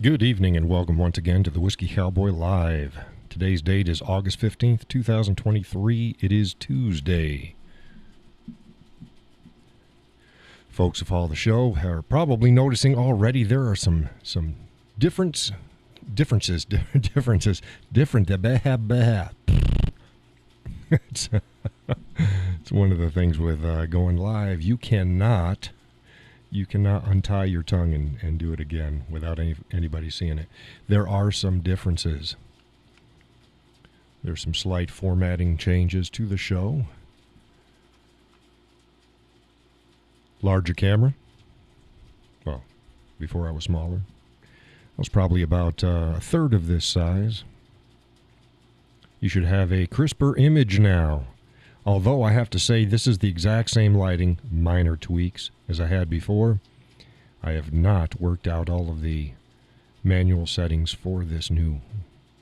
Good evening and welcome once again to the Whiskey Cowboy Live. Today's date is August 15th, 2023. It is Tuesday. Folks who follow the show are probably noticing already there are some differences. It's one of the things with going live. You cannot untie your tongue and do it again without anybody seeing it. There are some differences. There's some slight formatting changes to the show. Larger camera. Well, before I was smaller. I was probably about a third of this size. You should have a crisper image now. Although I have to say this is the exact same lighting, minor tweaks, as I had before. I have not worked out all of the manual settings for this new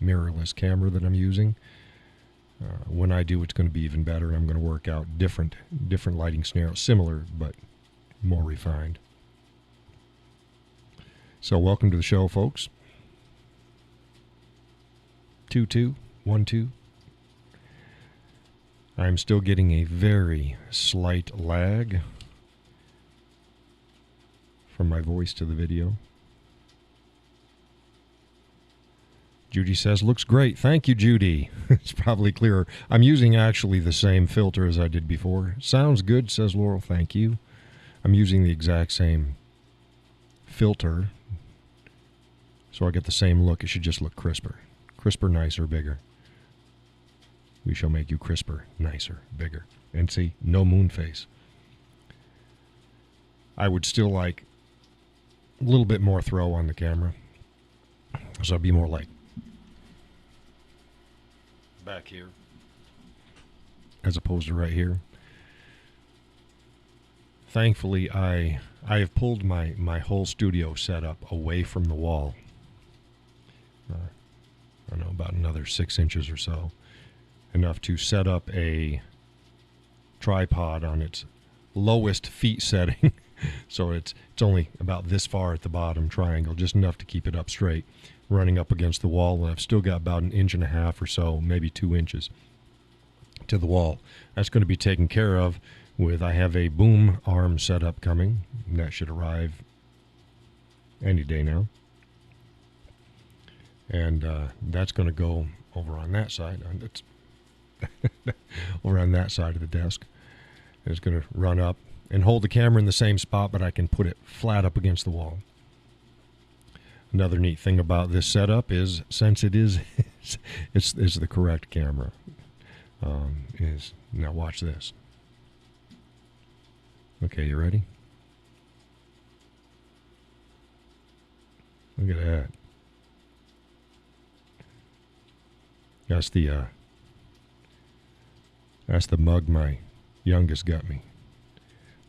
mirrorless camera that I'm using. When I do, it's going to be even better. I'm going to work out different lighting scenarios, similar but more refined. So welcome to the show, folks. 2212. I'm still getting a very slight lag from my voice to the video. Judy says, looks great. Thank you, Judy. It's probably clearer. I'm using actually the same filter as I did before. Sounds good, says Laurel. Thank you. I'm using the exact same filter, so I get the same look. It should just look crisper. Crisper, nicer, bigger. We shall make you crisper, nicer, bigger. And see, no moon face. I would still like a little bit more throw on the camera. So I'd be more like back here as opposed to right here. Thankfully, I have pulled my whole studio setup away from the wall. I don't know, about another 6 inches or so. Enough to set up a tripod on its lowest feet setting. So it's only about this far at the bottom triangle, just enough to keep it up straight, running up against the wall. And I've still got about 1.5 inches or so, maybe 2 inches to the wall. That's going to be taken care of with, I have a boom arm setup coming. And that should arrive any day now. And that's going to go over on that side. It's over on that side of the desk. It's going to run up and hold the camera in the same spot, but I can put it flat up against the wall. Another neat thing about this setup is, since it is it's the correct camera, now watch this. Okay, you ready? Look at that. That's the mug my youngest got me.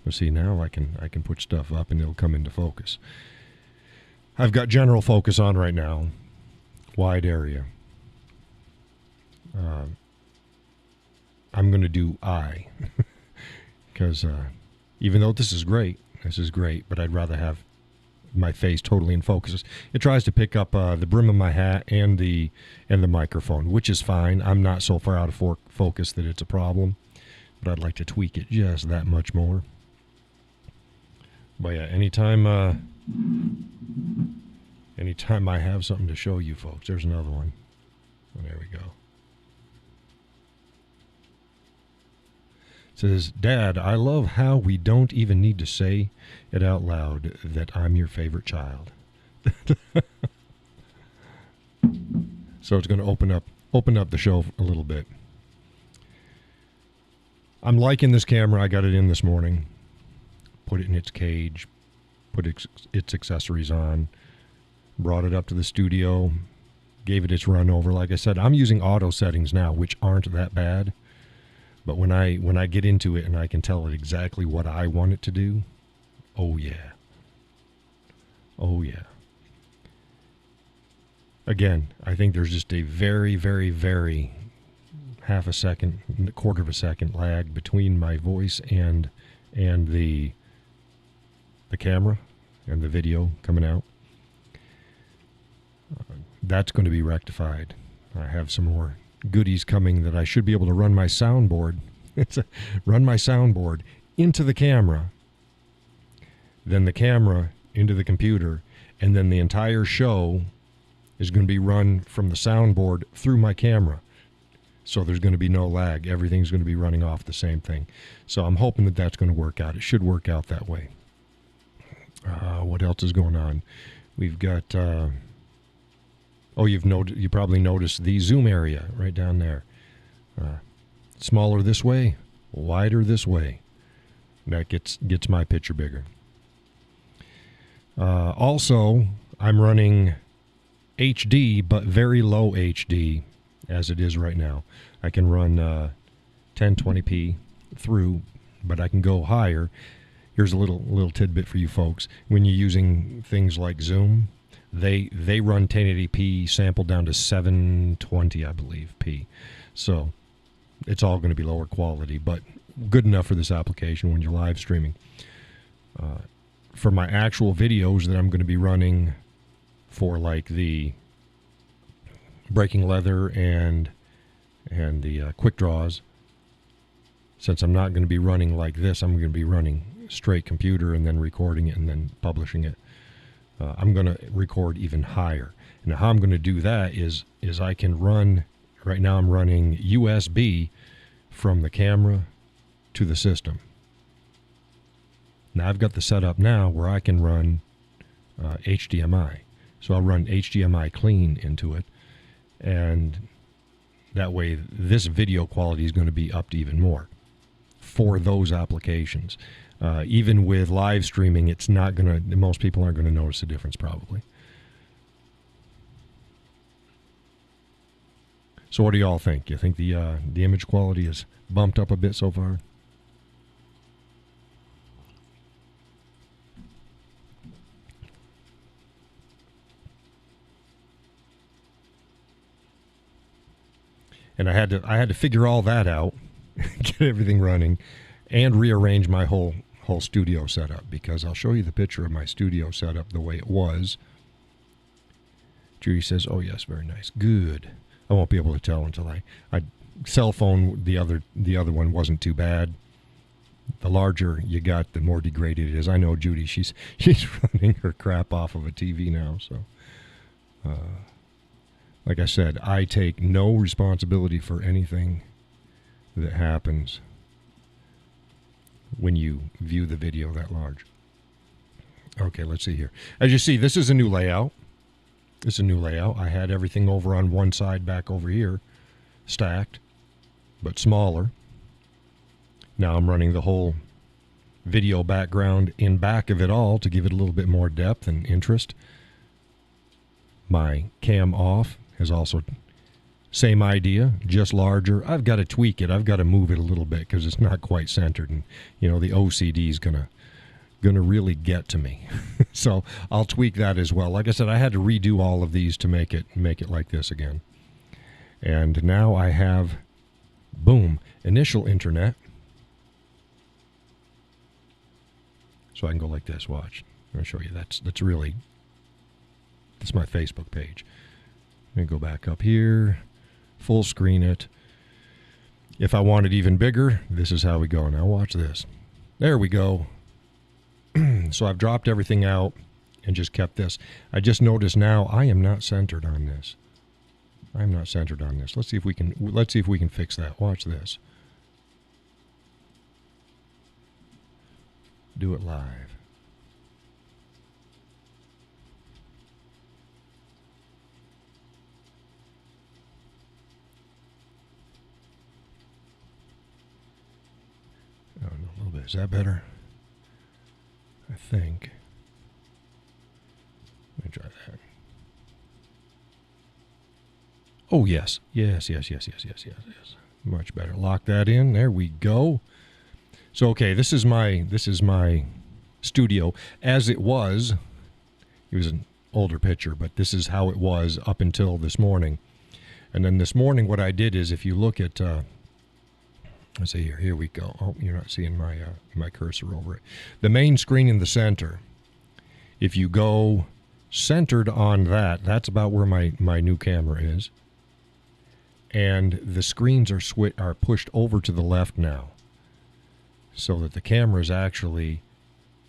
But see, now I can put stuff up and it'll come into focus. I've got general focus on right now. Wide area. I'm going to do eye. Because even though this is great, but I'd rather have my face totally in focus. It tries to pick up the brim of my hat and the microphone, which is fine. I'm not so far out of focus that it's a problem, but I'd like to tweak it just that much more. But yeah, anytime I have something to show you folks, there's another one. Oh, there we go. It says, Dad, I love how we don't even need to say it out loud that I'm your favorite child. So it's going to open up the show a little bit. I'm liking this camera. I got it in this morning. Put it in its cage. Put its accessories on. Brought it up to the studio. Gave it its run over. Like I said, I'm using auto settings now, which aren't that bad. But when I get into it and I can tell it exactly what I want it to do, oh yeah. Oh yeah. Again, I think there's just a very, very, very half a second, quarter of a second lag between my voice and the camera and the video coming out. that's going to be rectified. I have some more goodies coming that I should be able to run my soundboard. Run my soundboard into the camera, then the camera into the computer, and then the entire show is going to be run from the soundboard through my camera. So there's going to be no lag. Everything's going to be running off the same thing. So I'm hoping that that's going to work out. It should work out that way. What else is going on? We've got... you probably noticed the zoom area right down there. Smaller this way, wider this way. That gets my picture bigger. Also, I'm running HD, but very low HD, as it is right now. I can run 1020p through, but I can go higher. Here's a little tidbit for you folks. When you're using things like Zoom, they run 1080p sampled down to 720, I believe, p. So it's all going to be lower quality, but good enough for this application when you're live streaming. For my actual videos that I'm going to be running for like the Breaking Leather and the Quick Draws, since I'm not going to be running like this, I'm going to be running straight computer and then recording it and then publishing it. I'm going to record even higher. And how I'm going to do that is I can run, right now I'm running USB from the camera to the system. Now I've got the setup now where I can run HDMI. So I'll run HDMI clean into it. And that way this video quality is going to be upped even more for those applications. Even with live streaming, it's not going to, most people aren't going to notice the difference probably. So what do y'all think? You think the image quality is bumped up a bit so far? And I had to figure all that out, get everything running, and rearrange my whole studio setup, because I'll show you the picture of my studio setup the way it was. Judy says, "Oh yes, very nice, good." I won't be able to tell until I cell phone. The other one wasn't too bad. The larger you got, the more degraded it is. I know Judy; she's running her crap off of a TV now. So, like I said, I take no responsibility for anything that happens when you view the video that large. Okay, let's see here. As you see, this is a new layout. This is a new layout. I had everything over on one side back over here, stacked, but smaller. Now I'm running the whole video background in back of it all to give it a little bit more depth and interest. My cam off is also same idea, just larger. I've got to tweak it. I've got to move it a little bit because it's not quite centered, and the OCD is gonna really get to me. So I'll tweak that as well. Like I said, I had to redo all of these to make it like this again. And now I have, boom, initial internet. So I can go like this. Watch. I'm gonna show you. That's my Facebook page. I'm gonna go back up here. Full screen it. If I want it even bigger, this is how we go. Now watch this. There we go. So I've dropped everything out and just kept this. I just noticed now I am not centered on this. I'm not centered on this. Let's see if we can fix that. Watch this. Do it live. Oh, no, a little bit. Is that better? I think. Let me try that. Oh, yes. Yes. Much better. Lock that in. There we go. So, okay, this is my studio as it was. It was an older picture, but this is how it was up until this morning. And then this morning, what I did is, if you look at, let's see here we go. Oh, you're not seeing my cursor over it. The main screen in the center. If you go centered on that. That's about where my new camera is. And the screens are pushed over to the left now, so that the camera is actually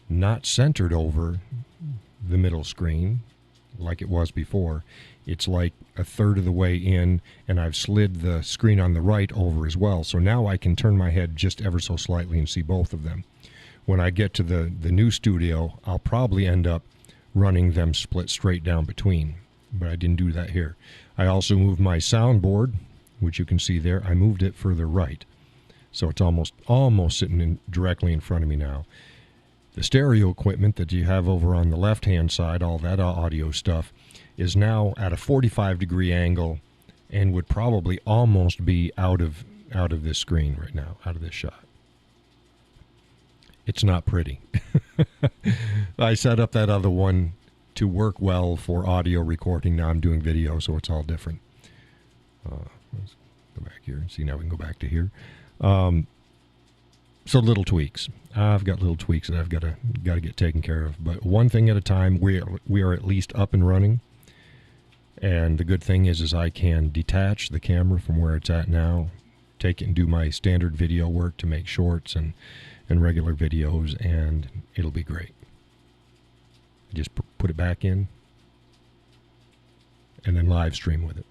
not centered over the middle screen like it was before. It's like a third of the way in, and I've slid the screen on the right over as well. So now I can turn my head just ever so slightly and see both of them. When I get to the new studio, I'll probably end up running them split straight down between, but I didn't do that here. I also moved my soundboard, which you can see there. I moved it further right, so it's almost sitting directly in front of me now. The stereo equipment that you have over on the left-hand side, all that audio stuff, is now at a 45-degree angle and would probably almost be out of this screen right now, out of this shot. It's not pretty. I set up that other one to work well for audio recording. Now I'm doing video, so it's all different. Let's go back here and see. Now we can go back to here. So little tweaks. I've got little tweaks that I've got to get taken care of. But one thing at a time. We are at least up and running. And the good thing is I can detach the camera from where it's at now, take it and do my standard video work to make shorts and regular videos, and it'll be great. Just put it back in and then live stream with it.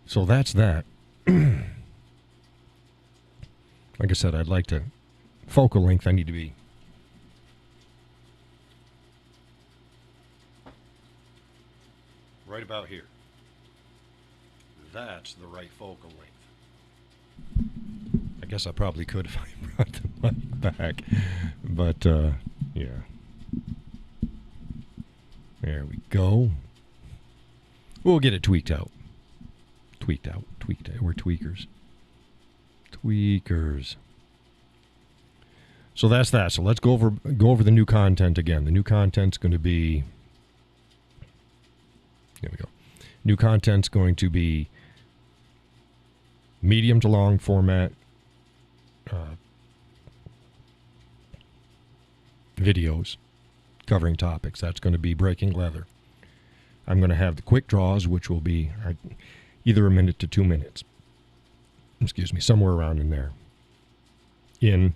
So that's that. Like I said, I'd like to focal length. I need to be right about here. That's the right focal length. I guess I probably could if I brought the mic back, but yeah. There we go. We'll get it tweaked out. Tweaked out. We're tweakers. So that's that. So let's go over the new content again. The new content's going to be. There we go. New content's going to be medium to long format videos covering topics. That's going to be breaking leather. I'm going to have the quick draws, which will be either a minute to 2 minutes. Excuse me, somewhere around in there. In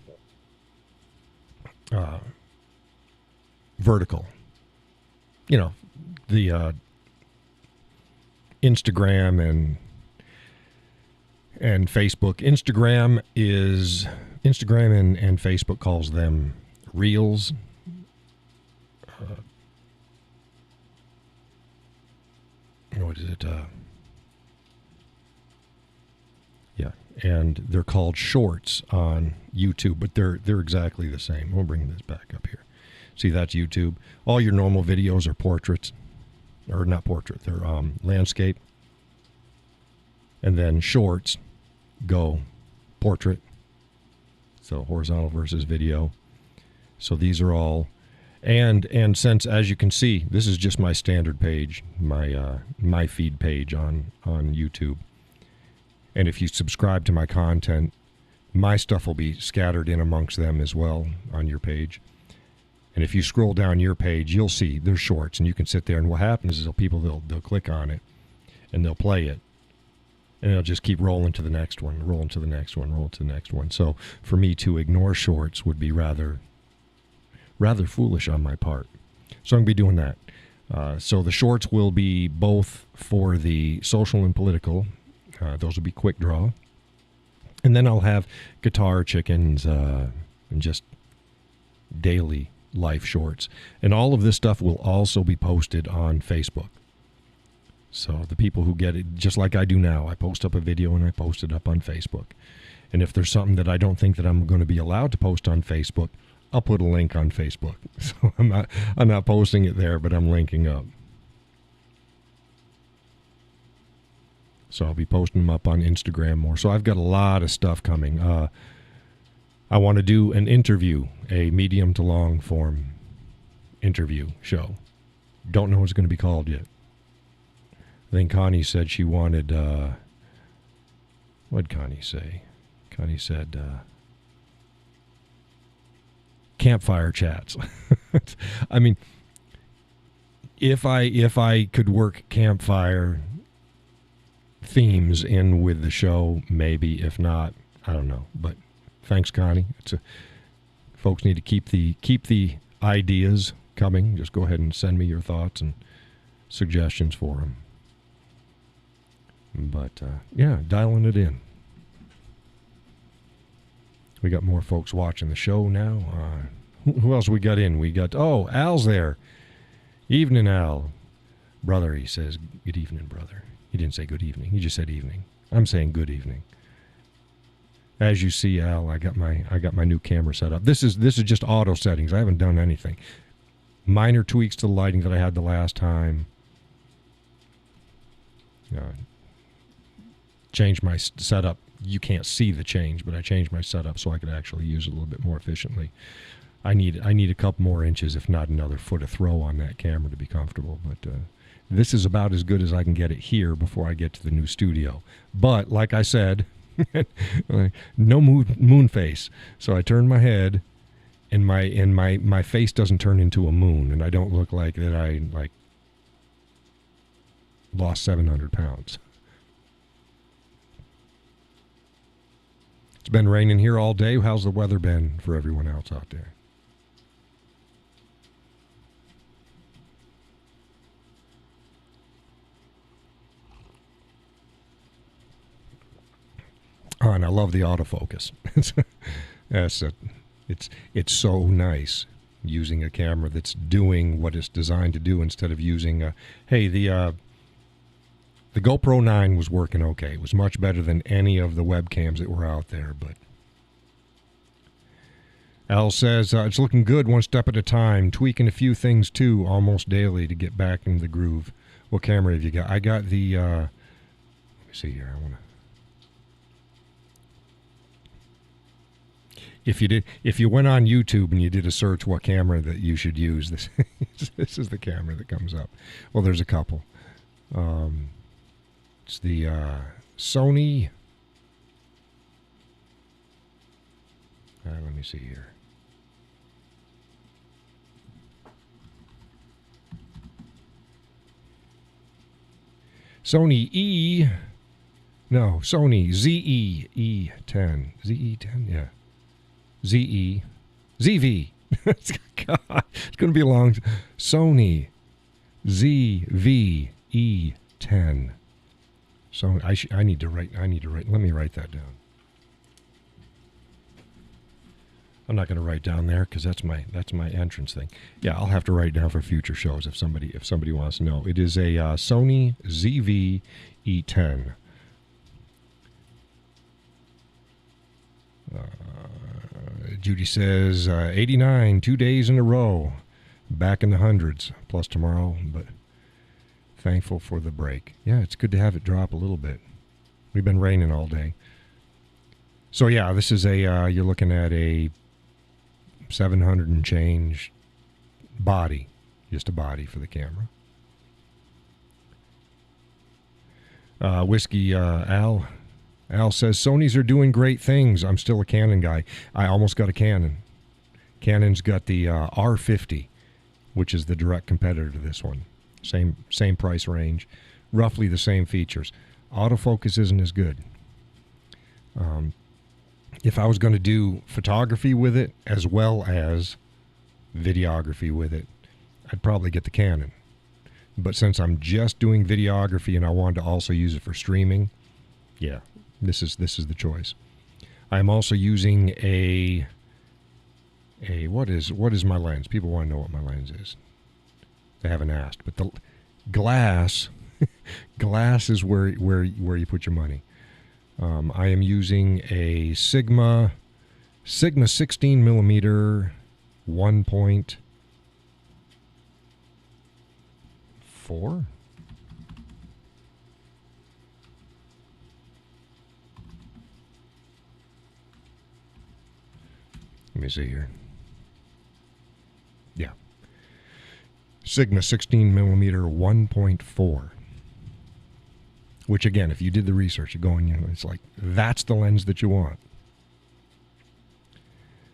vertical. You know, the Instagram and Facebook. Instagram and Facebook calls them Reels. What is it? Yeah, and they're called Shorts on YouTube, but they're exactly the same. We'll bring this back up here. See, that's YouTube. All your normal videos are portraits, or not portrait. They're landscape. And then Shorts go portrait. So horizontal versus video. So these are all, and since, as you can see, this is just my standard page, my feed page on YouTube. And if you subscribe to my content, my stuff will be scattered in amongst them as well on your page. And if you scroll down your page, you'll see there's shorts, and you can sit there, and what happens is they'll click on it and they'll play it. And it'll just keep rolling to the next one, rolling to the next one, rolling to the next one. So for me to ignore shorts would be rather foolish on my part. So I'm going to be doing that. So the shorts will be both for the social and political. Those will be quick draw. And then I'll have guitar chickens and just daily life shorts. And all of this stuff will also be posted on Facebook. So the people who get it, just like I do now, I post up a video and I post it up on Facebook. And if there's something that I don't think that I'm going to be allowed to post on Facebook, I'll put a link on Facebook. So I'm not posting it there, but I'm linking up. So I'll be posting them up on Instagram more. So I've got a lot of stuff coming. I want to do an interview, a medium to long form interview show. Don't know what it's going to be called yet. I think Connie said she wanted, what did Connie say? Connie said, campfire chats. I mean, if I could work campfire themes in with the show, maybe. If not, I don't know. But thanks, Connie. Folks need to keep the ideas coming. Just go ahead and send me your thoughts and suggestions for them. But yeah, dialing it in. We got more folks watching the show now. Who else we got in? We got, Al's there. Evening, Al. Brother, he says, good evening, brother. He didn't say good evening. He just said evening. I'm saying good evening. As you see, Al, I got my new camera set up. This is just auto settings. I haven't done anything. Minor tweaks to the lighting that I had the last time. Changed my setup. You can't see the change, but I changed my setup so I could actually use it a little bit more efficiently. I need a couple more inches, if not another foot of throw on that camera to be comfortable. But this is about as good as I can get it here before I get to the new studio. But like I said, no moon face. So I turn my head, and my face doesn't turn into a moon, and I don't look like that I lost 700 pounds. It's been raining here all day. How's the weather been for everyone else out there? Oh, and I love the autofocus. It's so nice using a camera that's doing what it's designed to do instead of using the GoPro 9 was working okay. It was much better than any of the webcams that were out there. But Al says, it's looking good one step at a time. Tweaking a few things, too, almost daily to get back into the groove. What camera have you got? I got the... let me see here. I want to... If you went on YouTube and you did a search what camera that you should use, this is the camera that comes up. Well, there's a couple. It's the Sony. Let me see here. Sony ZE E10. ZE10, yeah. ZV. God, it's going to be a long... Sony ZV-E10. So I need to write. Let me write that down. I'm not going to write down there because that's my entrance thing. Yeah, I'll have to write down for future shows if somebody wants to know. It is a Sony ZV-E10. Judy says 89, 2 days in a row, back in the hundreds plus tomorrow, but thankful for the break. Yeah, it's good to have it drop a little bit. We've been raining all day. So yeah, this is you're looking at a 700 and change body, just a body for the camera. Whiskey Al says, Sony's are doing great things. I'm still a Canon guy. I almost got a Canon. Canon's got the R50, which is the direct competitor to this one. Same price range, roughly the same features. Autofocus isn't as good. If I was going to do photography with it as well as videography with it, I'd probably get the Canon. But since I'm just doing videography and I wanted to also use it for streaming, yeah, this is the choice. I'm also using a what is my lens? People want to know what my lens is. They haven't asked, but the glass is where you put your money. I am using a Sigma 16 millimeter 1.4. Let me see here. Yeah. Sigma 16 millimeter 1.4. Which again, if you did the research, you're going, it's like, that's the lens that you want.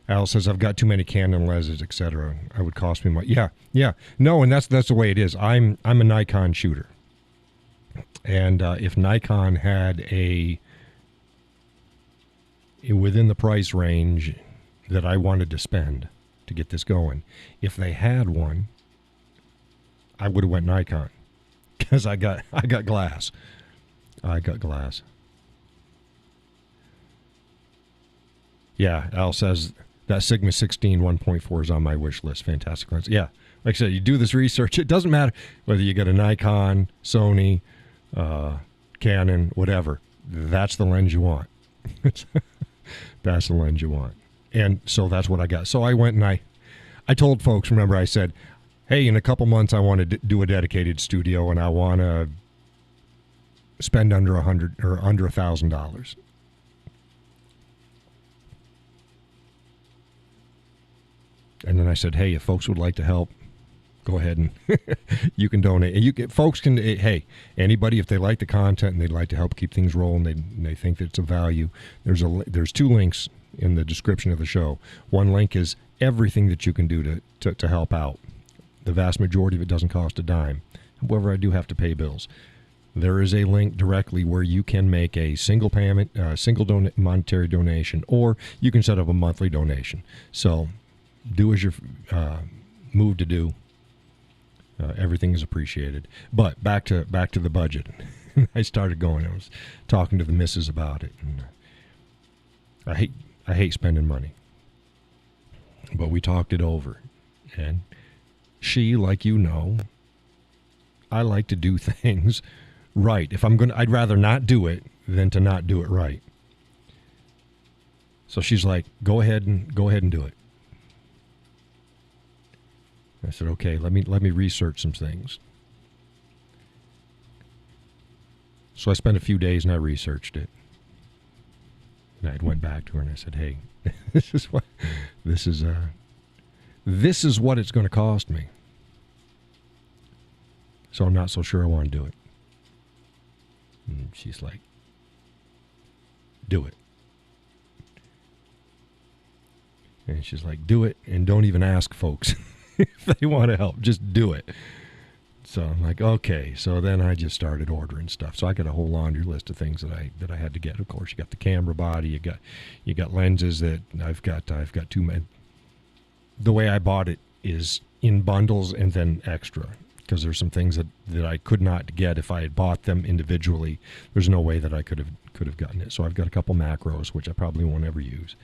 Al says, I've got too many Canon lenses, etc. I would cost me money. Yeah. No, and that's the way it is. I'm a Nikon shooter. And if Nikon had within the price range that I wanted to spend to get this going, if they had one, I would have went Nikon. Because I got glass. I got glass. Yeah, Al says that Sigma 16 1.4 is on my wish list. Fantastic lens. Yeah, like I said, you do this research. It doesn't matter whether you get a Nikon, Sony, Canon, whatever. That's the lens you want. That's the lens you want. And so that's what I got. So I went and I told folks, remember I said, hey, in a couple months I want to do a dedicated studio and I want to spend under $100 or under $1,000. And then I said, hey, if folks would like to help, go ahead and you can donate. And folks can, hey, anybody, if they like the content and they'd like to help keep things rolling, they think that it's of value, there's 2 links in the description of the show. One link is everything that you can do to help out. The vast majority of it doesn't cost a dime. However, I do have to pay bills. There is a link directly where you can make a single payment, monetary donation, or you can set up a monthly donation. So do as you're moved to do. Everything is appreciated. But back to the budget. I started going. I was talking to the missus about it, and I hate spending money. But we talked it over, and she, like you know, I like to do things right. If I'm I'd rather not do it than to not do it right. So she's like, go ahead and do it. I said, okay, let me research some things. So I spent a few days and I researched it. And I went back to her and I said, hey, this is what it's going to cost me. So I'm not so sure I want to do it. And she's like, do it. And she's like, do it and don't even ask folks if they want to help. Just do it. So I'm like, okay. So then I just started ordering stuff. So I got a whole laundry list of things that I had to get. Of course, you got the camera body, you got lenses that I've got 2 men. The way I bought it is in bundles and then extra, because there's some things that I could not get if I had bought them individually. There's no way that I could have gotten it. So I've got a couple macros, which I probably won't ever use.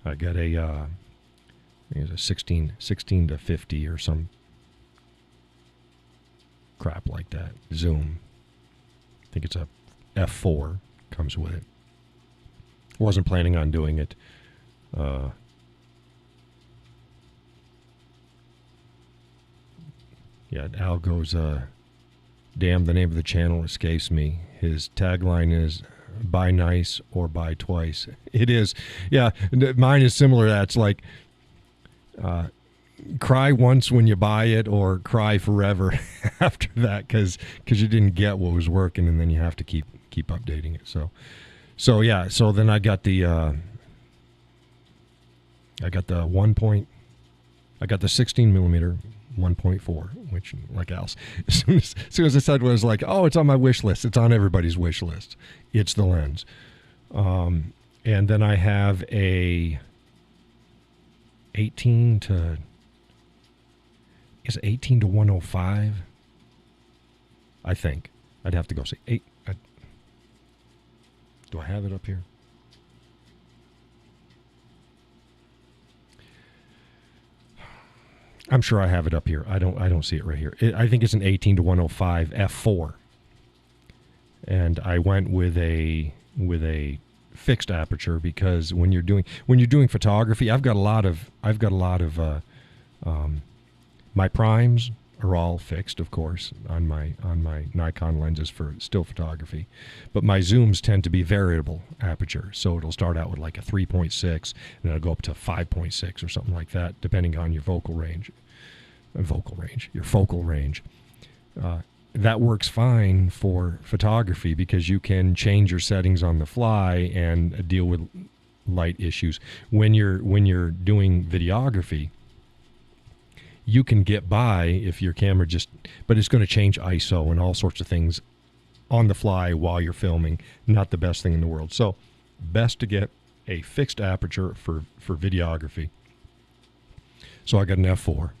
I got a 16 to 50 or some crap like that. Zoom. I think it's a F4 comes with it. Wasn't planning on doing it. Yeah, Al goes, damn, the name of the channel escapes me. His tagline is, buy nice or buy twice. It is. Yeah, mine is similar to that. It's like, cry once when you buy it or cry forever after that because you didn't get what was working, and then you have to keep updating it. So yeah, so then I got the 16 millimeter 1.4, which, like Al's, as soon as I said, was like, oh, it's on my wish list. It's on everybody's wish list. It's the lens. And then I have a 18 to 105, I think. I'd have to go see. Do I have it up here? I'm sure I have it up here. I don't see it right here. I think it's an 18 to 105 f4. And I went with a fixed aperture because when you're doing photography, I've got a lot of my primes are all fixed, of course, on my Nikon lenses for still photography, but my zooms tend to be variable aperture, so it'll start out with like a 3.6 and it'll go up to 5.6 or something like that, depending on your focal range. That works fine for photography because you can change your settings on the fly and deal with light issues. When you're doing videography, you can get by if your camera but it's going to change ISO and all sorts of things on the fly while you're filming. Not the best thing in the world. So best to get a fixed aperture for videography. So I got an f4.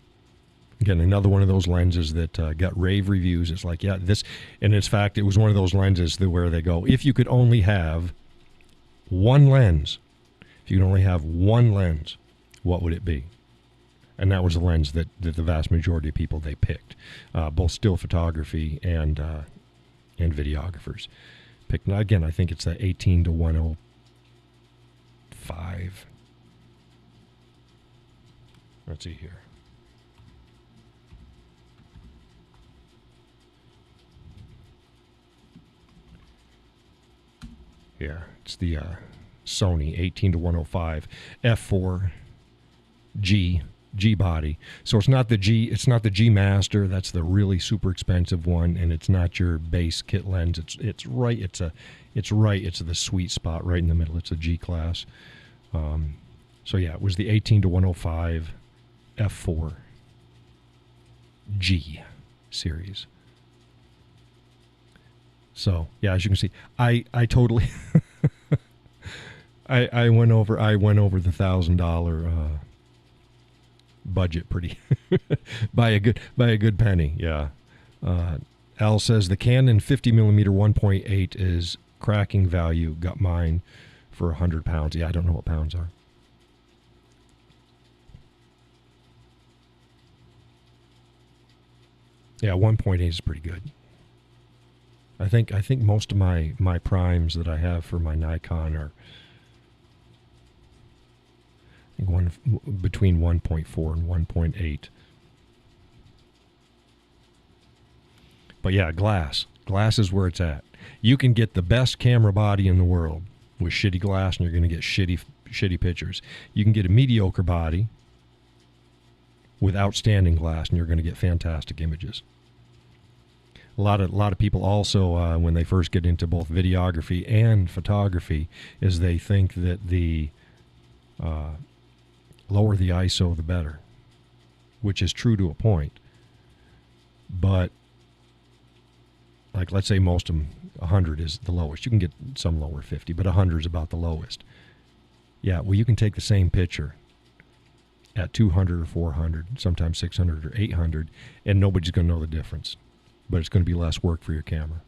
Again, another one of those lenses that got rave reviews. It's like, yeah, this, and in fact, it was one of those lenses where they go, if you could only have one lens, what would it be? And that was the lens that the vast majority of people they picked, both still photography and videographers picked. Now, again, I think it's the 18-105. Let's see here. Yeah, it's the Sony 18-105 f4 G body. So it's not the G Master. That's the really super expensive one, and it's not your base kit lens. It's the sweet spot right in the middle. It's a G class. So yeah, it was the 18-105 f4 G series. So yeah, as you can see, I totally I went over the $1,000 budget pretty by a good penny. Yeah. Al says the Canon 50mm 1.8 is cracking value. Got mine for 100 pounds. Yeah, I don't know what pounds are. Yeah, 1.8 is pretty good. I think most of my primes that I have for my Nikon are between 1.4 and 1.8. But yeah, glass is where it's at. You can get the best camera body in the world with shitty glass, and you're going to get shitty pictures. You can get a mediocre body with outstanding glass, and you're going to get fantastic images. A lot of people also, when they first get into both videography and photography, is they think that the lower the ISO, the better, which is true to a point. But like, let's say most of them, 100 is the lowest. You can get some lower 50, but 100 is about the lowest. Yeah, well, you can take the same picture at 200 or 400, sometimes 600 or 800, and nobody's going to know the difference. But it's going to be less work for your camera.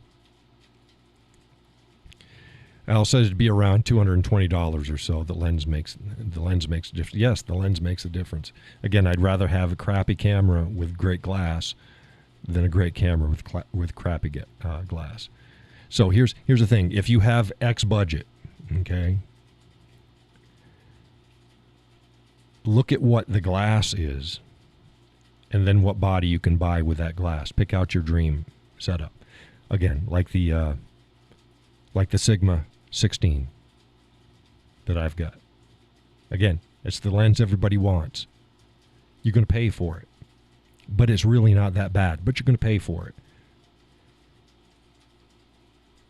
Al says it'd be around $220 or so. The lens makes a difference. Yes, the lens makes a difference. Again, I'd rather have a crappy camera with great glass than a great camera with crappy glass. So here's the thing: if you have X budget, okay, look at what the glass is, and then what body you can buy with that glass. Pick out your dream setup. Again, like the Sigma 16 that I've got. Again, it's the lens everybody wants. You're going to pay for it. But it's really not that bad, but you're going to pay for it.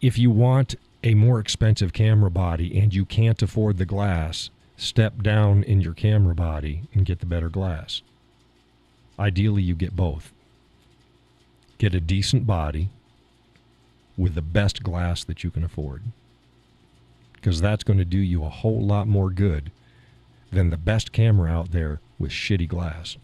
If you want a more expensive camera body and you can't afford the glass, step down in your camera body and get the better glass. Ideally, you get both. Get a decent body with the best glass that you can afford, because that's going to do you a whole lot more good than the best camera out there with shitty glass.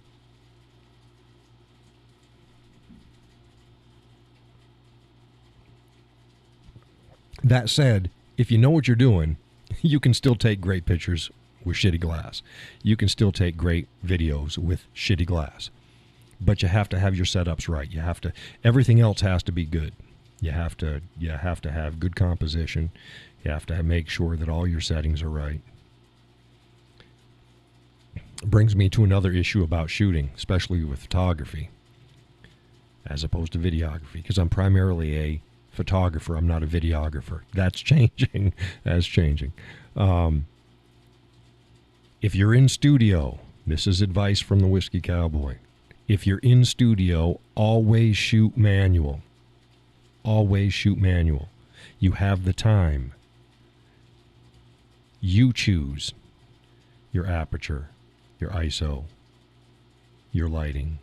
That said, if you know what you're doing, you can still take great pictures with shitty glass. You can still take great videos with shitty glass. But you have to have your setups right. Everything else has to be good. You have to have good composition. You have to make sure that all your settings are right. Brings me to another issue about shooting, especially with photography, as opposed to videography, because I'm primarily a photographer. I'm not a videographer. That's changing. That's changing. If you're in studio, this is advice from the Whiskey Cowboy. If you're in studio, always shoot manual. Always shoot manual. You have the time. You choose your aperture, your ISO, your lighting,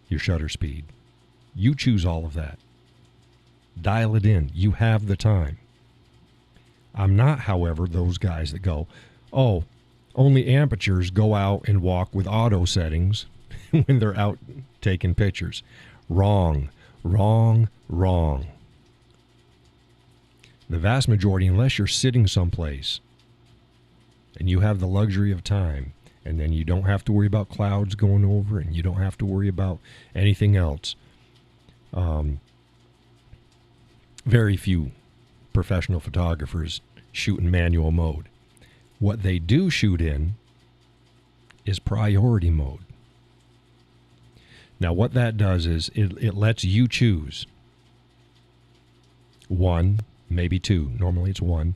your shutter speed. You choose all of that. Dial it in. You have the time. I'm not, however, those guys that go, oh, only amateurs go out and walk with auto settings when they're out taking pictures. Wrong, wrong, wrong. The vast majority, unless you're sitting someplace and you have the luxury of time, and then you don't have to worry about clouds going over, and you don't have to worry about anything else. Very few professional photographers shoot in manual mode. What they do shoot in is priority mode. Now, what that does is it lets you choose one, maybe two. Normally it's one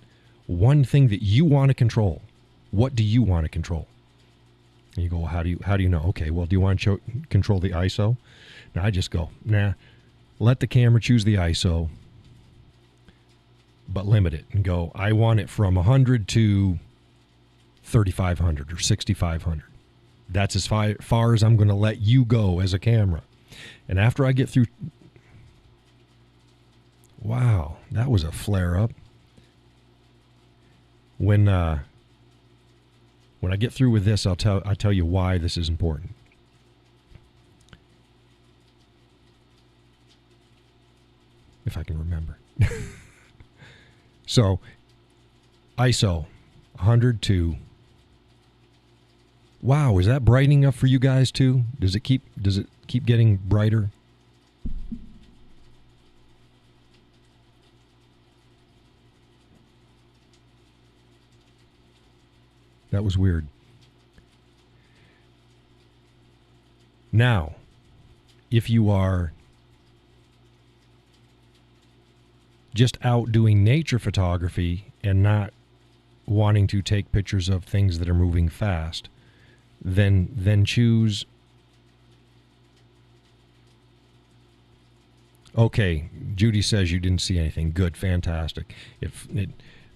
thing that you want to control. What do you want to control? And you go, well, how do you know? Okay, well, do you want to control the ISO? Now I just go, nah, let the camera choose the ISO, but limit it and go, I want it from 100 to 3,500 or 6,500. That's as far as I'm going to let you go as a camera. And after I get through, wow, that was a flare up. When I get through with this, I'll tell you why this is important. If I can remember. So, ISO 100 to. Wow, is that brightening up for you guys too? Does it keep getting brighter? That was weird. Now, if you are just out doing nature photography and not wanting to take pictures of things that are moving fast, then choose. Okay, Judy says you didn't see anything. Good, fantastic.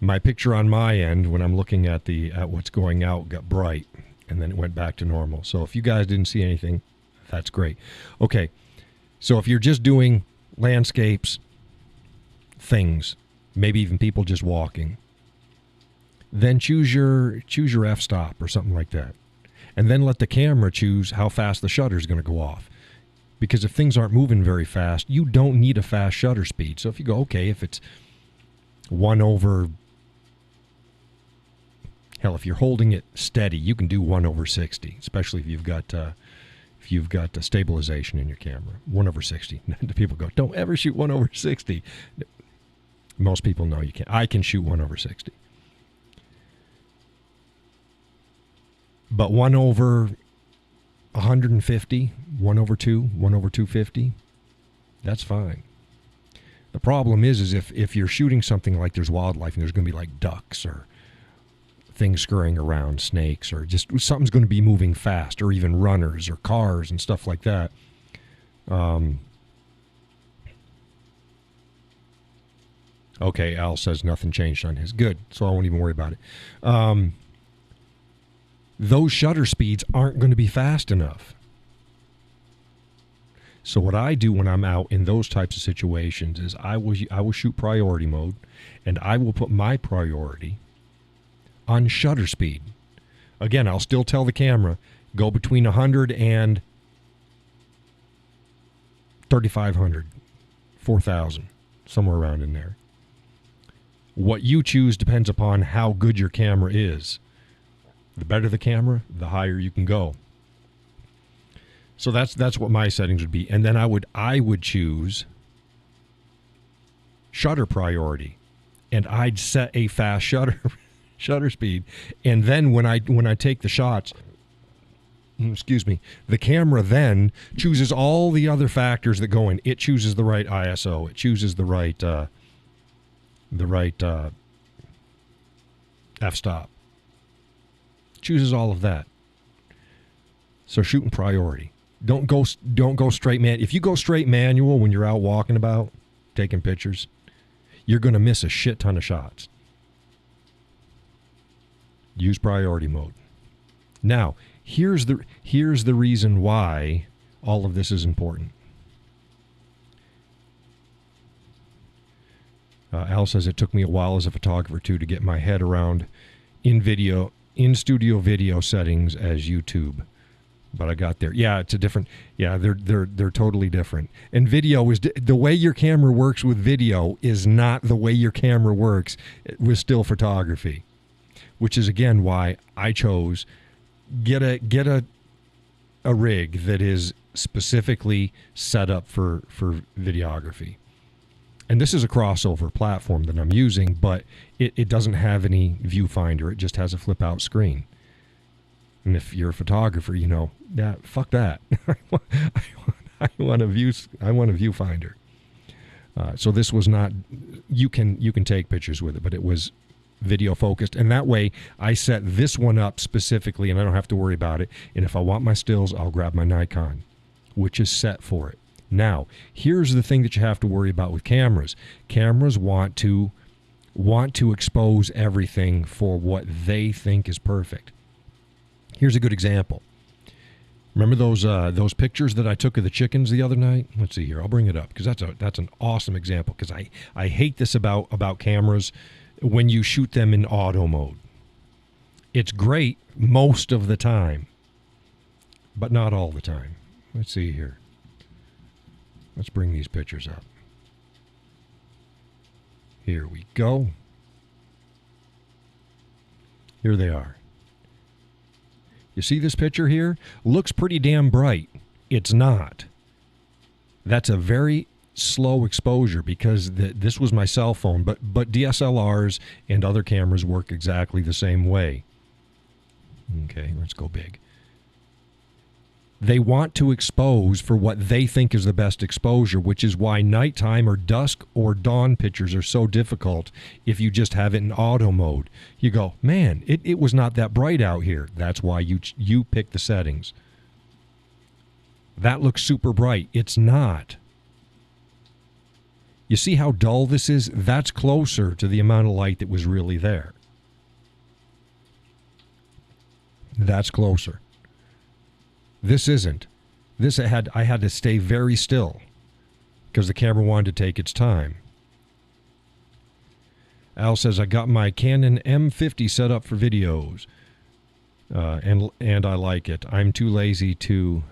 My picture on my end when I'm looking at what's going out got bright, and then it went back to normal. So if you guys didn't see anything, that's great. Okay, so if you're just doing landscapes, things, maybe even people just walking, then choose your f-stop or something like that. And then let the camera choose how fast the shutter is going to go off. Because if things aren't moving very fast, you don't need a fast shutter speed. So if you go, okay, if it's 1/, hell, if you're holding it steady, you can do 1/60, especially if you've got stabilization in your camera. 1/60. The people go, don't ever shoot 1/60. Most people know you can't. I can shoot 1/60. But 1/150, 1/2, 1/250, that's fine. The problem is if you're shooting something like there's wildlife and there's going to be like ducks or things scurrying around, snakes, or just something's going to be moving fast, or even runners or cars and stuff like that. Okay, Al says nothing changed on his. Good, so I won't even worry about it. Those shutter speeds aren't going to be fast enough. So what I do when I'm out in those types of situations is I will shoot priority mode, and I will put my priority on shutter speed. Again, I'll still tell the camera, go between 100 and 3,500, 4,000, somewhere around in there. What you choose depends upon how good your camera is. The better the camera, the higher you can go. So that's what my settings would be. And then I would choose shutter priority, and I'd set a fast shutter speed. And then when I take the shots, the camera then chooses all the other factors that go in. It chooses the right ISO. It chooses the right f-stop. Chooses all of that. So shooting priority. Don't go straight man. If you go straight manual when you're out walking about taking pictures, you're going to miss a shit ton of shots. Use priority mode. Now, here's the reason why all of this is important. Al says it took me a while as a photographer too to get my head around in studio video settings as YouTube, but I got there. Yeah, it's a different. Yeah, they're totally different. And video is the way your camera works with video is not the way your camera works with still photography, which is again why I chose get a rig that is specifically set up for videography. And this is a crossover platform that I'm using, but it doesn't have any viewfinder. It just has a flip out screen. And if you're a photographer, you know, fuck that. I want a viewfinder. So this was not. You can take pictures with it, but it was video focused, and that way I set this one up specifically, and I don't have to worry about it. And if I want my stills, I'll grab my Nikon, which is set for it. Now, here's the thing that you have to worry about with cameras. Cameras want to expose everything for what they think is perfect. Here's a good example. Remember those pictures that I took of the chickens the other night? Let's see here. I'll bring it up because that's an awesome example, because I hate this about cameras when you shoot them in auto mode. It's great most of the time, but not all the time. Let's see here. Let's bring these pictures up. Here we go. Here they are. You see this picture here? Looks pretty damn bright. It's not. That's a very slow exposure because this was my cell phone, but DSLRs and other cameras work exactly the same way. Okay, let's go big. They want to expose for what they think is the best exposure, which is why nighttime or dusk or dawn pictures are so difficult if you just have it in auto mode. You go, man, it was not that bright out here. That's why you pick the settings. That looks super bright. It's not. You see how dull this is? That's closer to the amount of light that was really there. That's closer. This isn't. I had to stay very still because the camera wanted to take its time. Al says, I got my Canon M50 set up for videos, and I like it. I'm too lazy to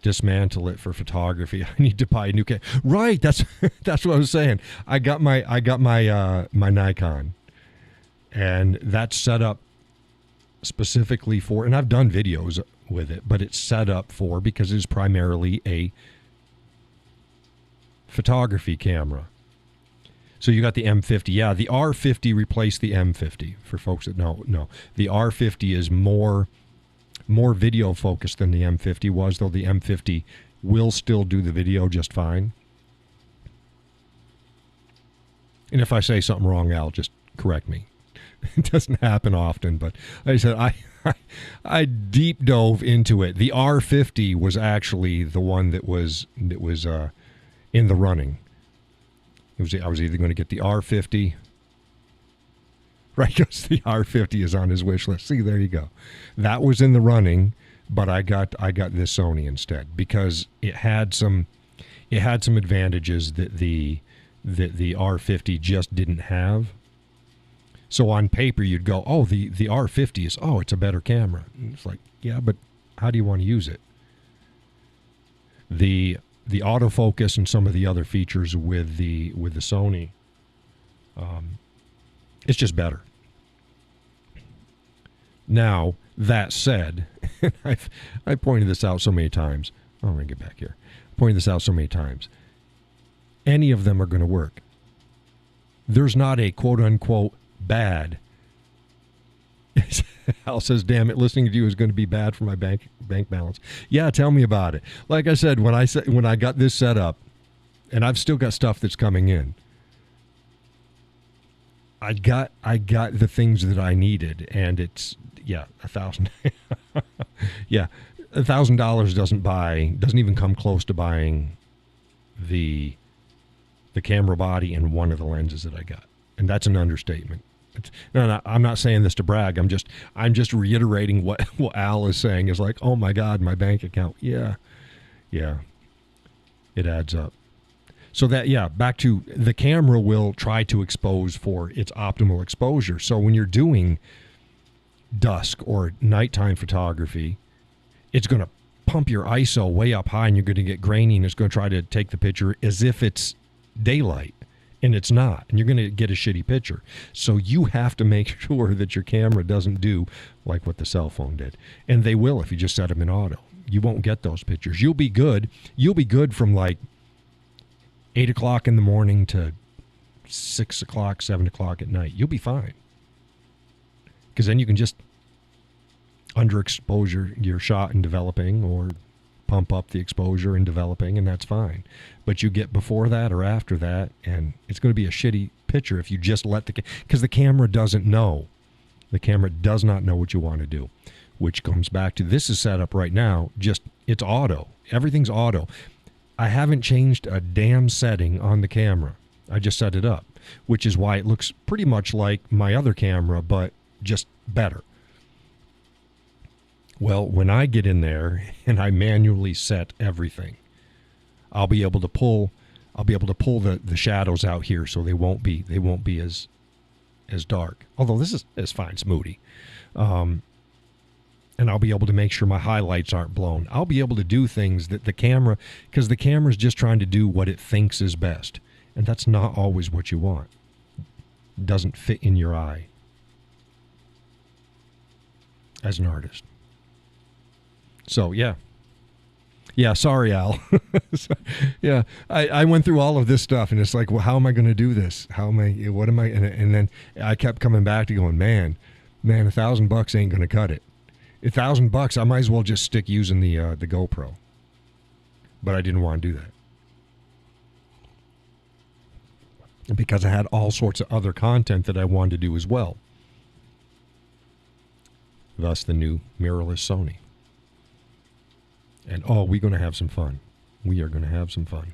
dismantle it for photography. I need to buy a new camera. Right, that's what I was saying. I got my my Nikon, and that's set up specifically for, and I've done videos with it, but it's set up for, because it's primarily a photography camera. So you got the M50. Yeah, the R50 replaced the M50. For folks that know, no, the R50 is more video focused than the M50 was, though the M50 will still do the video just fine. And if I say something wrong, Al, just correct me. It doesn't happen often, but like I said, I deep dove into it. The R50 was actually the one that was in the running. I was either going to get the R50, right? Because the R50 is on his wish list. See, there you go. That was in the running, but I got this Sony instead because it had some advantages that the R50 just didn't have. So on paper, you'd go, oh, the R50 is, it's a better camera. And it's like, yeah, but how do you want to use it? The autofocus and some of the other features with the Sony, it's just better. Now, that said, I pointed this out so many times. Oh, I'm going to get back here. I pointed this out so many times. Any of them are going to work. There's not a quote-unquote bad. Al says, damn it, listening to you is going to be bad for my bank balance. Yeah, tell me about it. Like I said, when I got this set up, and I've still got stuff that's coming in, I got the things that I needed, and it's $1,000. Yeah, $1,000 doesn't even come close to buying the camera body and one of the lenses that I got. And that's an understatement. No, I'm not saying this to brag. I'm just reiterating what Al is saying is like, oh my God, my bank account. Yeah. It adds up. So back to the camera will try to expose for its optimal exposure. So when you're doing dusk or nighttime photography, it's going to pump your ISO way up high and you're going to get grainy and it's going to try to take the picture as if it's daylight. And it's not, and you're going to get a shitty picture. So you have to make sure that your camera doesn't do like what the cell phone did. And they will if you just set them in auto. You won't get those pictures. You'll be good. You'll be good from like 8 o'clock in the morning to 6 o'clock, 7 o'clock at night. You'll be fine. Because then you can just underexpose your shot in developing or pump up the exposure in developing, and that's fine. But you get before that or after that, and it's going to be a shitty picture if you just let because the camera doesn't know. The camera does not know what you want to do, which comes back to this is set up right now. Just it's auto. Everything's auto. I haven't changed a damn setting on the camera. I just set it up, which is why it looks pretty much like my other camera, but just better. Well, when I get in there and I manually set everything, I'll be able to pull the shadows out here so they won't be as dark. Although this is fine, it's moody. And I'll be able to make sure my highlights aren't blown. I'll be able to do things that because the camera's just trying to do what it thinks is best. And that's not always what you want. It doesn't fit in your eye as an artist. So, yeah, sorry, Al. Yeah, I went through all of this stuff, and it's like, well, how am I going to do this? What am I, and then I kept coming back to going, man, $1,000 ain't going to cut it. $1,000, I might as well just stick using the GoPro. But I didn't want to do that. Because I had all sorts of other content that I wanted to do as well. Thus, the new mirrorless Sony. And, we're going to have some fun. We are going to have some fun.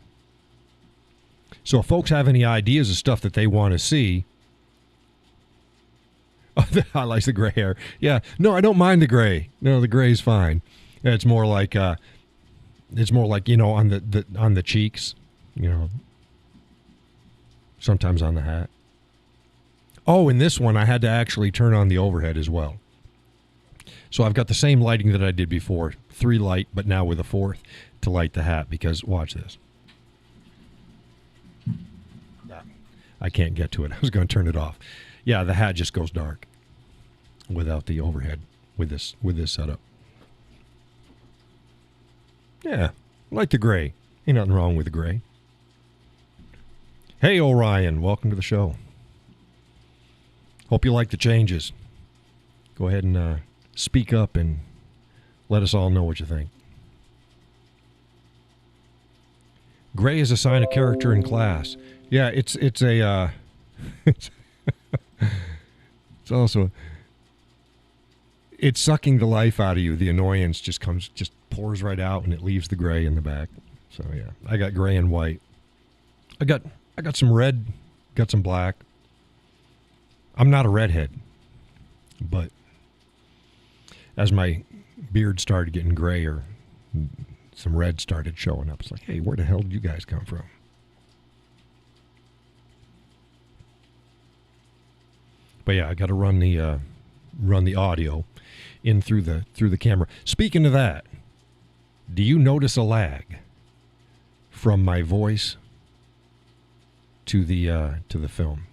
So if folks have any ideas of stuff that they want to see. I like the gray hair. Yeah. No, I don't mind the gray. No, the gray's fine. It's more like on the cheeks, sometimes on the hat. Oh, in this one, I had to actually turn on the overhead as well. So I've got the same lighting that I did before, 3 light, but now with a 4th to light the hat, because watch this. I can't get to it. I was going to turn it off. Yeah, the hat just goes dark without the overhead with this setup. Yeah, I like the gray. Ain't nothing wrong with the gray. Hey, Orion, welcome to the show. Hope you like the changes. Go ahead and speak up and let us all know what you think. Gray is a sign of character in class. Yeah, it's also it's sucking the life out of you. The annoyance just pours right out, and it leaves the gray in the back. So yeah, I got gray and white. I got some red, got some black. I'm not a redhead, but as my beard started getting grayer, some red started showing up. It's like, hey, where the hell did you guys come from? But yeah, I got to run the audio in through the camera. Speaking of that, do you notice a lag from my voice to the film?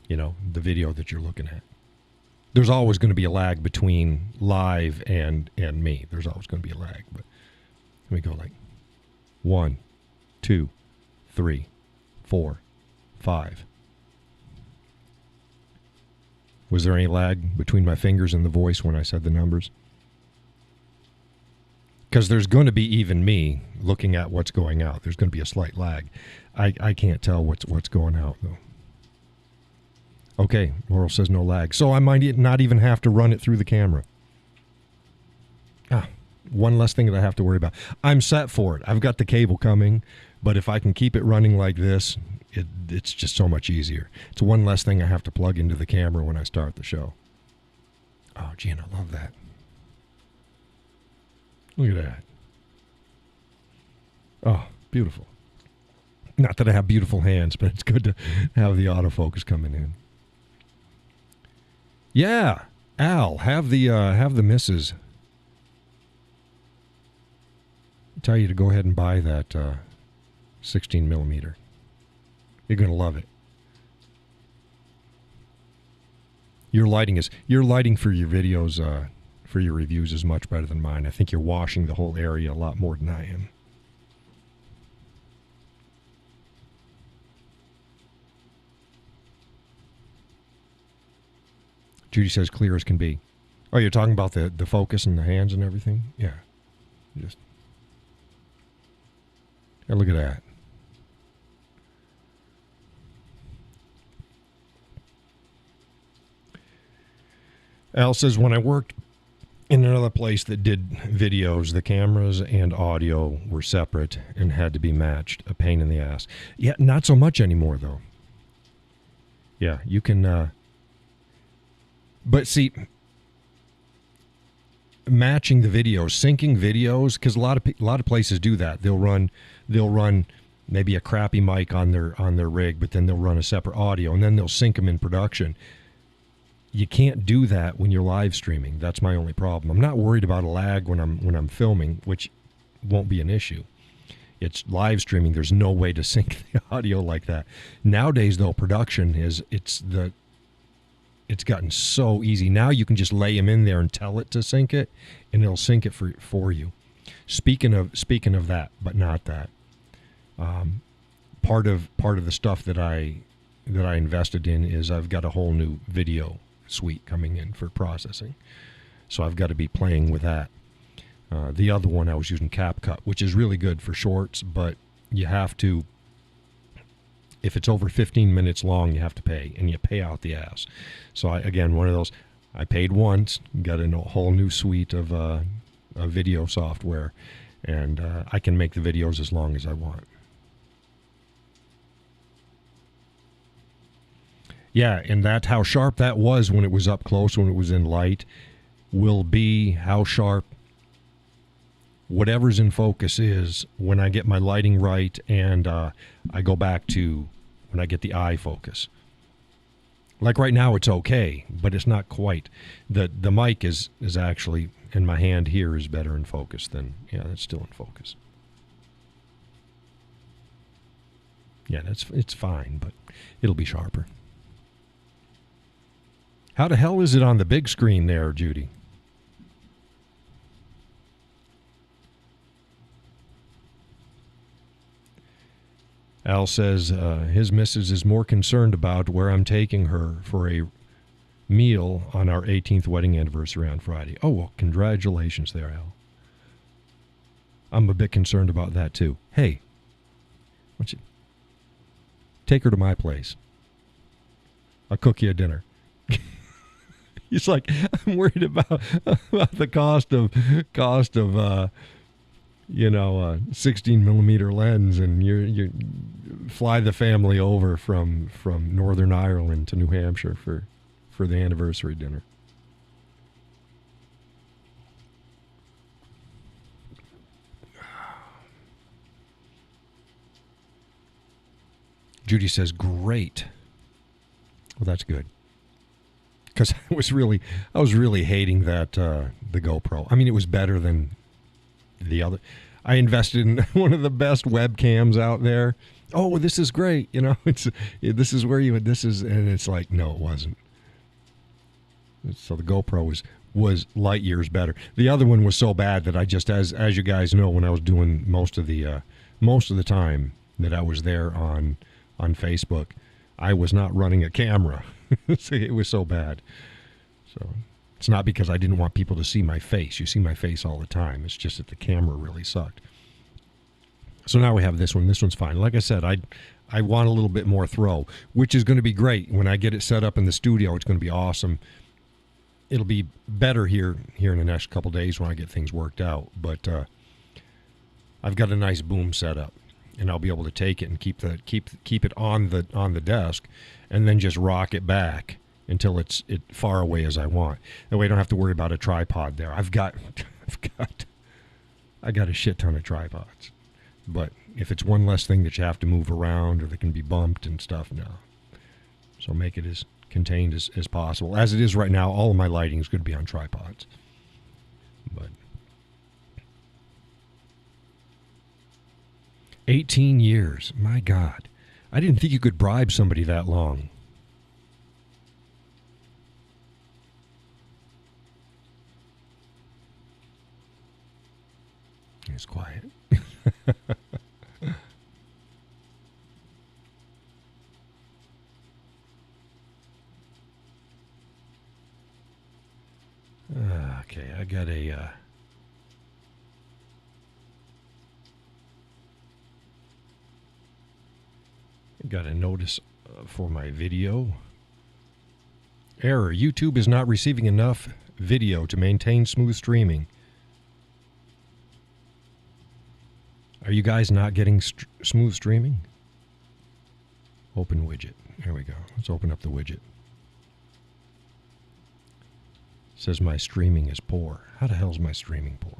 The video that you're looking at. There's always going to be a lag between live and me. There's always going to be a lag. But let me go like 1, 2, 3, 4, 5. Was there any lag between my fingers and the voice when I said the numbers? Because there's going to be even me looking at what's going out. There's going to be a slight lag. I can't tell what's going out, though. Okay, Laurel says no lag. So I might not even have to run it through the camera. One less thing that I have to worry about. I'm set for it. I've got the cable coming, but if I can keep it running like this, It's just so much easier. It's one less thing I have to plug into the camera when I start the show. Oh, Gene, I love that. Look at that. Oh, beautiful. Not that I have beautiful hands, but it's good to have the autofocus coming in. Yeah, Al, have the missus tell you to go ahead and buy that 16 millimeter. You're going to love it. Your lighting for your videos, for your reviews is much better than mine. I think you're washing the whole area a lot more than I am. Judy says clear as can be. Oh, you're talking about the focus and the hands and everything? Yeah. Yeah, look at that. Al says, when I worked in another place that did videos, the cameras and audio were separate and had to be matched. A pain in the ass. Yeah, not so much anymore, though. Yeah, you can... But see, matching the videos, syncing videos, because a lot of places do that. They'll run maybe a crappy mic on their rig, but then they'll run a separate audio, and then they'll sync them in production. You can't do that when you're live streaming. That's my only problem. I'm not worried about a lag when I'm filming, which won't be an issue. It's live streaming. There's no way to sync the audio like that. Nowadays, though, production it's gotten so easy. Now you can just lay them in there and tell it to sync it, and it'll sync it for you. Speaking of that, but not that. Part of the stuff that I invested in is I've got a whole new video suite coming in for processing, so I've got to be playing with that. The other one I was using CapCut, which is really good for shorts, but you have to. If it's over 15 minutes long, you have to pay, and you pay out the ass. So, one of those, I paid once, got a whole new suite of video software, and I can make the videos as long as I want. Yeah, and that's how sharp that was when it was up close, when it was in light, will be how sharp whatever's in focus is when I get my lighting right and I go back to when I get the eye focus. Like right now it's okay, but it's not quite. The mic is actually, in my hand here, is better in focus than, yeah, it's still in focus. Yeah, it's fine, but it'll be sharper. How the hell is it on the big screen there, Judy? Al says his missus is more concerned about where I'm taking her for a meal on our 18th wedding anniversary on Friday. Oh, well, congratulations there, Al. I'm a bit concerned about that, too. Hey, why don't you take her to my place? I'll cook you a dinner. He's like, I'm worried about the cost of 16 millimeter lens, and you fly the family over from Northern Ireland to New Hampshire for the anniversary dinner. Judy says, great. Well, that's good. Because I was really hating that the GoPro. I mean, it was better than the other. I invested in one of the best webcams out there. Oh, this is great. This is where and it's like, no, it wasn't. So the GoPro was light years better. The other one was so bad that I just, as you guys know, when I was doing most of the time that I was there on Facebook, I was not running a camera. It was so bad. So it's not because I didn't want people to see my face. You see my face all the time. It's just that the camera really sucked. So now we have this one. This one's fine. Like I said, I want a little bit more throw, which is going to be great. When I get it set up in the studio, it's going to be awesome. It'll be better here in the next couple days when I get things worked out. But I've got a nice boom set up. and I'll be able to take it and keep it on the desk, and then just rock it back until it's far away as I want. That way I don't have to worry about a tripod there. I got a shit ton of tripods, but if it's one less thing that you have to move around or that can be bumped and stuff, no. So make it as contained as possible. As it is right now, all of my lighting is going to be on tripods. But 18 years, my God. I didn't think you could bribe somebody that long. It's quiet. Okay, I got a notice for my video. Error. YouTube is not receiving enough video to maintain smooth streaming. Are you guys not getting smooth streaming? Open widget. There we go. Let's open up the widget. It says my streaming is poor. How the hell is my streaming poor?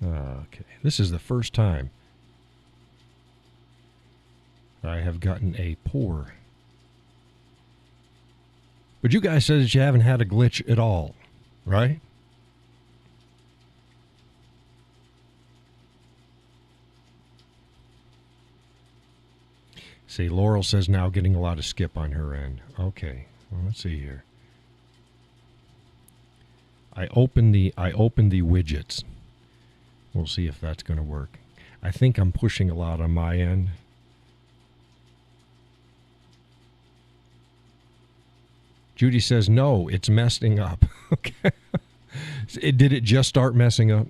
Okay. This is the first time I have gotten a poor. But you guys said that you haven't had a glitch at all, right? See, Laurel says now getting a lot of skip on her end. Okay, well, let's see here. I opened the widgets. We'll see if that's going to work. I think I'm pushing a lot on my end. Judy says, no, it's messing up. Okay. Did it just start messing up?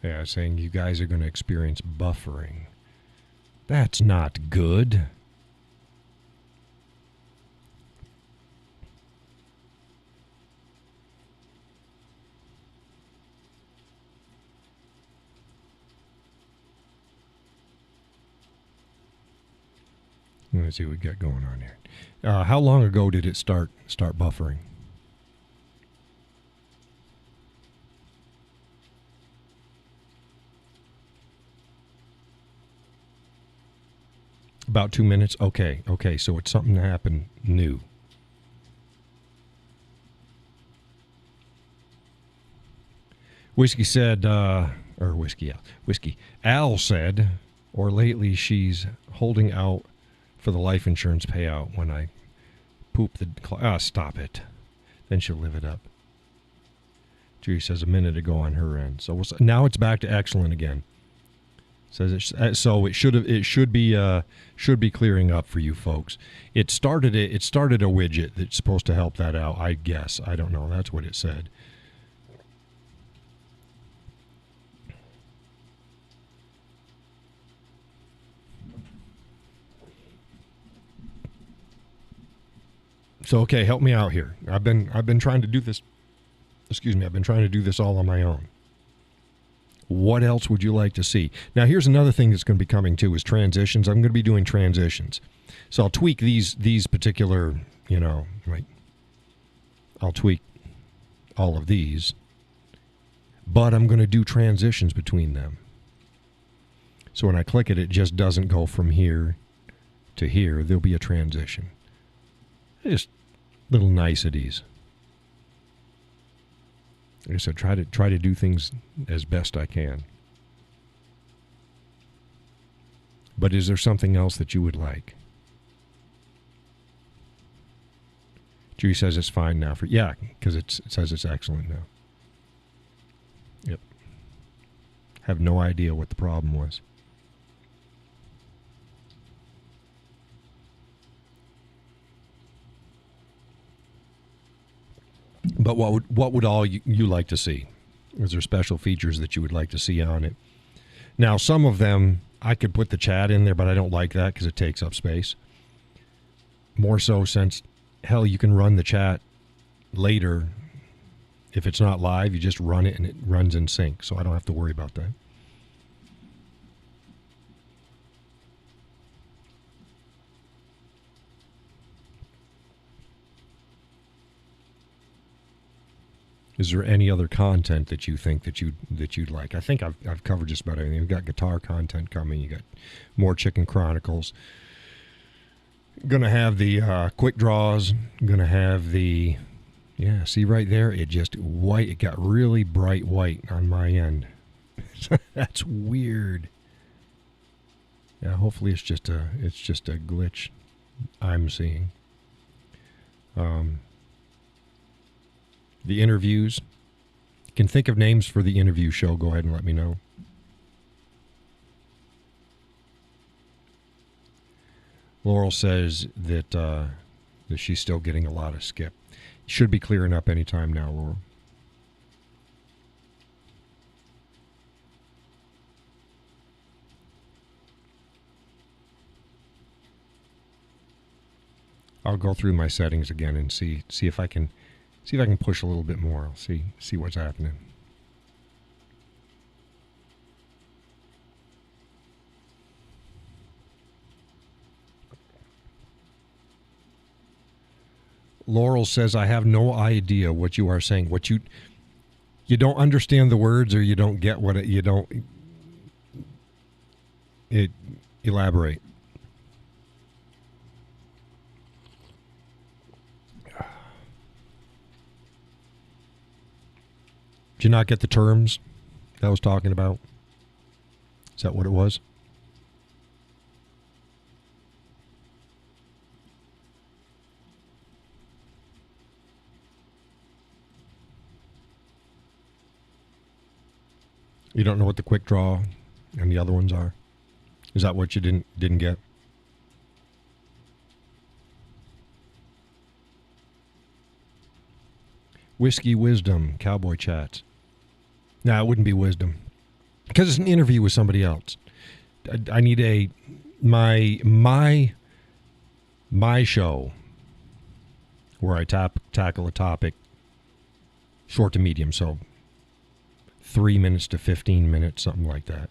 Yeah, saying you guys are going to experience buffering. That's not good. Let's see what we got going on here. How long ago did it start buffering? About 2 minutes? Okay, so it's something that happened new. Whiskey said, Whiskey. Al said, or lately she's holding out for the life insurance payout when I poop the... stop it. Then she'll live it up. Judy says a minute ago on her end. So now it's back to excellent again. Says so it should be clearing up for you folks. It started a widget that's supposed to help that out. I guess I don't know. That's what it said. So okay, help me out here. I've been trying to do this. Excuse me. I've been trying to do this all on my own. What else would you like to see? Now, here's another thing that's going to be coming too is transitions. I'm going to be doing transitions. So I'll tweak these particular, like I'll tweak all of these, but I'm going to do transitions between them. So when I click it, it just doesn't go from here to here. There'll be a transition. Just little niceties. Like I said, try to do things as best I can. But is there something else that you would like? Judy says it's fine now because it says it's excellent now. Yep. Have no idea what the problem was. But what would all you like to see? Is there special features that you would like to see on it? Now, some of them, I could put the chat in there, but I don't like that because it takes up space. More so since, hell, you can run the chat later. If it's not live, you just run it and it runs in sync, so I don't have to worry about that. Is there any other content that you think that you'd like? I think I've covered just about everything. We've got guitar content coming. You got more Chicken Chronicles. Gonna have the quick draws. Gonna have the see right there. It just white. It got really bright white on my end. That's weird. Yeah, hopefully it's just a glitch I'm seeing. The interviews. You can think of names for the interview show. Go ahead and let me know. Laurel says that she's still getting a lot of skip. Should be clearing up any time now, Laurel. I'll go through my settings again and see if I can push a little bit more. I'll see what's happening. Laurel says, I have no idea what you are saying. What you don't understand the words, or you don't get what you don't elaborate. Did you not get the terms that I was talking about? Is that what it was? You don't know what the quick draw and the other ones are? Is that what you didn't get? Whiskey Wisdom, Cowboy Chats. No, it wouldn't be wisdom, because it's an interview with somebody else. I need my show where I tackle a topic, short to medium, so 3 minutes to 15 minutes, something like that,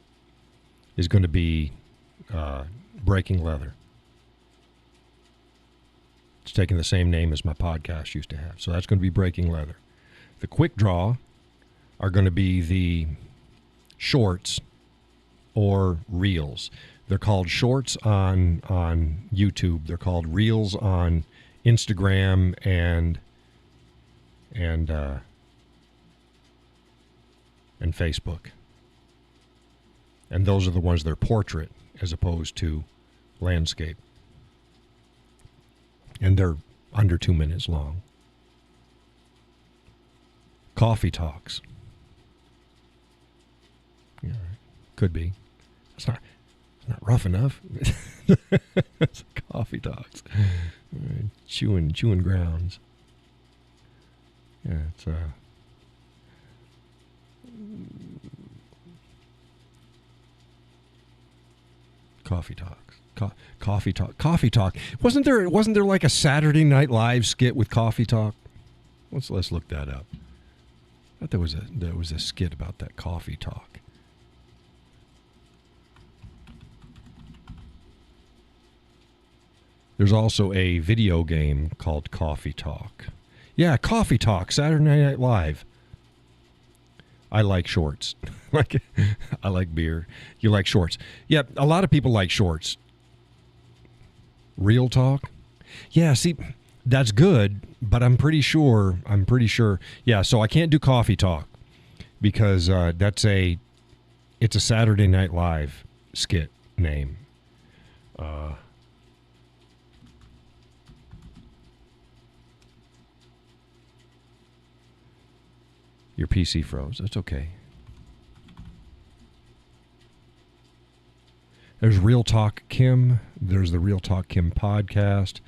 is going to be Breaking Leather. It's taking the same name as my podcast used to have, so that's going to be Breaking Leather. The quick draw are going to be the shorts or reels. They're called shorts on YouTube. They're called reels on Instagram and Facebook. And those are the ones that are portrait as opposed to landscape. And they're under 2 minutes long. Coffee talks. Yeah, could be. It's not rough enough. It's coffee talks. Chewing grounds. Yeah, it's coffee talks. Coffee talk. Wasn't there like a Saturday Night Live skit with Coffee Talk? Let's look that up. I thought there was a skit about that Coffee Talk. There's also a video game called Coffee Talk. Yeah, Coffee Talk, Saturday Night Live. I like shorts. I like beer. You like shorts. Yeah, a lot of people like shorts. Real talk? Yeah, see, that's good, but I'm pretty sure. Yeah, so I can't do Coffee Talk because it's a Saturday Night Live skit name. Your PC froze. That's okay. There's Real Talk Kim. There's the Real Talk Kim podcast.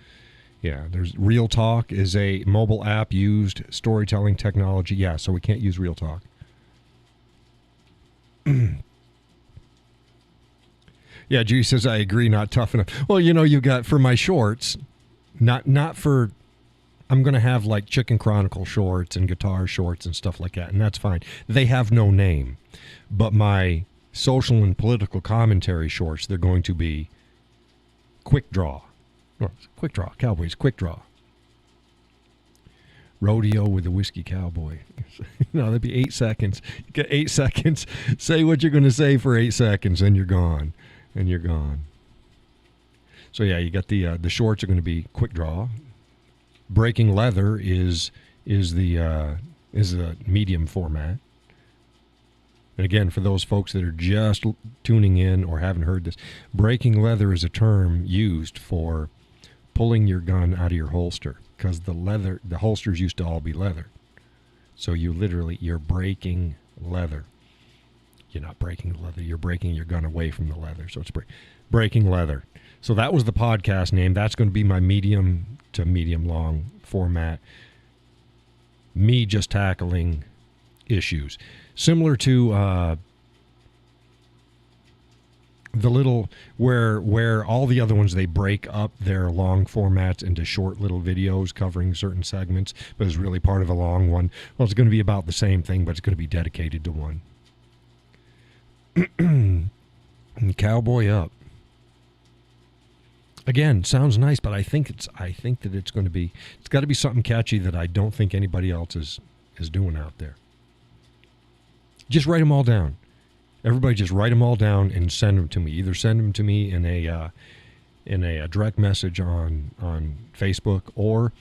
Yeah, there's Real Talk is a mobile app used storytelling technology. Yeah, so we can't use Real Talk. Yeah, Judy says, I agree, not tough enough. Well, you've got, for my shorts, not for, I'm going to have like Chicken Chronicle shorts and guitar shorts and stuff like that, and that's fine. They have no name. But my social and political commentary shorts, they're going to be quick draw. Quick draw, Cowboys, quick draw. Rodeo with the Whiskey Cowboy. No, that'd be 8 seconds. You get 8 seconds. Say what you're going to say for 8 seconds, and you're gone. And you're gone. So yeah, you got the shorts are going to be quick draw. Breaking Leather is the medium format. And again, for those folks that are just tuning in or haven't heard this, breaking leather is a term used for pulling your gun out of your holster, because the holsters used to all be leather. So you're breaking leather. You're not breaking the leather. You're breaking your gun away from the leather. So it's breaking leather. So that was the podcast name. That's going to be my medium to medium long format. Me just tackling issues. Similar to the little, where all the other ones, they break up their long formats into short little videos covering certain segments, but it's really part of a long one. Well, it's going to be about the same thing, but it's going to be dedicated to one. Cowboy Up. Again, sounds nice, but I think that it's got to be something catchy that I don't think anybody else is doing out there. Just write them all down. Everybody just write them all down and send them to me. Either send them to me in a direct message on Facebook, or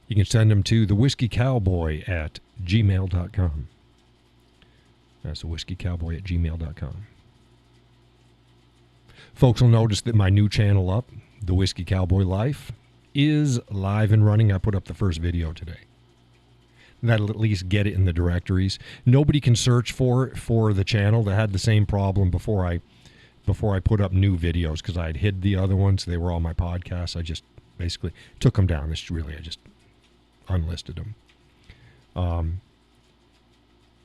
you can send them to thewhiskeycowboy@gmail.com. That's thewhiskeycowboy@gmail.com. Folks will notice that my new channel up, The Whiskey Cowboy Life, is live and running. I put up the first video today. That'll at least get it in the directories. Nobody can search for the channel. That had the same problem before I put up new videos, because I had hid the other ones. They were all my podcasts. I just basically took them down. I just unlisted them.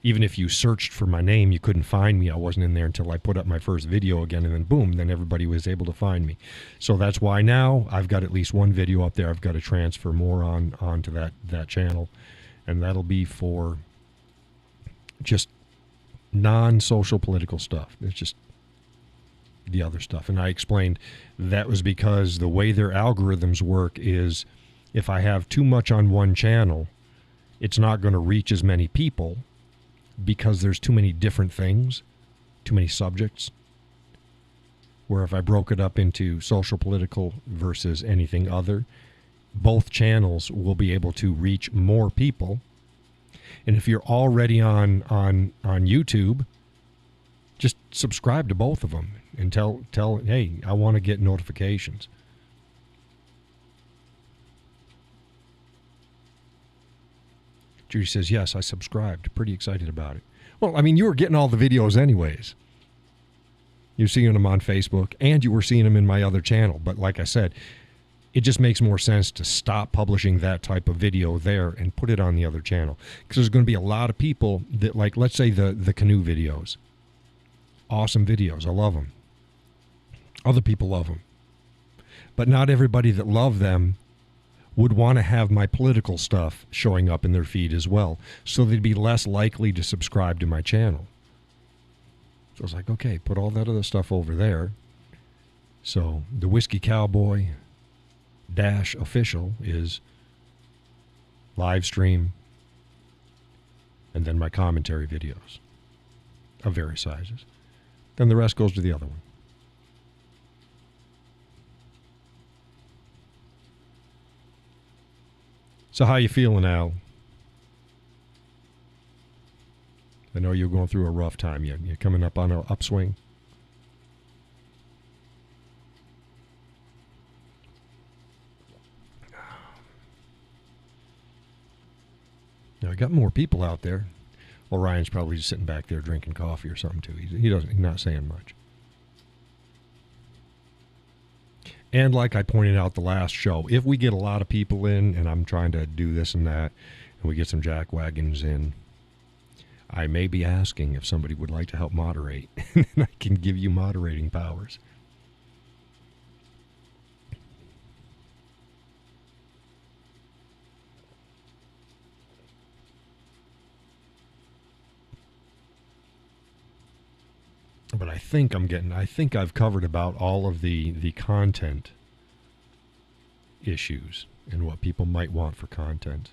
Even if you searched for my name, you couldn't find me. I wasn't in there until I put up my first video again, and then boom, then everybody was able to find me. So that's why now I've got at least one video up there. I've got to transfer more onto that channel, and that'll be for just non-social political stuff. It's just the other stuff. And I explained that was because the way their algorithms work is, if I have too much on one channel, it's not going to reach as many people, because there's too many different things, too many subjects. Where if I broke it up into social, political versus anything other, both channels will be able to reach more people. And if you're already on YouTube, just subscribe to both of them and tell hey, I want to get notifications. Judy says, yes, I subscribed. Pretty excited about it. Well, I mean, you were getting all the videos anyways. You're seeing them on Facebook, and you were seeing them in my other channel. But like I said, it just makes more sense to stop publishing that type of video there and put it on the other channel. Because there's going to be a lot of people that, like, let's say the canoe videos. Awesome videos. I love them. Other people love them. But not everybody that love them would want to have my political stuff showing up in their feed as well. So they'd be less likely to subscribe to my channel. So I was like, okay, put all that other stuff over there. So the Whiskey Cowboy -official is live stream, and then my commentary videos of various sizes. Then the rest goes to the other one. So how you feeling, Al? I know you're going through a rough time. You're coming up on an upswing. Now, I got more people out there. Well, Ryan's probably just sitting back there drinking coffee or something too. He's not saying much. And like I pointed out the last show, if we get a lot of people in, and I'm trying to do this and that, and we get some jack wagons in, I may be asking if somebody would like to help moderate, and I can give you moderating powers. But I think I've covered about all of the content issues and what people might want for content.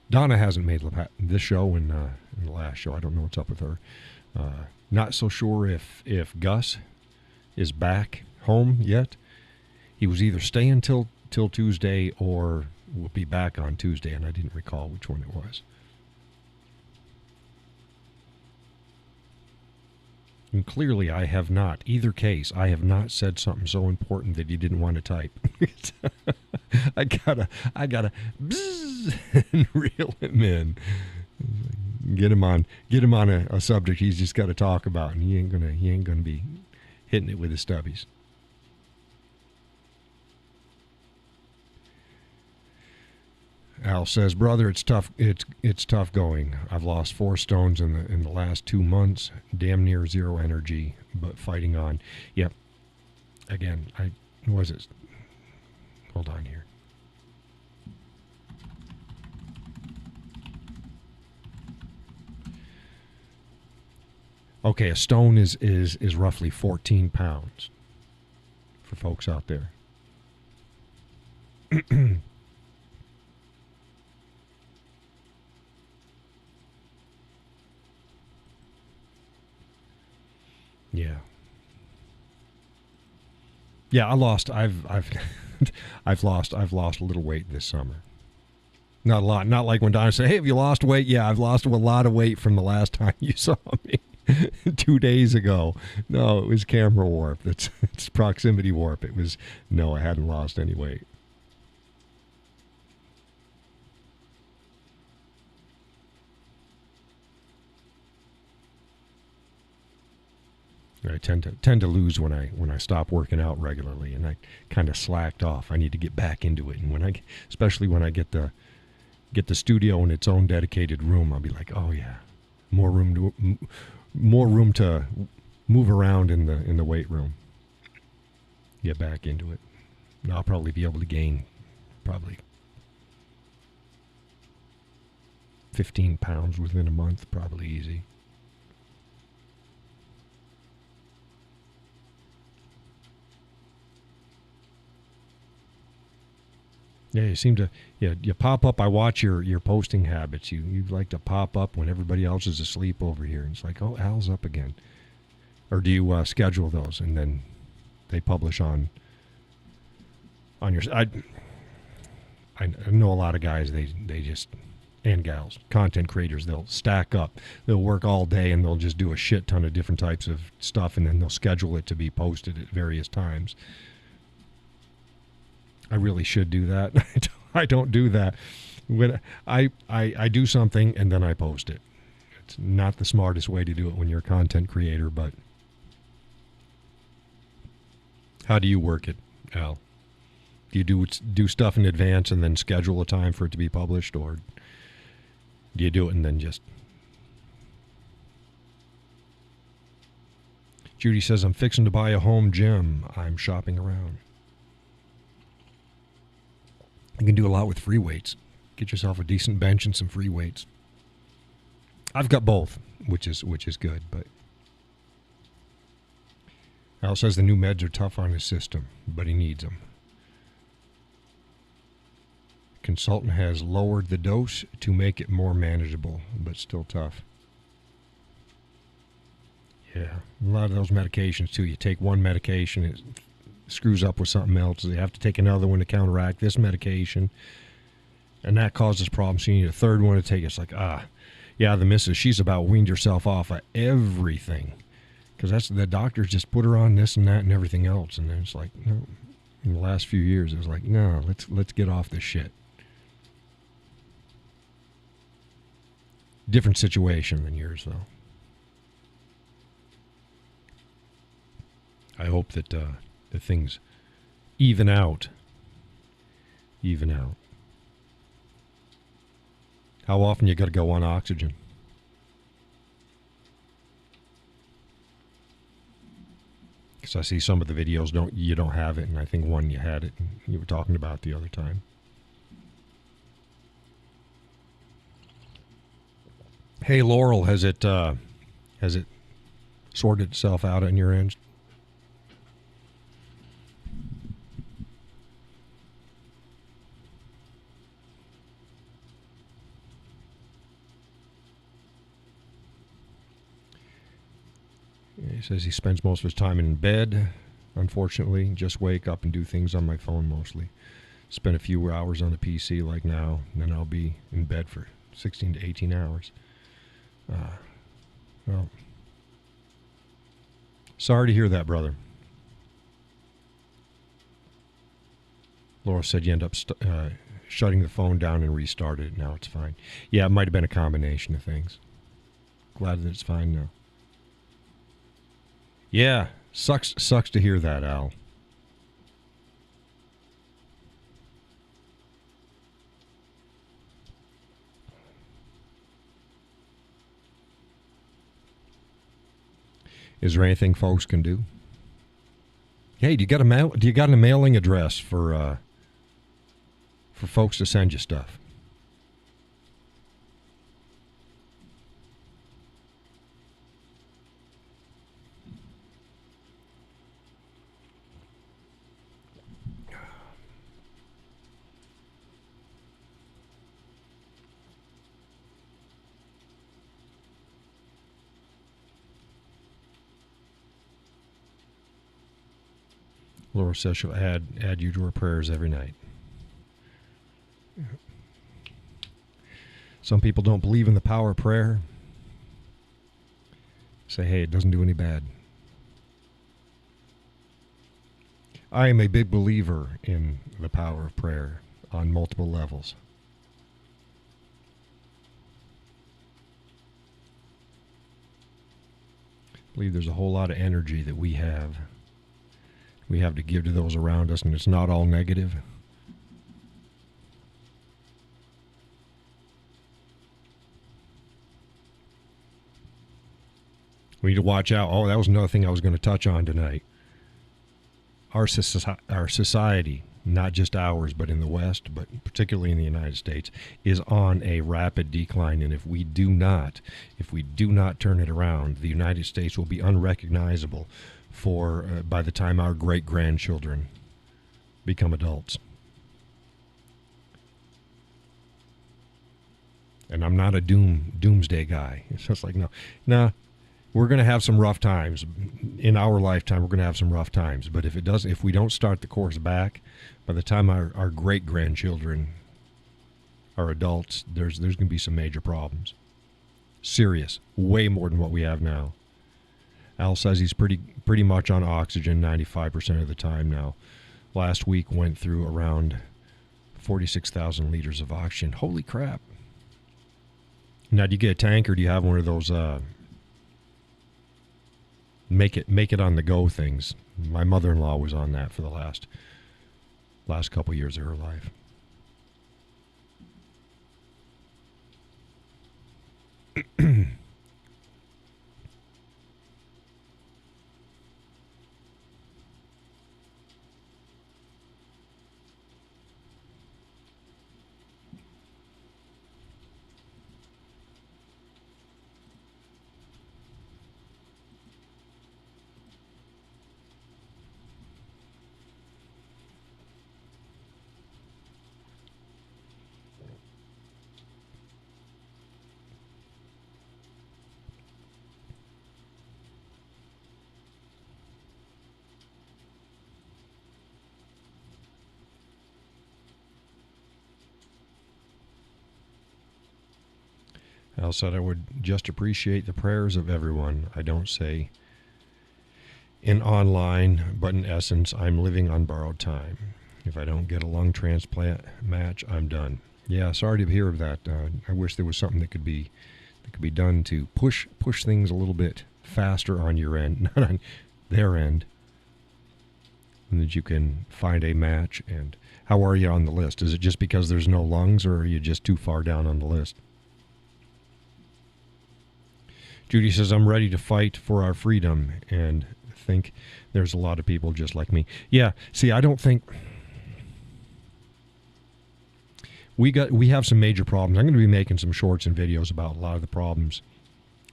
Donna hasn't made this show in the last show. I don't know what's up with her. Not so sure if Gus is back home yet. He was either staying till Tuesday or will be back on Tuesday, and I didn't recall which one it was. And clearly I have not, either case, I have not said something so important that you didn't want to type. I gotta bzzz and reel him in. Get him on a subject he's just got to talk about, and he ain't gonna be hitting it with his stubbies. Al says, brother, it's tough. It's tough going. I've lost 4 stones in the last 2 months. Damn near zero energy, but fighting on. Yep. Again, was it? Hold on here. Okay, a stone is roughly 14 pounds for folks out there. Yeah. Yeah, I've lost a little weight this summer. Not a lot. Not like when Donna said, "Hey, have you lost weight?" Yeah, I've lost a lot of weight from the last time you saw me 2 days ago. No, it was camera warp. It's proximity warp. No, I hadn't lost any weight. I tend to lose when I stop working out regularly, and I kind of slacked off. I need to get back into it, and especially when I get the studio in its own dedicated room, I'll be like, oh yeah, more room to move around in the weight room. Get back into it, and I'll probably be able to gain probably 15 pounds within a month, probably easy. Yeah, you seem to. Yeah, you pop up. I watch your posting habits. You like to pop up when everybody else is asleep over here. And it's like, oh, Al's up again. Or do you schedule those and then they publish on your? I know a lot of guys. They just, and gals, content creators. They'll stack up. They'll work all day and they'll just do a shit ton of different types of stuff, and then they'll schedule it to be posted at various times. I really should do that. I don't do that. When I do something and then I post it. It's not the smartest way to do it when you're a content creator, but how do you work it, Al? Do you do stuff in advance and then schedule a time for it to be published, or do you do it and then just... Judy says, I'm fixing to buy a home gym. I'm shopping around. You can do a lot with free weights. Get yourself a decent bench and some free weights. I've got both, which is good, but Al says the new meds are tough on his system, but he needs them. Consultant has lowered the dose to make it more manageable, but still tough. Yeah, a lot of those medications too. You take one medication, it screws up with something else. They have to take another one to counteract this medication, and that causes problems. So you need a third one to take. It's like, yeah, the missus, she's about weaned herself off of everything, because that's the doctors just put her on this and that and everything else. And then it's like, no. In the last few years, it was like, no, let's get off this shit. Different situation than yours, though. I hope that the things even out. How often you got to go on oxygen? Because I see some of the videos you don't have it, and I think one you had it, and you were talking about the other time. Hey, Laurel, has it sorted itself out on your end? He says he spends most of his time in bed, unfortunately. Just wake up and do things on my phone mostly. Spend a few hours on the PC like now, and then I'll be in bed for 16 to 18 hours. Well, sorry to hear that, brother. Laura said you end up shutting the phone down and restarted it. Now it's fine. Yeah, it might have been a combination of things. Glad that it's fine now. Yeah, sucks to hear that, Al. Is there anything folks can do? Hey, do you got a mailing address for folks to send you stuff? Laura says she'll add you to her prayers every night. Some people don't believe in the power of prayer. Say, hey, it doesn't do any bad. I am a big believer in the power of prayer on multiple levels. I believe there's a whole lot of energy that we have to give to those around us, and it's not all negative. We need to watch out. Oh, that was another thing I was going to touch on tonight. Our society, not just ours, but in the West, but particularly in the United States, is on a rapid decline. And if we do not turn it around, the United States will be unrecognizable by the time our great-grandchildren become adults. And I'm not a doomsday guy. It's just like, no, we're going to have some rough times. In our lifetime, we're going to have some rough times. But if we don't start the course back, by the time our great-grandchildren are adults, there's going to be some major problems. Serious. Way more than what we have now. Al says he's pretty much on oxygen 95% of the time now. Last week went through around 46,000 liters of oxygen. Holy crap. Now, do you get a tank or do you have one of those make it on the go things? My mother-in-law was on that for the last couple years of her life. Al said, I would just appreciate the prayers of everyone. I don't say in online, but in essence, I'm living on borrowed time. If I don't get a lung transplant match, I'm done. Yeah, sorry to hear of that. I wish there was something that could be done to push things a little bit faster on your end, not on their end, and that you can find a match. And how are you on the list? Is it just because there's no lungs, or are you just too far down on the list? Judy says, I'm ready to fight for our freedom, and think there's a lot of people just like me. Yeah, see, I don't think... We have some major problems. I'm going to be making some shorts and videos about a lot of the problems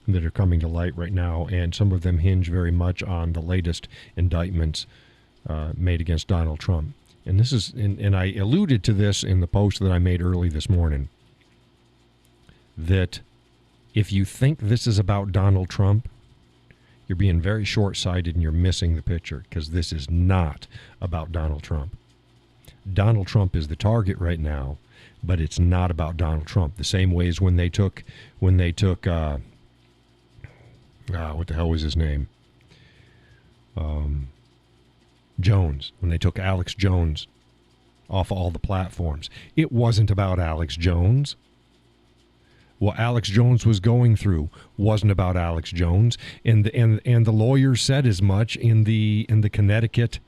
that are coming to light right now, and some of them hinge very much on the latest indictments made against Donald Trump. And this is, and I alluded to this in the post that I made early this morning, that if you think this is about Donald Trump, you're being very short-sighted and you're missing the picture, because this is not about Donald Trump. Donald Trump is the target right now, but it's not about Donald Trump. The same way as when they took what the hell was his name? Jones. When they took Alex Jones off all the platforms. It wasn't about Alex Jones. What Alex Jones was going through wasn't about Alex Jones. And the lawyers said as much in the Connecticut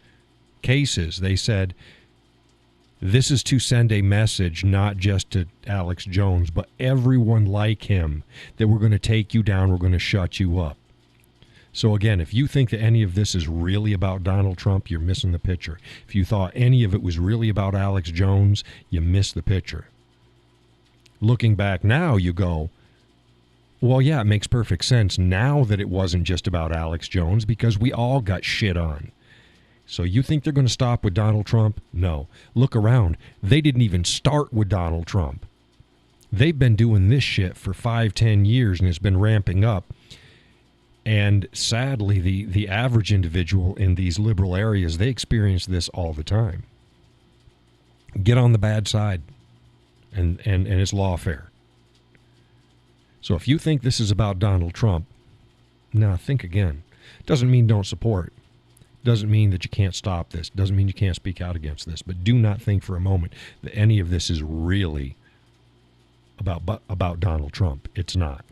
cases. They said, this is to send a message not just to Alex Jones, but everyone like him, that we're going to take you down, we're going to shut you up. So again, if you think that any of this is really about Donald Trump, you're missing the picture. If you thought any of it was really about Alex Jones, you missed the picture. Looking back now, you go, well, yeah, it makes perfect sense now that it wasn't just about Alex Jones, because we all got shit on. So you think they're going to stop with Donald Trump? No. Look around. They didn't even start with Donald Trump. They've been doing this shit for 5-10 years, and it's been ramping up. And sadly, the average individual in these liberal areas, they experience this all the time. Get on the bad side, and it's lawfare. So if you think this is about Donald Trump, now think again. Doesn't mean don't support. Doesn't mean that you can't stop this. Doesn't mean you can't speak out against this. But do not think for a moment that any of this is really about Donald Trump. It's not.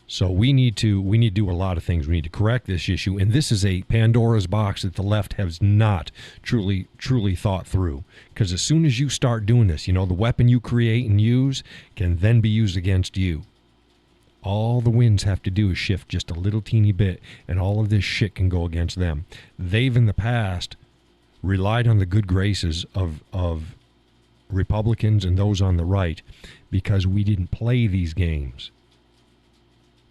So we need to do a lot of things. We need to correct this issue, and this is a Pandora's box that the left has not truly thought through. Because as soon as you start doing this, the weapon you create and use can then be used against you. All the winds have to do is shift just a little teeny bit, and all of this shit can go against them. They've in the past relied on the good graces of Republicans and those on the right because we didn't play these games.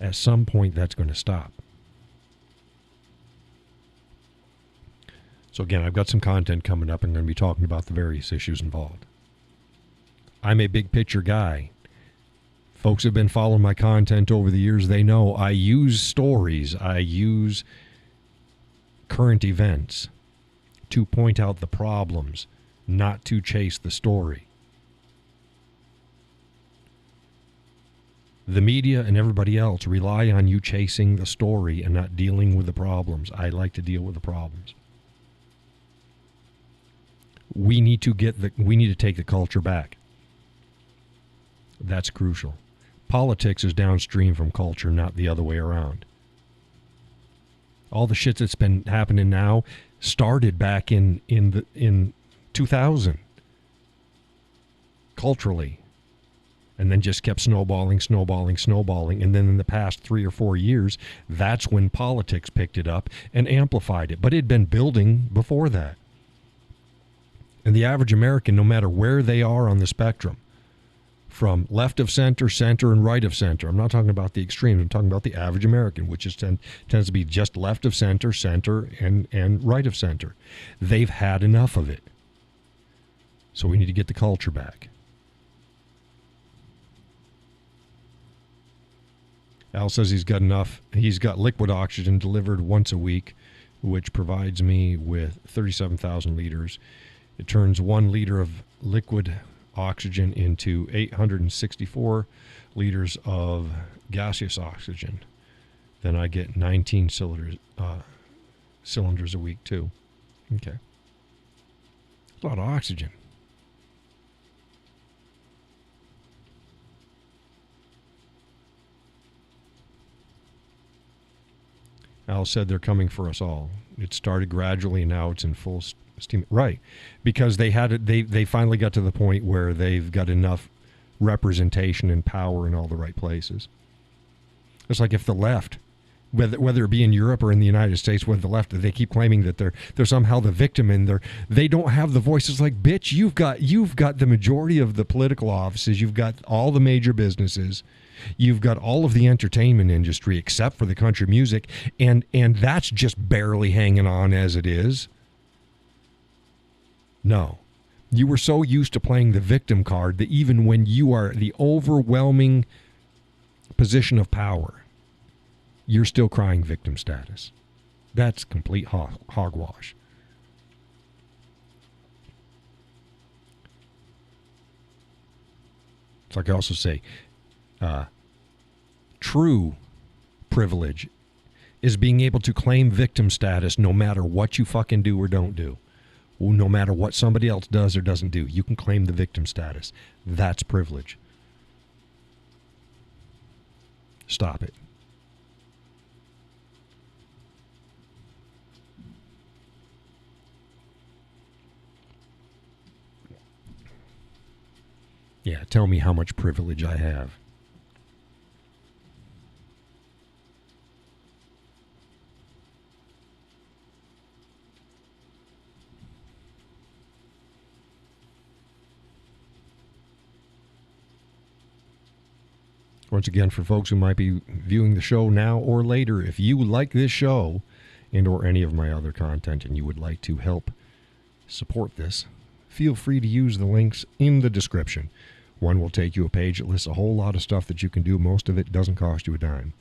At some point, that's going to stop. So again, I've got some content coming up. I'm going to be talking about the various issues involved. I'm a big picture guy. Folks have been following my content over the years. They know I use stories. I use current events to point out the problems, not to chase the story. The media and everybody else rely on you chasing the story and not dealing with the problems. I like to deal with the problems. We need to take the culture back. That's crucial. Politics is downstream from culture, not the other way around. All the shit that's been happening now started back in 2000 culturally, and then just kept snowballing. And then in the past 3 or 4 years, that's when politics picked it up and amplified it. But it had been building before that. And the average American, no matter where they are on the spectrum, from left of center, center, and right of center. I'm not talking about the extremes. I'm talking about the average American, which tends to be just left of center, center, and right of center. They've had enough of it. So we need to get the culture back. Al says he's got enough. He's got liquid oxygen delivered once a week, which provides me with 37,000 liters. It turns 1 liter of liquid oxygen into 864 liters of gaseous oxygen. Then I get 19 cylinders a week too. Okay. A lot of oxygen. Al said they're coming for us all. It started gradually, and now it's in full steam. Right, because they had it. They finally got to the point where they've got enough representation and power in all the right places. It's like if the left, whether it be in Europe or in the United States, whether the left, they keep claiming that they're somehow the victim and they don't have the voices. Like, bitch, you've got the majority of the political offices, you've got all the major businesses, you've got all of the entertainment industry except for the country music, and that's just barely hanging on as it is. No. You were so used to playing the victim card that even when you are the overwhelming position of power, you're still crying victim status. That's complete hogwash. It's like I also say, true privilege is being able to claim victim status no matter what you fucking do or don't do. No matter what somebody else does or doesn't do. You can claim the victim status. That's privilege. Stop it. Yeah, tell me how much privilege I have. Once again, for folks who might be viewing the show now or later, if you like this show and or any of my other content and you would like to help support this, feel free to use the links in the description. One will take you a page that lists a whole lot of stuff that you can do. Most of it doesn't cost you a dime.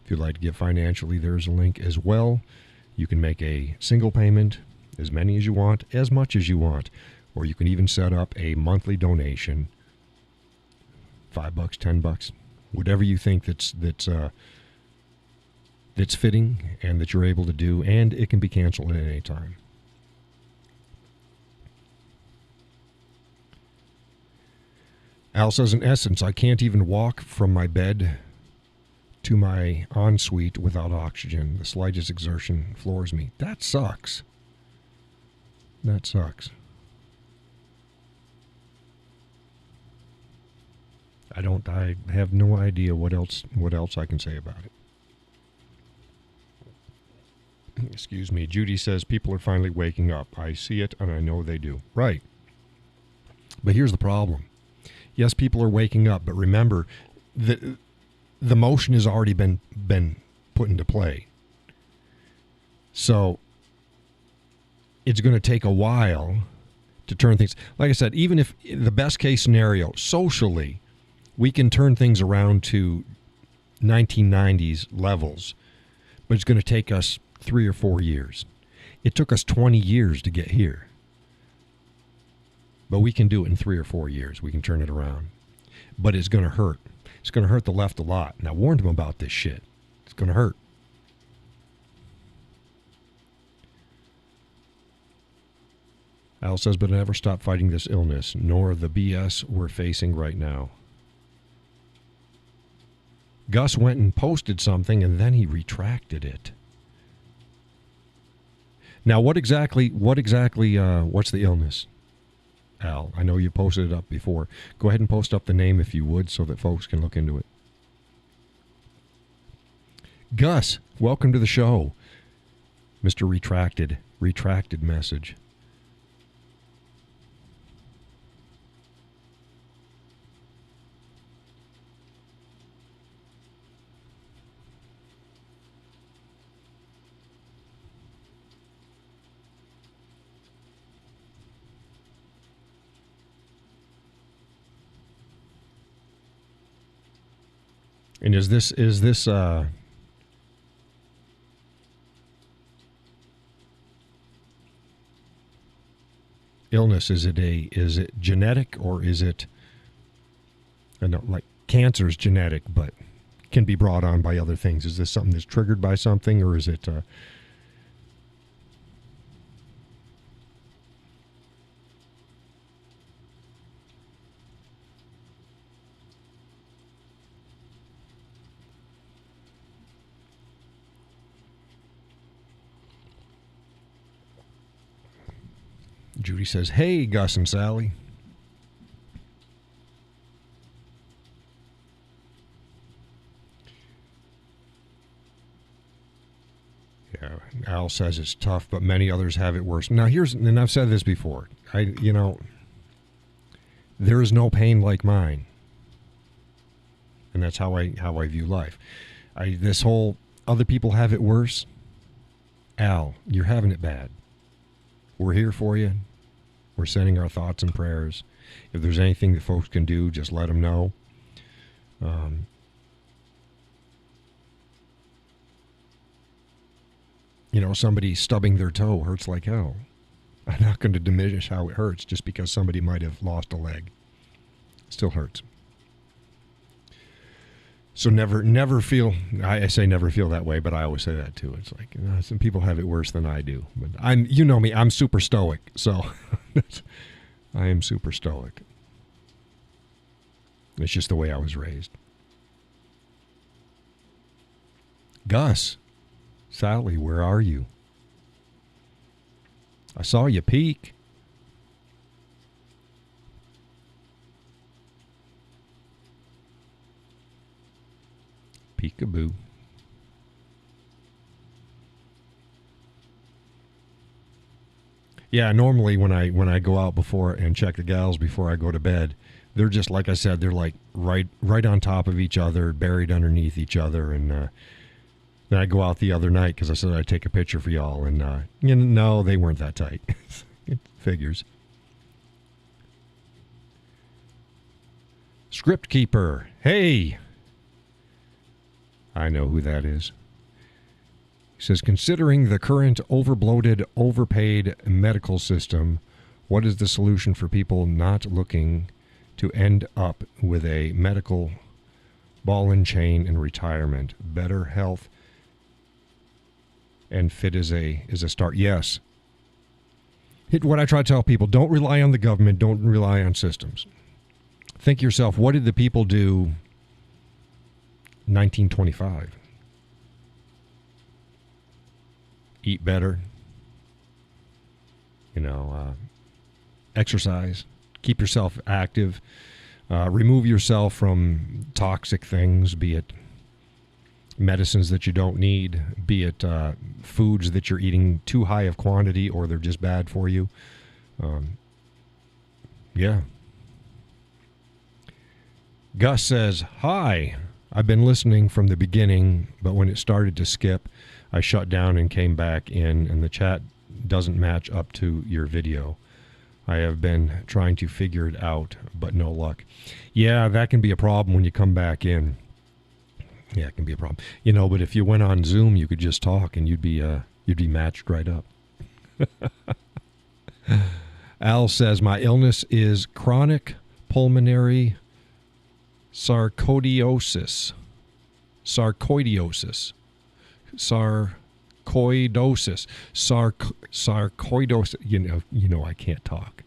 If you'd like to give financially, there's a link as well. You can make a single payment, as many as you want, as much as you want, or you can even set up a monthly donation, $5, $10, whatever you think that's fitting and that you're able to do, and it can be canceled at any time. Al says, in essence, I can't even walk from my bed to my ensuite without oxygen. The slightest exertion floors me. That sucks. That sucks. I have no idea what else I can say about it. Excuse me. Judy says, people are finally waking up. I see it, and I know they do. Right. But here's the problem. Yes, people are waking up, but remember, the motion has already been put into play. So it's going to take a while to turn things. Like I said, even if the best case scenario, socially, we can turn things around to 1990s levels, but it's going to take us 3 or 4 years. It took us 20 years to get here. But we can do it in 3 or 4 years. We can turn it around. But it's going to hurt. It's going to hurt the left a lot. And I warned them about this shit. It's going to hurt. Al says, but I never stop fighting this illness, nor the BS we're facing right now. Gus went and posted something, and then he retracted it. Now, what's the illness? Al, I know you posted it up before. Go ahead and post up the name if you would so that folks can look into it. Gus, welcome to the show. Mr. Retracted message. And is this illness, is it genetic, or is it, I know, like cancer is genetic but can be brought on by other things? Is this something that's triggered by something, or is it Judy says, hey, Gus and Sally. Al says it's tough, but many others have it worse. Now and I've said this before. There is no pain like mine. And that's how I view life. This whole other people have it worse. Al, you're having it bad. We're here for you. We're sending our thoughts and prayers. If there's anything that folks can do, just let them know. Somebody stubbing their toe hurts like hell. I'm not going to diminish how it hurts just because somebody might have lost a leg. Still hurts. So never feel, I say never feel that way, but I always say that too. It's like, some people have it worse than I do. But you know me, I'm super stoic. So I am super stoic. It's just the way I was raised. Gus, Sally, where are you? I saw you peek. Peekaboo. Yeah, normally when I go out before and check the gals before I go to bed, they're just, like I said, they're like right on top of each other, buried underneath each other. And then I go out the other night because I said I'd take a picture for y'all, and no, they weren't that tight. It figures. Script Keeper, hey. I know who that is. He says, considering the current overbloated, overpaid medical system, what is the solution for people not looking to end up with a medical ball and chain in retirement? Better health and fit is a start. Yes. What I try to tell people, don't rely on the government, don't rely on systems. Think yourself, what did the people do 1925? Eat better, exercise, keep yourself active, remove yourself from toxic things, be it medicines that you don't need, be it foods that you're eating too high of quantity or they're just bad for you. Yeah. Gus says, hi. I've been listening from the beginning, but when it started to skip, I shut down and came back in, and the chat doesn't match up to your video. I have been trying to figure it out, but no luck. Yeah, that can be a problem when you come back in. Yeah, it can be a problem. But if you went on Zoom, you could just talk, and you'd be matched right up. Al says, my illness is chronic pulmonary sarcoidosis. Sarcoidosis. I can't talk.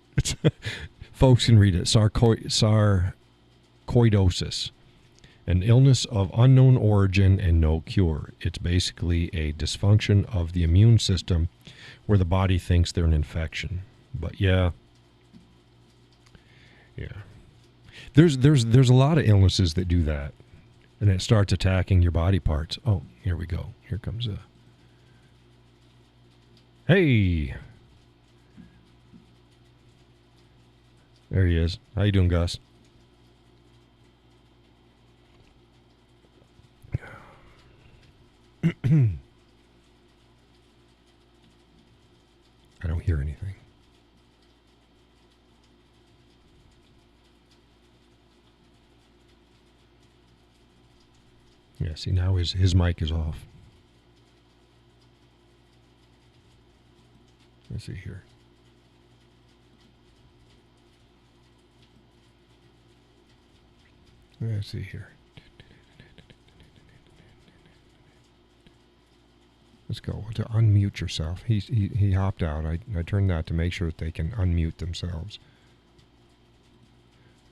Folks can read it. Sarcoidosis. An illness of unknown origin and no cure. It's basically a dysfunction of the immune system where the body thinks they're an infection. But yeah. There's a lot of illnesses that do that, and it starts attacking your body parts. Oh, here we go. Here comes hey. There he is. How you doing, Gus? I don't hear anything. Yeah, see, now his mic is off. Let's see here. Let's see here. Let's go to unmute yourself. He hopped out. I turned that to make sure that they can unmute themselves.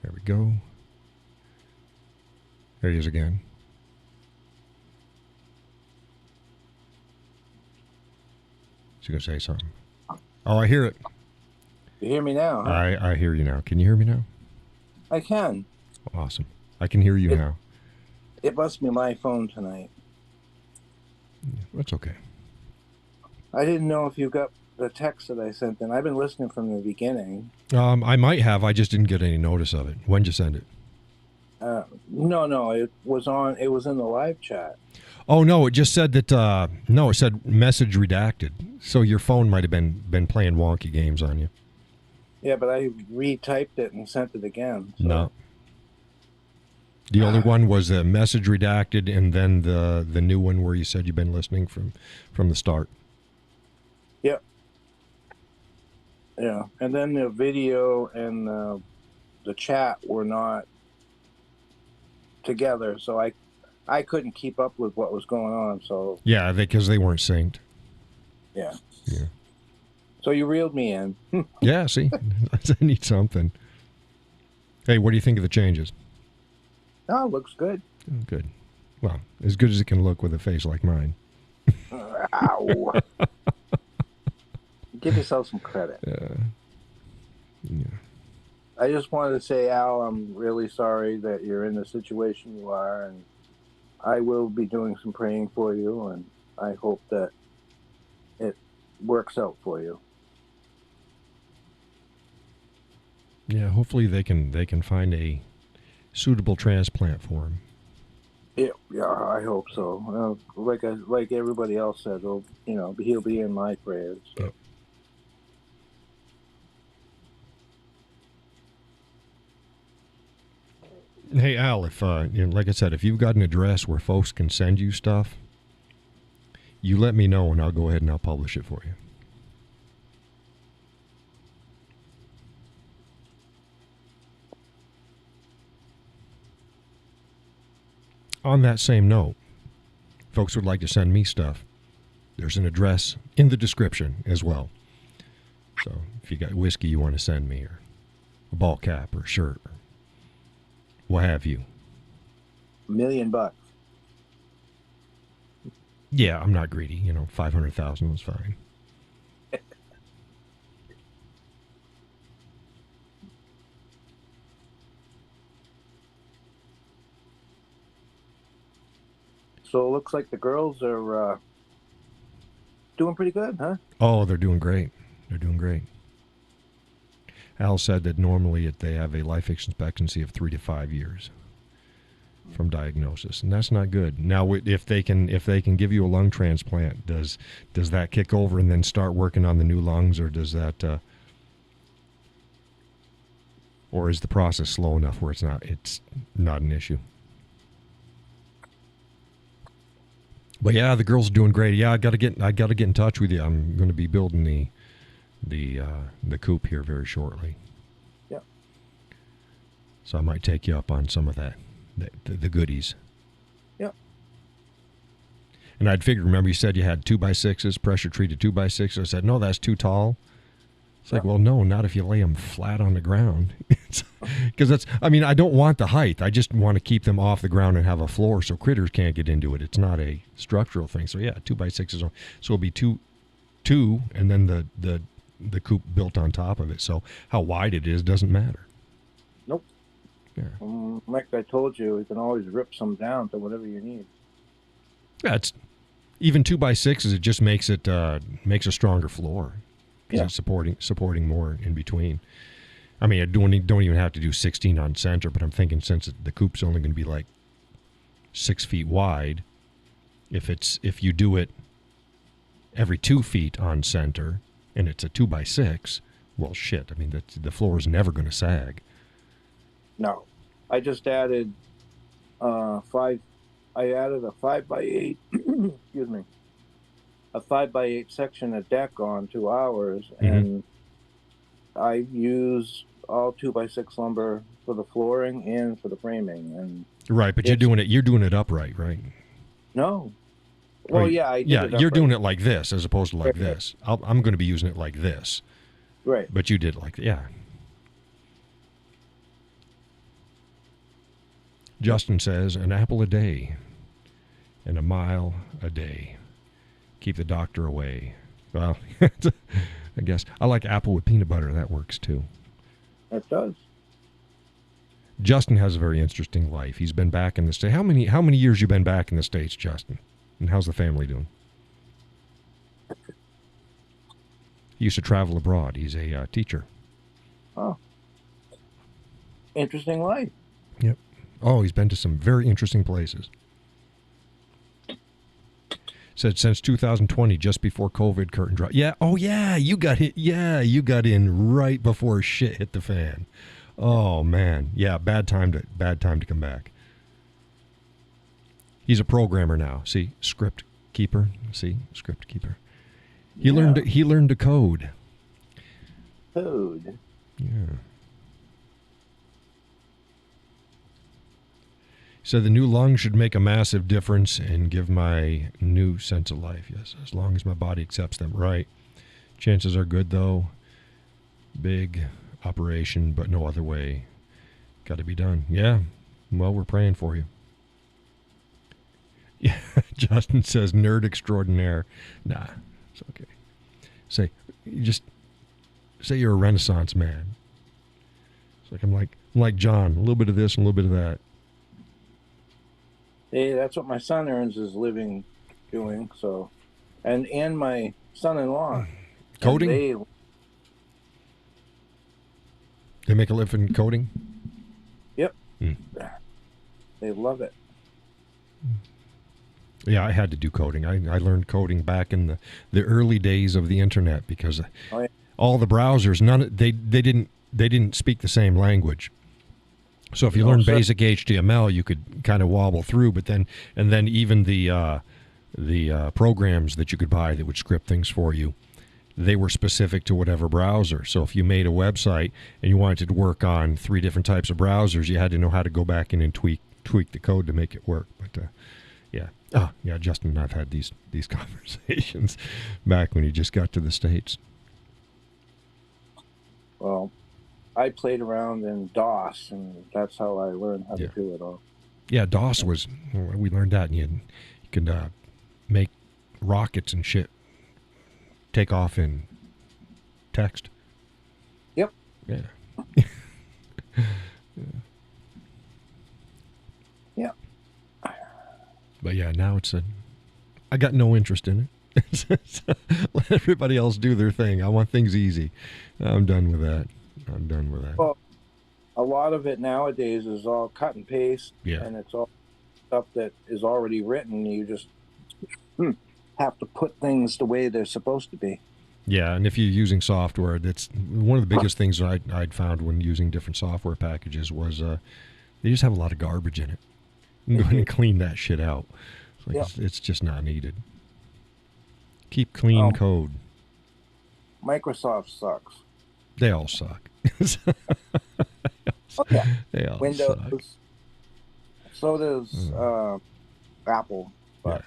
There we go. There he is again. She's going to say something. Oh, I hear it. You hear me now? Huh? I hear you now. Can you hear me now? I can. Awesome. I can hear you now. It must be my phone tonight. That's okay. I didn't know if you got the text that I sent in. I've been listening from the beginning. I might have. I just didn't get any notice of it. When'd you send it? No, it was on. It was in the live chat. Oh no, it just said that. No, it said message redacted. So your phone might have been playing wonky games on you. Yeah, but I retyped it and sent it again. So. No. The other one was a message redacted, and then the new one where you said you've been listening from the start. Yep. Yeah, and then the video and the chat were not together, so I couldn't keep up with what was going on. So yeah, because they weren't synced. Yeah. Yeah. So you reeled me in. Yeah. See, I need something. Hey, what do you think of the changes? Oh, looks good. Oh, good. Well, as good as it can look with a face like mine. Ow. Give yourself some credit. Yeah. I just wanted to say, Al, I'm really sorry that you're in the situation you are, and I will be doing some praying for you, and I hope that it works out for you. Yeah, hopefully they can find a suitable transplant for him. Yeah, I hope so. Like everybody else said, he'll be in my prayers. So. Yep. Hey Al, if like I said, if you've got an address where folks can send you stuff, you let me know and I'll go ahead and I'll publish it for you. On that same note, folks would like to send me stuff. There's an address in the description as well. So if you got whiskey you want to send me, or a ball cap or a shirt, or what have you. $1 million. Yeah, I'm not greedy. 500,000 was fine. So it looks like the girls are doing pretty good, huh? Oh, they're doing great. They're doing great. Al said that normally they have a life expectancy of 3 to 5 years from diagnosis, and that's not good. Now, if they can give you a lung transplant, does that kick over and then start working on the new lungs, or does that, or is the process slow enough where it's not an issue? But yeah, the girls are doing great. Yeah, I gotta get in touch with you. I'm going to be building the coop here very shortly. Yeah. So I might take you up on some of that, the goodies. Yeah. And I'd figured. Remember, you said you had 2x6s, pressure treated 2x6s. I said, no, that's too tall. It's like, well, no, not if you lay them flat on the ground. Because I don't want the height. I just want to keep them off the ground and have a floor so critters can't get into it. It's not a structural thing. So yeah, 2x6s. So it'll be two, and then the coop built on top of it. So how wide it is doesn't matter. Nope. Yeah. Like I told you, you can always rip some down to whatever you need. That's even 2x6s. It just makes a stronger floor. Because it's supporting more in between. I mean, I don't even have to do 16 on center, but I'm thinking since the coop's only going to be like 6 feet wide, if you do it every 2 feet on center and it's a 2x6, well, shit. I mean, the floor is never going to sag. No, I just added I added a 5x8. Excuse me. A 5x8 section of deck on 2 hours, and I use all 2x6 lumber for the flooring and for the framing. And right, but you're doing it upright, right? No. Well, yeah, I did yeah, it you're upright. Doing it like this as opposed to like this. I'm going to be using it like this. Right. But you did it like yeah. Justin says an apple a day and a mile a day. Keep the doctor away. Well, I guess I like apple with peanut butter. That works too. It does. Justin has a very interesting life. He's been back in the States. How many years you been back in the States, Justin? And how's the family doing? He used to travel abroad. He's a teacher. Oh, interesting life. Yep. Oh, he's been to some very interesting places. Said since 2020, just before COVID curtain drop. Yeah. Oh, yeah. You got hit. Yeah, you got in right before shit hit the fan. Oh man. Yeah. Bad time to come back. He's a programmer now. See, script keeper. See, script keeper. He learned to code. Code. Yeah. So the new lung should make a massive difference and give my new sense of life. Yes, as long as my body accepts them. Right. Chances are good, though. Big operation, but no other way. Got to be done. Yeah. Well, we're praying for you. Yeah. Justin says, nerd extraordinaire. Nah, it's okay. Say you're a Renaissance man. It's like I'm like John. A little bit of this and a little bit of that. Hey, that's what my son earns his living doing. So, and my son-in-law coding. They make a living coding. Yep. They love it. Yeah, I had to do coding. I learned coding back in the early days of the internet because all the browsers they didn't speak the same language. So if you learn basic HTML, you could kind of wobble through, but then even the programs that you could buy that would script things for you, they were specific to whatever browser. So if you made a website and you wanted to work on 3 different types of browsers, you had to know how to go back in and tweak the code to make it work. But yeah, Justin and I've had these conversations back when he just got to the States. Well, I played around in DOS, and that's how I learned how to do it all. Yeah, DOS we learned that, and you could make rockets and shit take off in text. Yep. Yeah. Yeah. But yeah, now I got no interest in it. Let everybody else do their thing. I want things easy. I'm done with that. Well, a lot of it nowadays is all cut and paste, and it's all stuff that is already written. You just have to put things the way they're supposed to be. Yeah, and if you're using software, that's one of the biggest things I'd found when using different software packages was they just have a lot of garbage in it. You can go ahead and clean that shit out. It's just not needed. Keep clean code. Microsoft sucks. They all suck. They all Windows. suck. So does Apple. But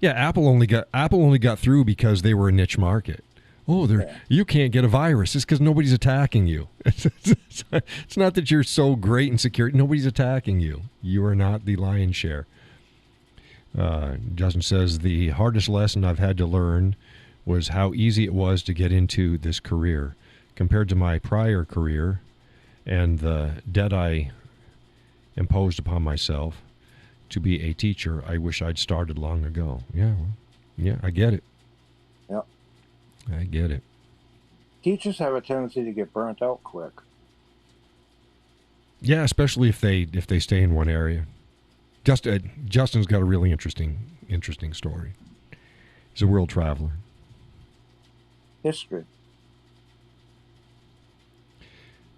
Yeah, Apple only got through because they were a niche market. Oh, you can't get a virus. It's because nobody's attacking you. It's not that you're so great and secure. Nobody's attacking you. You are not the lion's share. Justin says, the hardest lesson I've had to learn was how easy it was to get into this career compared to my prior career and the debt I imposed upon myself to be a teacher. I wish I'd started long ago. Yeah, I get it. Yep. I get it. Teachers have a tendency to get burnt out quick. Yeah, especially if they stay in one area. Justin's got a really interesting story. He's a world traveler. History.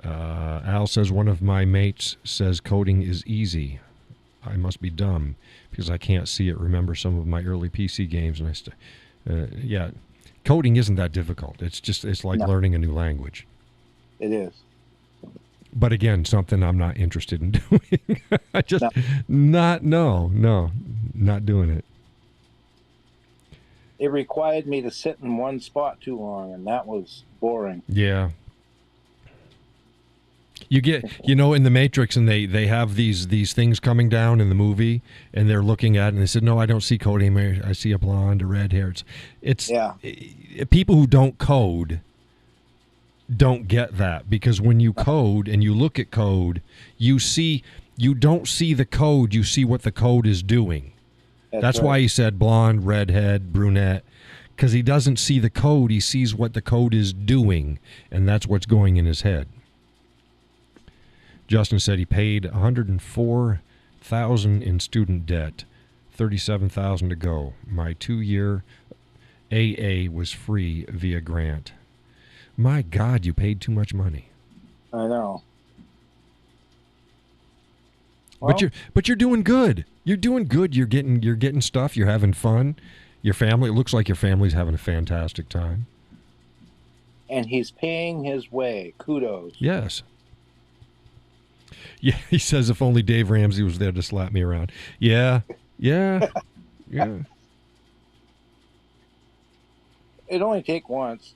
Al says, one of my mates says coding is easy. I must be dumb because I can't see it. Remember some of my early PC games, and coding isn't that difficult. It's like learning a new language. It is. But again, something I'm not interested in doing. I just not doing it. It required me to sit in one spot too long, and that was boring. Yeah. You get, in the Matrix, and they have these things coming down in the movie, and they're looking at it, and they said, no, I don't see coding. I see a blonde, a red hair. It's people who don't code don't get that, because when you code and you look at code, you don't see the code, you see what the code is doing. That's right. Why he said blonde, redhead, brunette, because he doesn't see the code. He sees what the code is doing, and that's what's going in his head. Justin said he paid $104,000 in student debt, $37,000 to go. My 2-year AA was free via grant. My God, you paid too much money. I know. Well, But you're doing good. You're doing good. You're getting stuff. You're having fun. Your family. It looks like your family's having a fantastic time. and he's paying his way. Kudos. Yes. Yeah, he says if only Dave Ramsey was there to slap me around. Yeah. It'd only take once.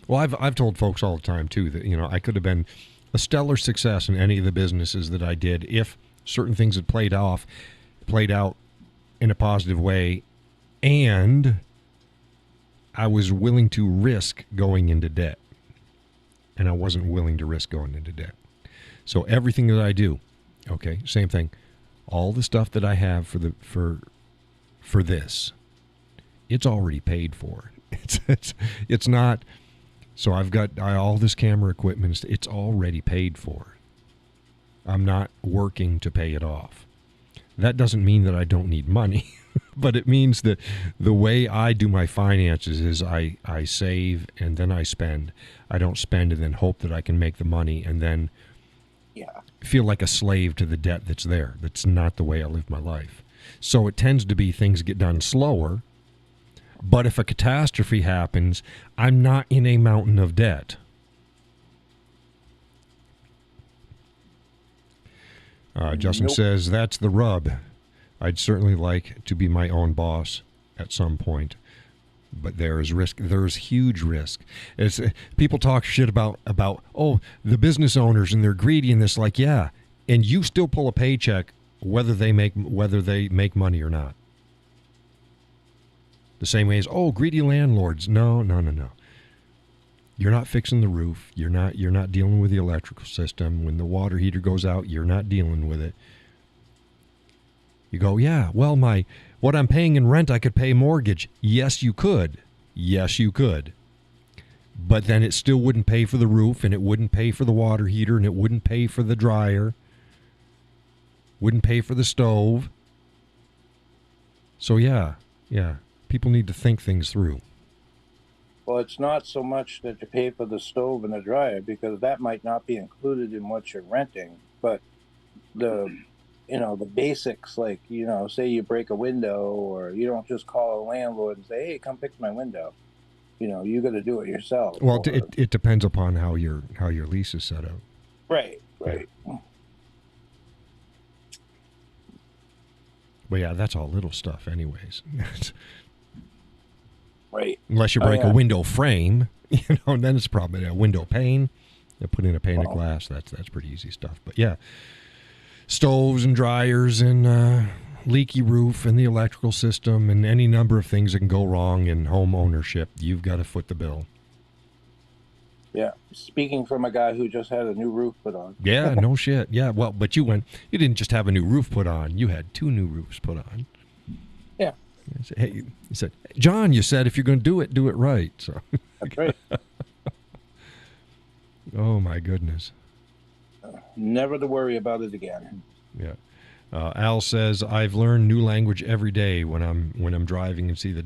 Well, I've told folks all the time too that I could have been a stellar success in any of the businesses that I did if certain things had played out in a positive way, and I was willing to risk going into debt, and I wasn't willing to risk going into debt. So everything that I do, okay, same thing. All the stuff that I have for this, it's already paid for. It's not. So I've got all this camera equipment. It's already paid for. I'm not working to pay it off. That doesn't mean that I don't need money, but it means that the way I do my finances is I save and then I spend. I don't spend and then hope that I can make the money and then feel like a slave to the debt that's there. That's not the way I live my life. So it tends to be things get done slower. But if a catastrophe happens, I'm not in a mountain of debt. Justin says, that's the rub. I'd certainly like to be my own boss at some point. But there is risk. There is huge risk. People talk shit about the business owners and they're greedy and this, like, yeah. And you still pull a paycheck whether they make money or not. The same way as, greedy landlords. No. You're not fixing the roof. You're not dealing with the electrical system. When the water heater goes out, you're not dealing with it. You go, yeah, well, what I'm paying in rent, I could pay mortgage. Yes, you could. But then it still wouldn't pay for the roof, and it wouldn't pay for the water heater, and it wouldn't pay for the dryer. Wouldn't pay for the stove. So yeah. People need to think things through. Well, it's not so much that you pay for the stove and the dryer, because that might not be included in what you're renting. But the basics, like, say you break a window, or you don't just call a landlord and say, hey, come fix my window. You got to do it yourself. Well, it depends upon how your lease is set up. Right. Yeah. Well, yeah, that's all little stuff anyways. Right. Unless you break a window frame, then it's probably a window pane. You put in a pane of glass. That's pretty easy stuff. But yeah, stoves and dryers and leaky roof and the electrical system and any number of things that can go wrong in home ownership, you've got to foot the bill. Yeah. Speaking from a guy who just had a new roof put on. Yeah, no shit. Yeah, well, but you didn't just have a new roof put on. You had 2 new roofs put on. Yeah. He said, John, you said if you're going to do it right. So. That's right. Oh, my goodness. Never to worry about it again. Yeah. Al says, I've learned new language every day when I'm driving and see the...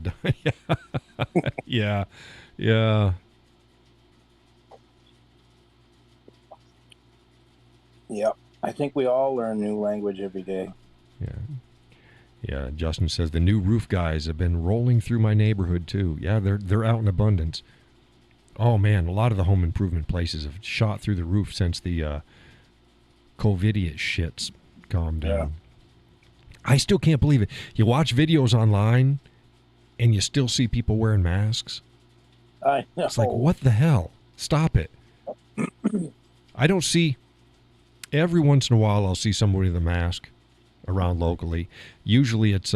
Yeah. Yeah. I think we all learn new language every day. Yeah, Justin says the new roof guys have been rolling through my neighborhood too. Yeah, they're out in abundance. Oh man, a lot of the home improvement places have shot through the roof since the COVIDious shits calmed down. Yeah. I still can't believe it. You watch videos online and you still see people wearing masks. I know. It's like, what the hell? Stop it. I don't see, every once in a while I'll see somebody with a mask around locally. Usually it's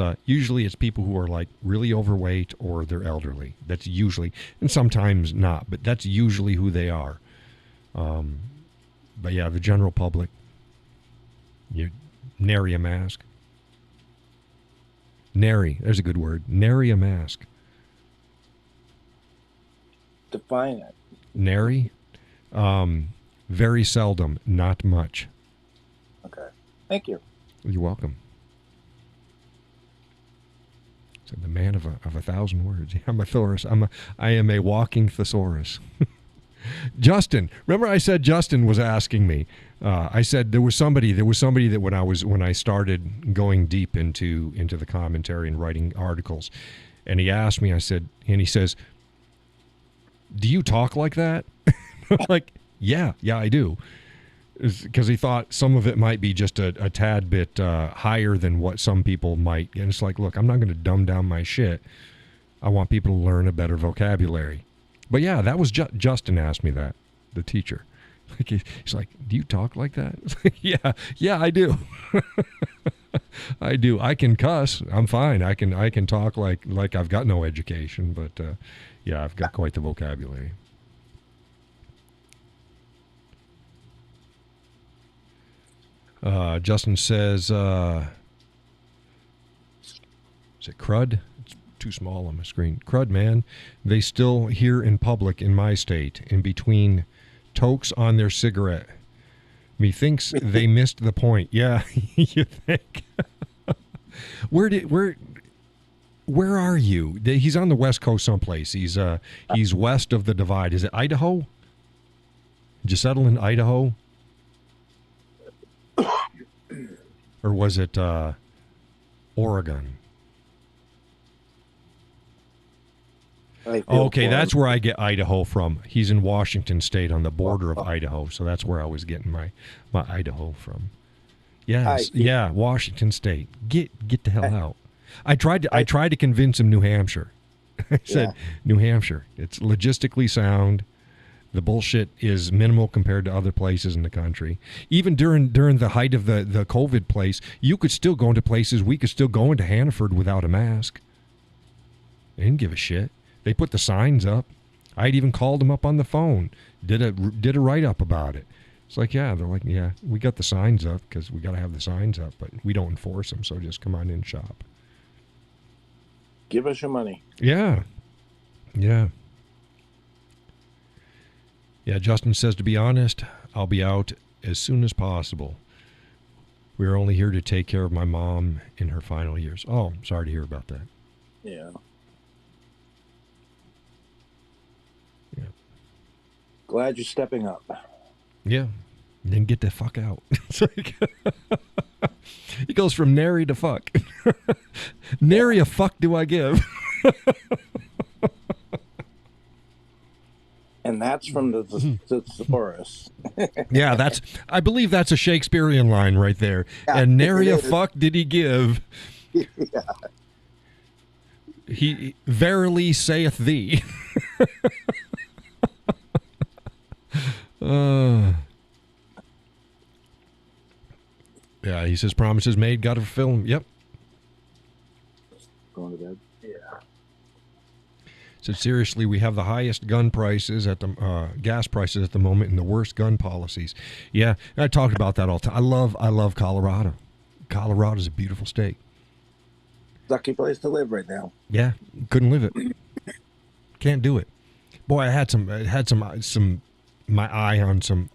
people who are like really overweight or they're elderly. That's usually, and sometimes not, but that's usually who they are. But yeah, the general public, you nary a mask. Nary. There's a good word. Nary a mask. Define it. Nary. Very seldom. Not much. Okay. Thank you. You're welcome. So the man of a thousand words. I'm a thesaurus. I am a walking thesaurus. Justin, remember I said Justin was asking me. I said there was somebody that when I started going deep into the commentary and writing articles, and he asked me. He says, "Do you talk like that?" Like, yeah, I do. Because he thought some of it might be just a tad bit higher than what some people might. And it's like, look, I'm not going to dumb down my shit. I want people to learn a better vocabulary. But yeah, that was Justin asked me that, the teacher. Like he's like, do you talk like that? It's like, yeah, I do. I do. I can cuss. I'm fine. I can talk like I've got no education, but yeah, I've got quite the vocabulary. Justin says, is it crud? It's too small on my screen. Crud, man. They still here in public in my state, in between tokes on their cigarette. Methinks they missed the point. Yeah, you think? Where are you? He's on the West Coast someplace. He's west of the divide. Is it Idaho? Did you settle in Idaho? Or was it Oregon? Okay, that's where I get Idaho from. He's in Washington State on the border of Idaho, so that's where I was getting my Idaho from. Yes, yeah, Washington State. Get the hell out. I tried to convince him New Hampshire. I said New Hampshire. It's logistically sound. The bullshit is minimal compared to other places in the country. Even during the height of the COVID place, you could still go into places. We could still go into Hannaford without a mask. They didn't give a shit. They put the signs up. I'd even called them up on the phone. Did a write-up about it. It's like, yeah, they're like, yeah, we got the signs up because we got to have the signs up, but we don't enforce them, so just come on in and shop. Give us your money. Yeah. Yeah, Justin says, to be honest, I'll be out as soon as possible. We're only here to take care of my mom in her final years. Oh, sorry to hear about that. Yeah. Yeah. Glad you're stepping up. Yeah. And then get the fuck out. It's like he goes from nary to fuck. Nary a fuck do I give. And that's from the thesaurus. Yeah, I believe that's a Shakespearean line right there. Yeah, and nary a fuck did he give. Yeah. He verily saith thee. Yeah, he says promises made, got to fulfill them. Yep. Going to bed. Yeah. Said seriously, we have the highest gun prices at the gas prices at the moment, and the worst gun policies. Yeah, I talked about that all the time. I love Colorado. Colorado's a beautiful state. Lucky place to live right now. Yeah, couldn't live it. Can't do it. Boy, I had some my eye on some.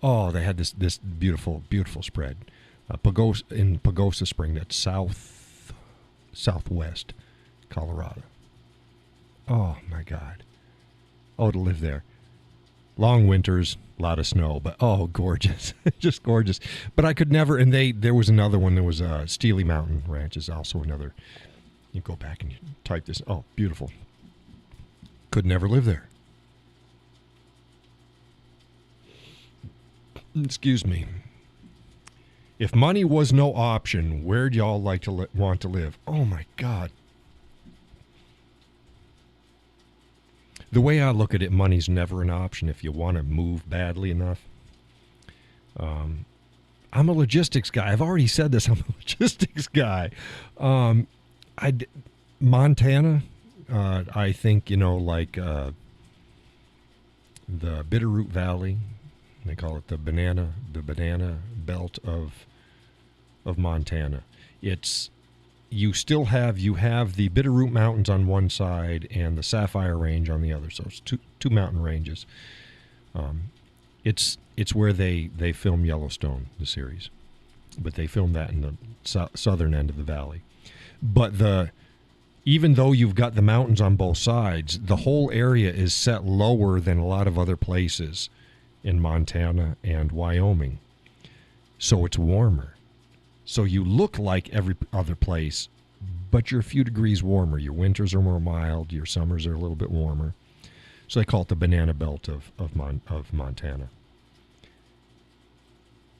Oh, they had this beautiful spread. Pagosa Spring, that's southwest Colorado. Oh, my God. Oh, to live there. Long winters, a lot of snow, but gorgeous. Just gorgeous. But I could never, and there was another one, there was Steely Mountain Ranch is also another. You go back and you type this. Oh, beautiful. Could never live there. Excuse me. If money was no option, where'd y'all like to want to live? Oh, my God. The way I look at it, money's never an option if you want to move badly enough. I'm a logistics guy. I've already said this. I'm a logistics guy. Montana, I think, like the Bitterroot Valley. They call it the banana belt of Montana. It's you still have the Bitterroot Mountains on one side and the Sapphire Range on the other. So it's two mountain ranges. It's where they film Yellowstone, the series, but they filmed that in the southern end of the valley. But even though you've got the mountains on both sides, the whole area is set lower than a lot of other places in Montana and Wyoming. So it's warmer. So you look like every other place, but you're a few degrees warmer. Your winters are more mild. Your summers are a little bit warmer. So they call it the banana belt of Montana.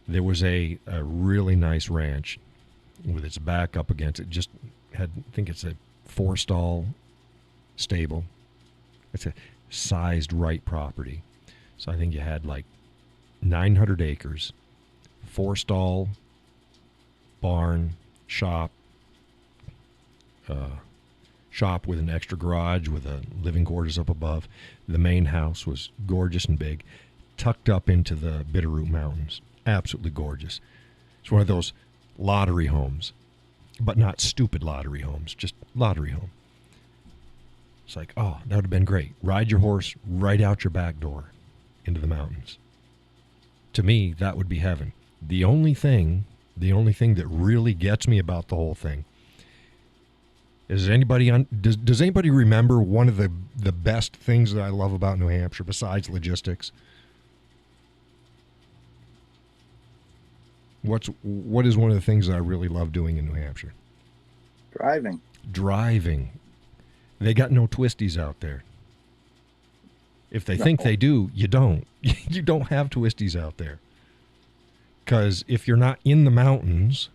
There was a really nice ranch with its back up against it. Just had, I think it's a 4-stall stable. It's a sized right property. So I think you had like 900 acres, 4-stall barn, shop with an extra garage with a living quarters up above. The main house was gorgeous and big, tucked up into the Bitterroot Mountains. Absolutely gorgeous. It's one of those lottery homes, but not stupid lottery homes, just lottery home. It's like, oh, that would have been great. Ride your horse right out your back door into the mountains. To me, that would be heaven. The only thing that really gets me about the whole thing is does anybody remember one of the best things that I love about New Hampshire besides logistics? What is one of the things that I really love doing in New Hampshire? Driving. They got no twisties out there. If they think they do, you don't. You don't have twisties out there. Because if you're not in the mountains,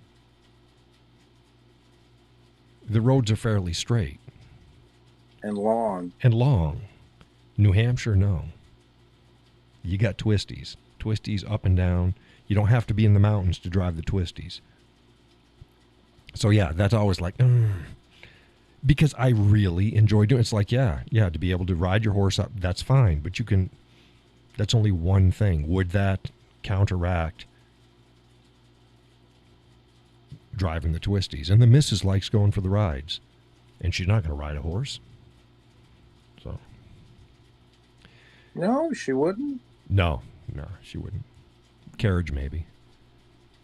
the roads are fairly straight. And long. New Hampshire, no. You got twisties. Twisties up and down. You don't have to be in the mountains to drive the twisties. So, yeah, that's always like, because I really enjoy doing it. It's like, yeah, to be able to ride your horse up, that's fine. But that's only one thing. Would that counteract driving the twisties? And the missus likes going for the rides. And she's not going to ride a horse. So. No, she wouldn't. No, she wouldn't. Carriage, maybe.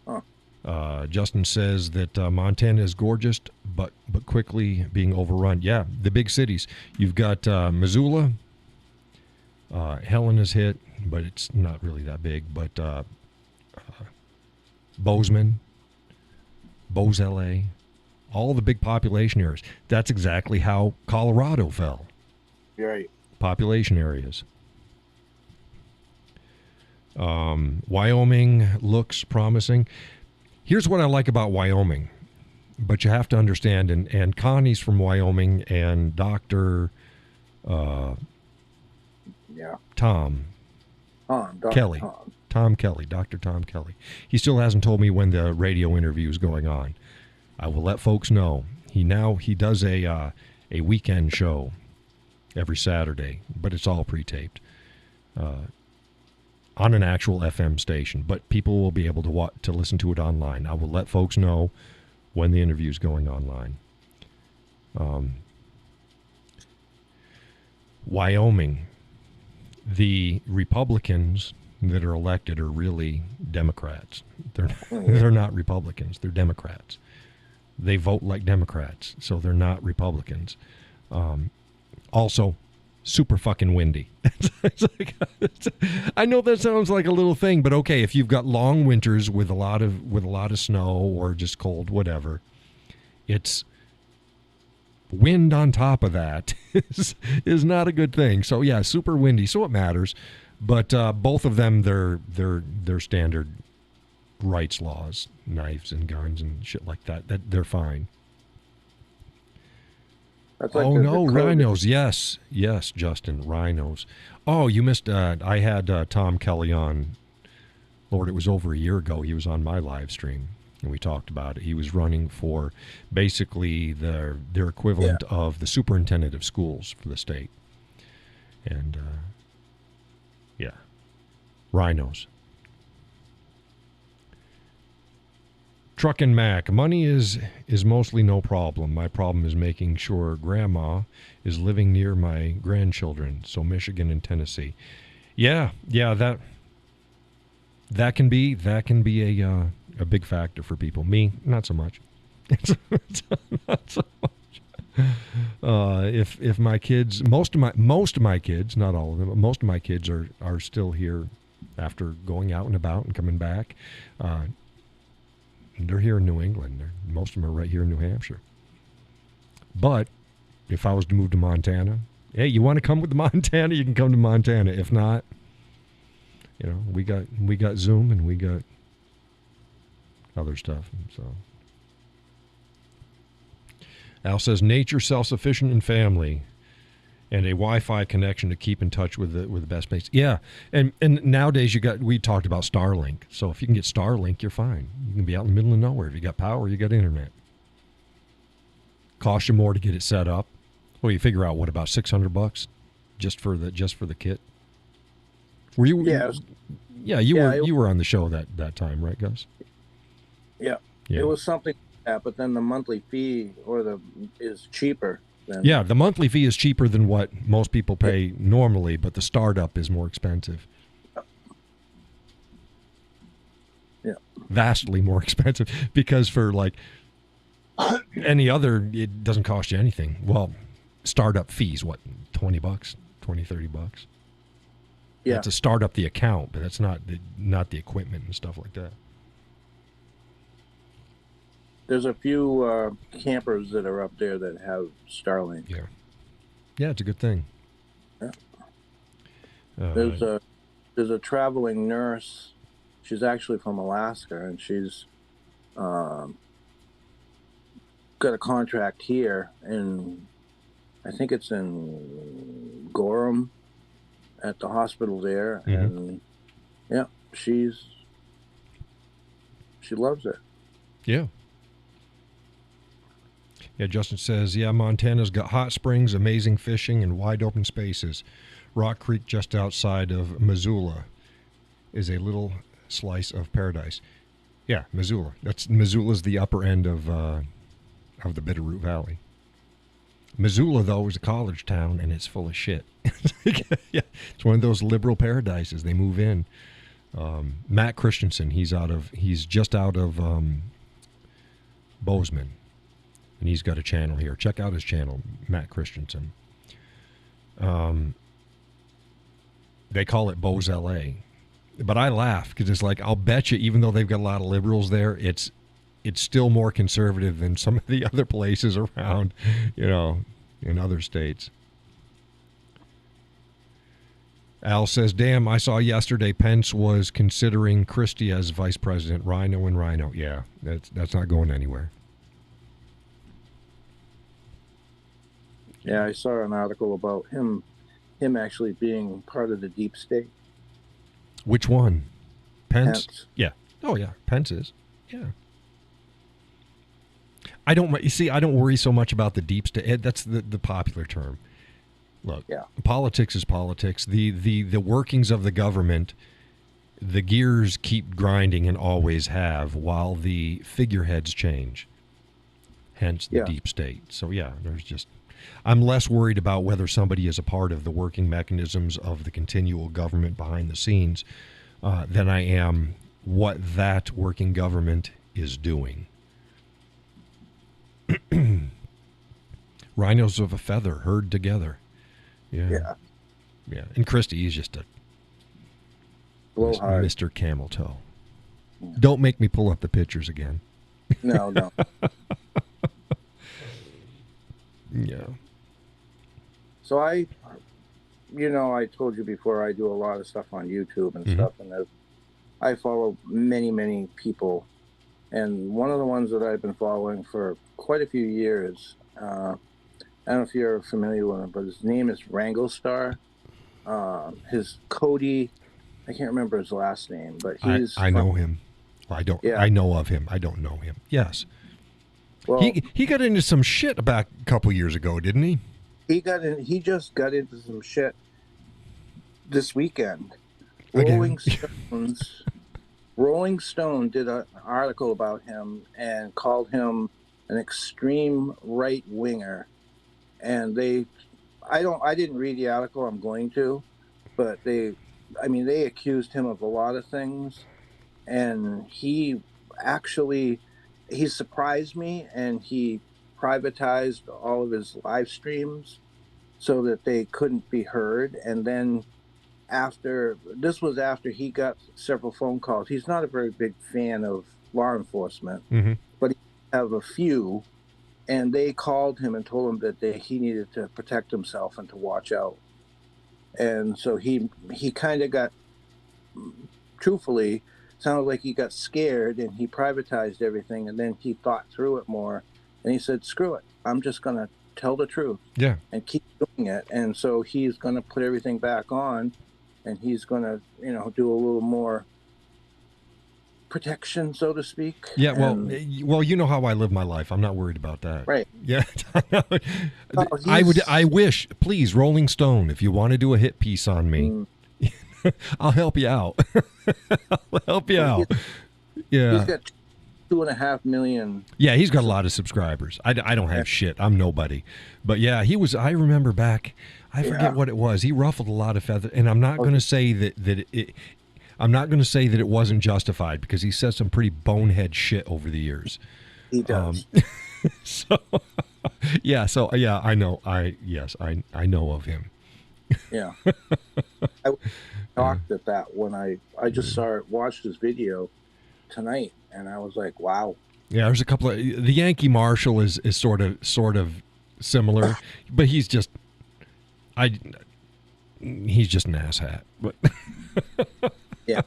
Huh. Justin says that Montana is gorgeous, but quickly being overrun. Yeah, the big cities. You've got Missoula. Helen is hit, but it's not really that big. But Bozeman, Bose, LA, all the big population areas. That's exactly how Colorado fell. Right. Population areas. Wyoming looks promising. Here's what I like about Wyoming, but you have to understand, and Connie's from Wyoming, and Dr. Tom Kelly. Tom Kelly, Dr. Tom Kelly. He still hasn't told me when the radio interview is going on. I will let folks know. He does a weekend show every Saturday, but it's all pre-taped. On an actual FM station, but people will be able to listen to it online. I will let folks know when the interview is going online. Wyoming, the Republicans that are elected are really Democrats. They're not Republicans. They're Democrats. They vote like Democrats, so they're not Republicans. Also, super fucking windy. I know that sounds like a little thing, but okay, if you've got long winters with a lot of snow or just cold, whatever, it's wind on top of that is not a good thing. So yeah, super windy, so it matters. But both of them, they're standard rights laws, knives and guns and shit like that they're fine. Like rhinos. Yes, Justin, rhinos. Oh, you missed, I had Tom Kelly on, Lord, it was over a year ago. He was on my live stream, and we talked about it. He was running for basically their equivalent of the superintendent of schools for the state. And, rhinos. Truckin' Mac, money is mostly no problem. My problem is making sure Grandma is living near my grandchildren. So Michigan and Tennessee. Yeah, that can be a big factor for people. Me, not so much. Not so much. If my kids, most of my kids, not all of them, but most of my kids are still here after going out and about and coming back. They're here in New England. Most of them are right here in New Hampshire. But if I was to move to Montana, hey, you want to come with Montana? You can come to Montana. If not, we got Zoom and we got other stuff. So Al says nature, self-sufficient, and family, and a Wi-Fi connection to keep in touch with the best place. Yeah, and nowadays we talked about Starlink. So if you can get Starlink, you're fine. You can be out in the middle of nowhere. If you got power, you got internet. Cost you more to get it set up. Well, you figure out what, about $600 just for the kit. Were you? Yeah. You were on the show that time, right, Gus? Yeah. It was something like that, but then the monthly fee is cheaper. Yeah, the monthly fee is cheaper than what most people pay normally, but the startup is more expensive. Yeah. Vastly more expensive, because for like any other, it doesn't cost you anything. Well, startup fees, what, $20, $30? Yeah. That's to start up the account, but that's not the equipment and stuff like that. There's a few campers that are up there that have Starlink. Yeah. Yeah, it's a good thing. Yeah. There's a traveling nurse. She's actually from Alaska, and she's got a contract here in, I think it's in Gorham, at the hospital there. Mm-hmm. And yeah, she loves it. Yeah. Yeah, Justin says, Montana's got hot springs, amazing fishing, and wide open spaces. Rock Creek, just outside of Missoula, is a little slice of paradise. Yeah, Missoula. Missoula's the upper end of the Bitterroot Valley. Missoula, though, is a college town, and it's full of shit. Yeah, it's one of those liberal paradises. They move in. Matt Christensen, he's just out of Bozeman. And he's got a channel here. Check out his channel, Matt Christensen. They call it Bose LA. But I laugh because it's like, I'll bet you, even though they've got a lot of liberals there, it's still more conservative than some of the other places around, in other states. Al says, damn, I saw yesterday Pence was considering Christie as vice president. Rhino and Rhino. Yeah, that's not going anywhere. Yeah, I saw an article about him actually being part of the deep state. Which one? Pence? Yeah. Oh, yeah. Pence is. Yeah. I don't worry so much about the deep state. That's the popular term. Look, Politics is politics. The workings of the government, the gears keep grinding and always have, while the figureheads change. Hence the deep state. So, I'm less worried about whether somebody is a part of the working mechanisms of the continual government behind the scenes than I am what that working government is doing. Rhinos of a feather herd together. Yeah. And Christie, he's just a Mr. Camel Toe. Yeah. Don't make me pull up the pictures again. No. Yeah. So I told you before, I do a lot of stuff on YouTube and stuff, and I follow many, many people. And one of the ones that I've been following for quite a few years, I don't know if you're familiar with him, but his name is Wranglestar. His Cody, I can't remember his last name, but I know him. I don't. Yeah. I know of him. I don't know him. Yes. Well, he got into some shit about a couple years ago, didn't he? He just got into some shit this weekend. Again. Rolling Stones Rolling Stone did an article about him and called him an extreme right winger. And I didn't read the article. I'm going to, but they accused him of a lot of things, and he surprised me, and he privatized all of his live streams so that they couldn't be heard. And then after he got several phone calls. He's not a very big fan of law enforcement, Mm-hmm. but he have a few, and they called him and told him that he needed to protect himself and to watch out. And so he kind of got, truthfully, sounded like he got scared, and he privatized everything, and then he thought through it more, and he said, screw it, I'm just going to tell the truth and keep doing it. And so he's going to put everything back on, and he's going to, do a little more protection, so to speak. Yeah, well, you know how I live my life. I'm not worried about that. Right. Yeah. I wish, please, Rolling Stone, if you want to do a hit piece on me, I'll help you out. I'll help you out. Yeah. He's got 2.5 million. Yeah, he's got a lot of subscribers. I don't have shit. I'm nobody. But yeah, I remember back, I forget what it was. He ruffled a lot of feathers, and I'm not going to say I'm not going to say that it wasn't justified, because he said some pretty bonehead shit over the years. He does. I know. I know of him. Yeah. I was shocked at that when I just watched his video tonight, and I was like, wow. Yeah, there's a couple of, the Yankee Marshal is sort of similar, but he's just an asshat. But yeah.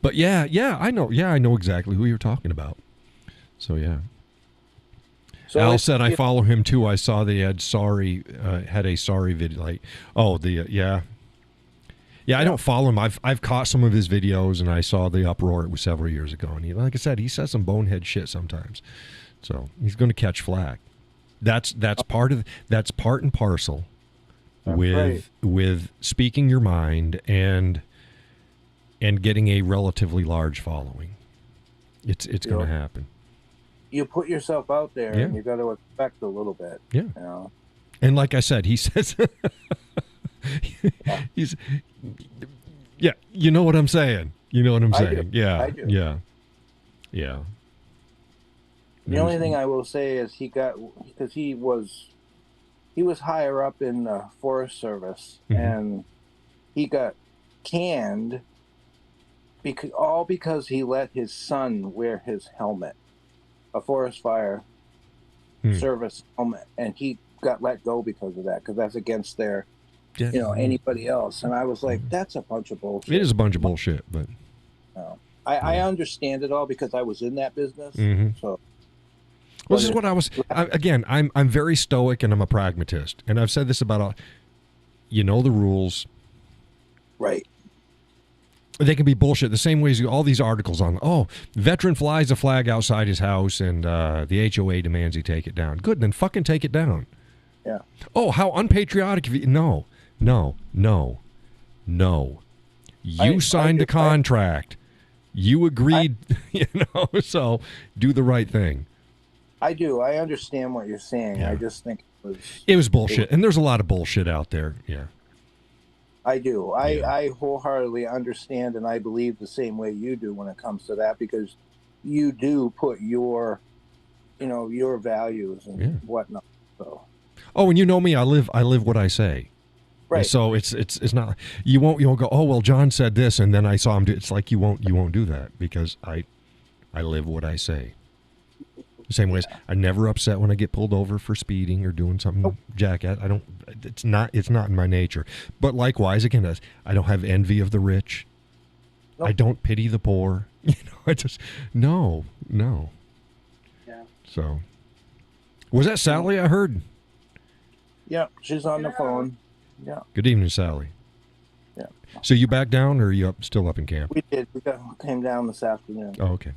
But yeah, I know exactly who you're talking about. So yeah. So Al said I follow him too. I saw they had a sorry video. Like, I don't follow him. I've caught some of his videos, and I saw the uproar. It was several years ago, and like I said, he says some bonehead shit sometimes. So he's going to catch flack. That's part and parcel with speaking your mind and getting a relatively large following. It's going to happen. You put yourself out there, and you got to expect a little bit. Yeah. And like I said, he says, you know what I'm saying. You know what I'm saying. I do. Yeah. The only thing I will say is because he was higher up in the Forest Service, and he got canned because he let his son wear his helmet, a forest fire service helmet, and he got let go because of that, because that's against their, anybody else. And I was like, that's a bunch of bullshit. It is a bunch of bullshit, but I understand it all because I was in that business. So. Well, this is what I'm very stoic, and I'm a pragmatist, and I've said this about the rules. Right. They can be bullshit the same way as all these articles on, veteran flies a flag outside his house, and the HOA demands he take it down. Good, then fucking take it down. Yeah. Oh, how unpatriotic of you. No. You signed the contract. You agreed, so do the right thing. I do. I understand what you're saying. Yeah. I just think it was bullshit. And there's a lot of bullshit out there. Yeah. I do. I wholeheartedly understand, and I believe the same way you do when it comes to that, because you do put your values and whatnot. So. Oh, and you know me, I live what I say. Right. So it's not, you won't go, oh, well, John said this, and then I saw him do, it's like you won't do that, because I live what I say. The same way as I'm never upset when I get pulled over for speeding or doing something jackass. It's not in my nature. But likewise, again, I don't have envy of the rich. Nope. I don't pity the poor. I just, no. Yeah. So, was that Sally I heard? Yeah, she's on the phone. Yeah. Good evening, Sally. Yeah. So you back down, or are you still up in camp? We did. We came down this afternoon. Oh, okay.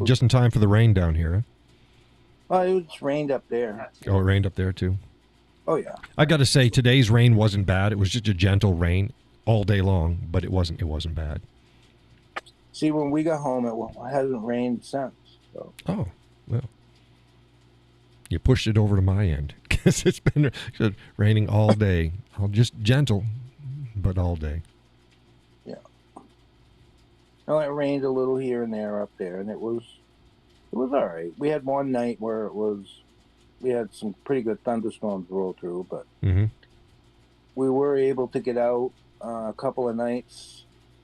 Just in time for the rain down here, huh? Well, it rained up there. Oh, it rained up there too? Oh, yeah. I got to say, today's rain wasn't bad. It was just a gentle rain all day long, but it wasn't bad. See, when we got home, it hasn't rained since. So. Oh, well. You pushed it over to my end because it's been raining all day. Just gentle, but all day. Yeah. No, it rained a little here and there up there, and it was all right. We had one night where we had some pretty good thunderstorms roll through, but we were able to get out a couple of nights,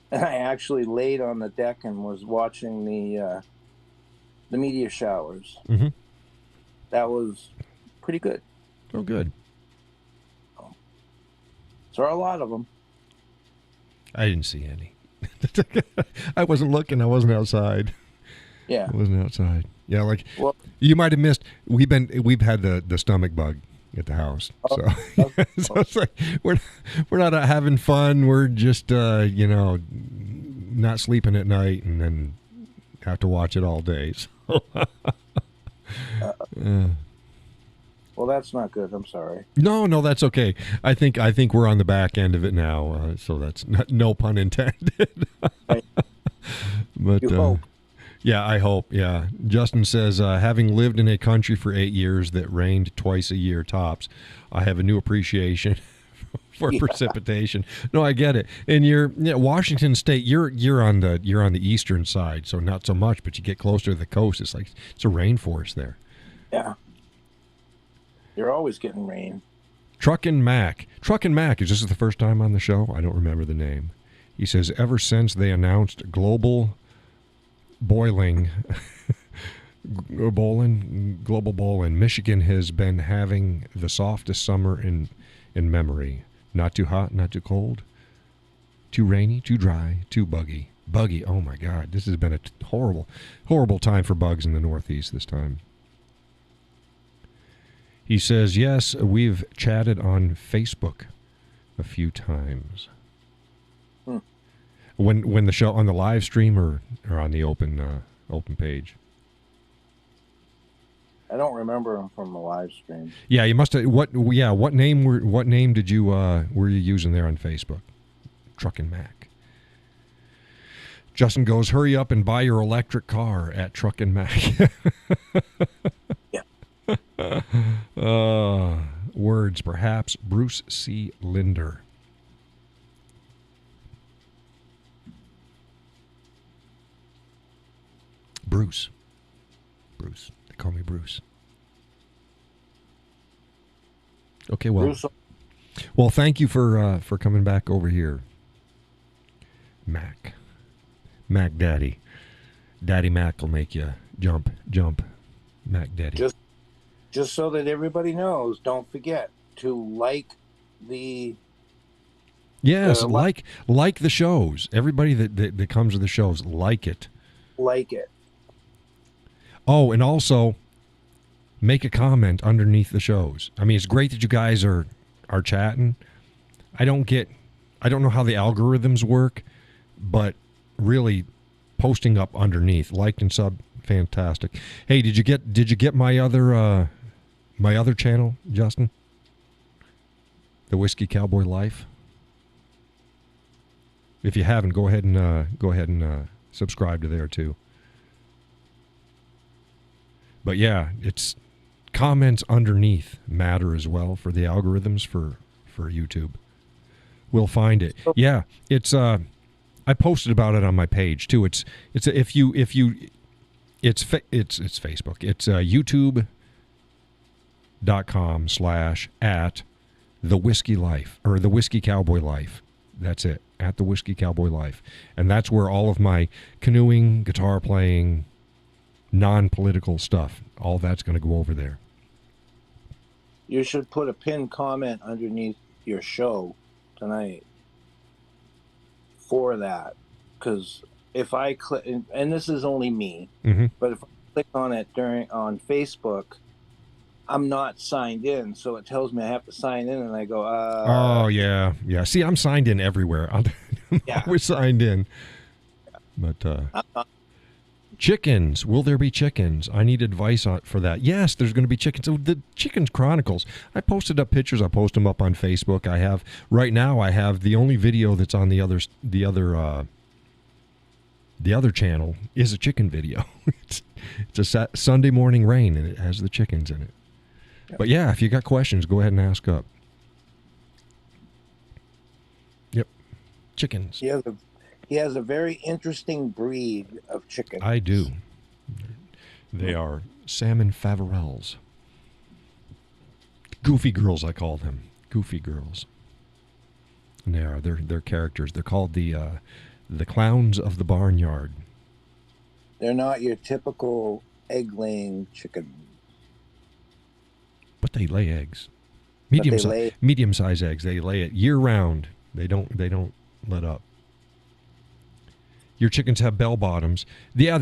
and I actually laid on the deck and was watching the meteor showers. That was pretty good. Oh, good. So there are a lot of them. I didn't see any. I wasn't looking. I wasn't outside. Yeah, I wasn't outside. Yeah, like you might have missed. We've had the stomach bug at the house, so it's like we're not having fun. We're just not sleeping at night, and then have to watch it all day. So. Well, that's not good. I'm sorry. No, that's okay. I think we're on the back end of it now, so that's no pun intended. Right. But you hope. Yeah, I hope. Yeah, Justin says, having lived in a country for 8 years that rained twice a year tops, I have a new appreciation for precipitation. No, I get it. And Washington State. You're on the eastern side, so not so much. But you get closer to the coast, it's like it's a rainforest there. Yeah. You're always getting rain. Truckin' Mac. Is this the first time on the show? I don't remember the name. He says, ever since they announced global boiling, Michigan has been having the softest summer in memory. Not too hot, not too cold. Too rainy, too dry, too buggy. Buggy, oh my God. This has been a horrible, horrible time for bugs in the Northeast this time. He says, yes, we've chatted on Facebook a few times. When the show on the live stream or on the open page. I don't remember him from the live stream. Yeah, you must have. What name did you were you using there on Facebook? Truckin' Mac. Justin goes, hurry up and buy your electric car at Truckin' Mac. Yeah. Words, perhaps Bruce C. Linder. Bruce. They call me Bruce. Okay, well. Bruce. Well, thank you for coming back over here, Mac. Mac Daddy. Daddy Mac will make you jump, Mac Daddy. Just so that everybody knows, don't forget to like the. Yes, like the shows. Everybody that comes to the shows, like it. Like it. Oh, and also make a comment underneath the shows. I mean, it's great that you guys are chatting. I don't know how the algorithms work, but really posting up underneath, liked and sub, fantastic. Hey, did you get my other channel, Justin? The Whiskey Cowboy Life? If you haven't, go ahead and subscribe to there too. But yeah, it's comments underneath matter as well for the algorithms for YouTube. We'll find it. Yeah, it's I posted about it on my page too. It's Facebook. It's youtube.com/@ the Whiskey Life or the Whiskey Cowboy Life. That's it, at the Whiskey Cowboy Life, and that's where all of my canoeing, guitar playing, non-political stuff, all that's going to go over there. You should put a pinned comment underneath your show tonight for that, because if I click, and this is only me, but if I click on it on Facebook, I'm not signed in, so it tells me I have to sign in, and I go, oh yeah. See, I'm signed in everywhere. We're signed in, but chickens. Will there be chickens? I need advice for that. Yes, there's going to be chickens. So the Chickens Chronicles. I posted up pictures. I post them up on Facebook. I have the only video that's on the other The other channel is a chicken video. It's a Sunday morning rain, and it has the chickens in it. Yep. But yeah, if you got questions, go ahead and ask up. Yep, chickens. He has a very interesting breed of chicken. I do. They are salmon faverels. Goofy girls, I call them. Goofy girls. And they're characters. They're called the clowns of the barnyard. They're not your typical egg-laying chicken. But they lay eggs. Medium-sized eggs. They lay it year round. They don't let up. Your chickens have bell bottoms. Yeah,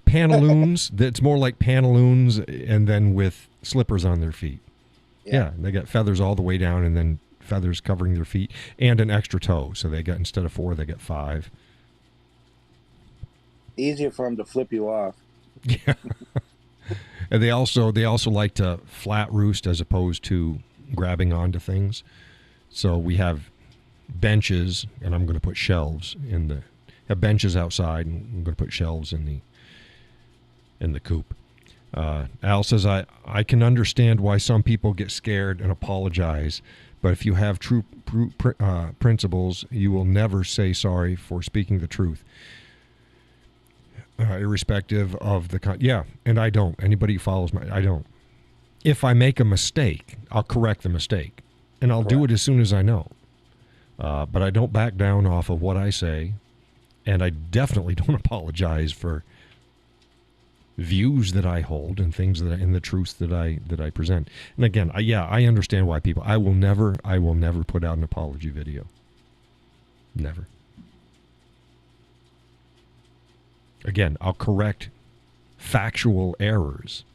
pantaloons. That's more like pantaloons, and then with slippers on their feet. Yeah, they got feathers all the way down, and then feathers covering their feet, and an extra toe. So they got, instead of 4, they got 5. Easier for them to flip you off. Yeah. And they also like to flat roost as opposed to grabbing onto things. So we have benches, and I'm going to put shelves have benches outside, and I'm going to put shelves in the coop. Al says, I can understand why some people get scared and apologize, but if you have true principles, you will never say sorry for speaking the truth. Irrespective of the and I don't. Anybody who follows I don't. If I make a mistake, I'll correct the mistake, and I'll do it as soon as I know. But I don't back down off of what I say, and I definitely don't apologize for views that I hold and things and the truths that I present. And again, I understand why people. I will never put out an apology video. Never. Again, I'll correct factual errors,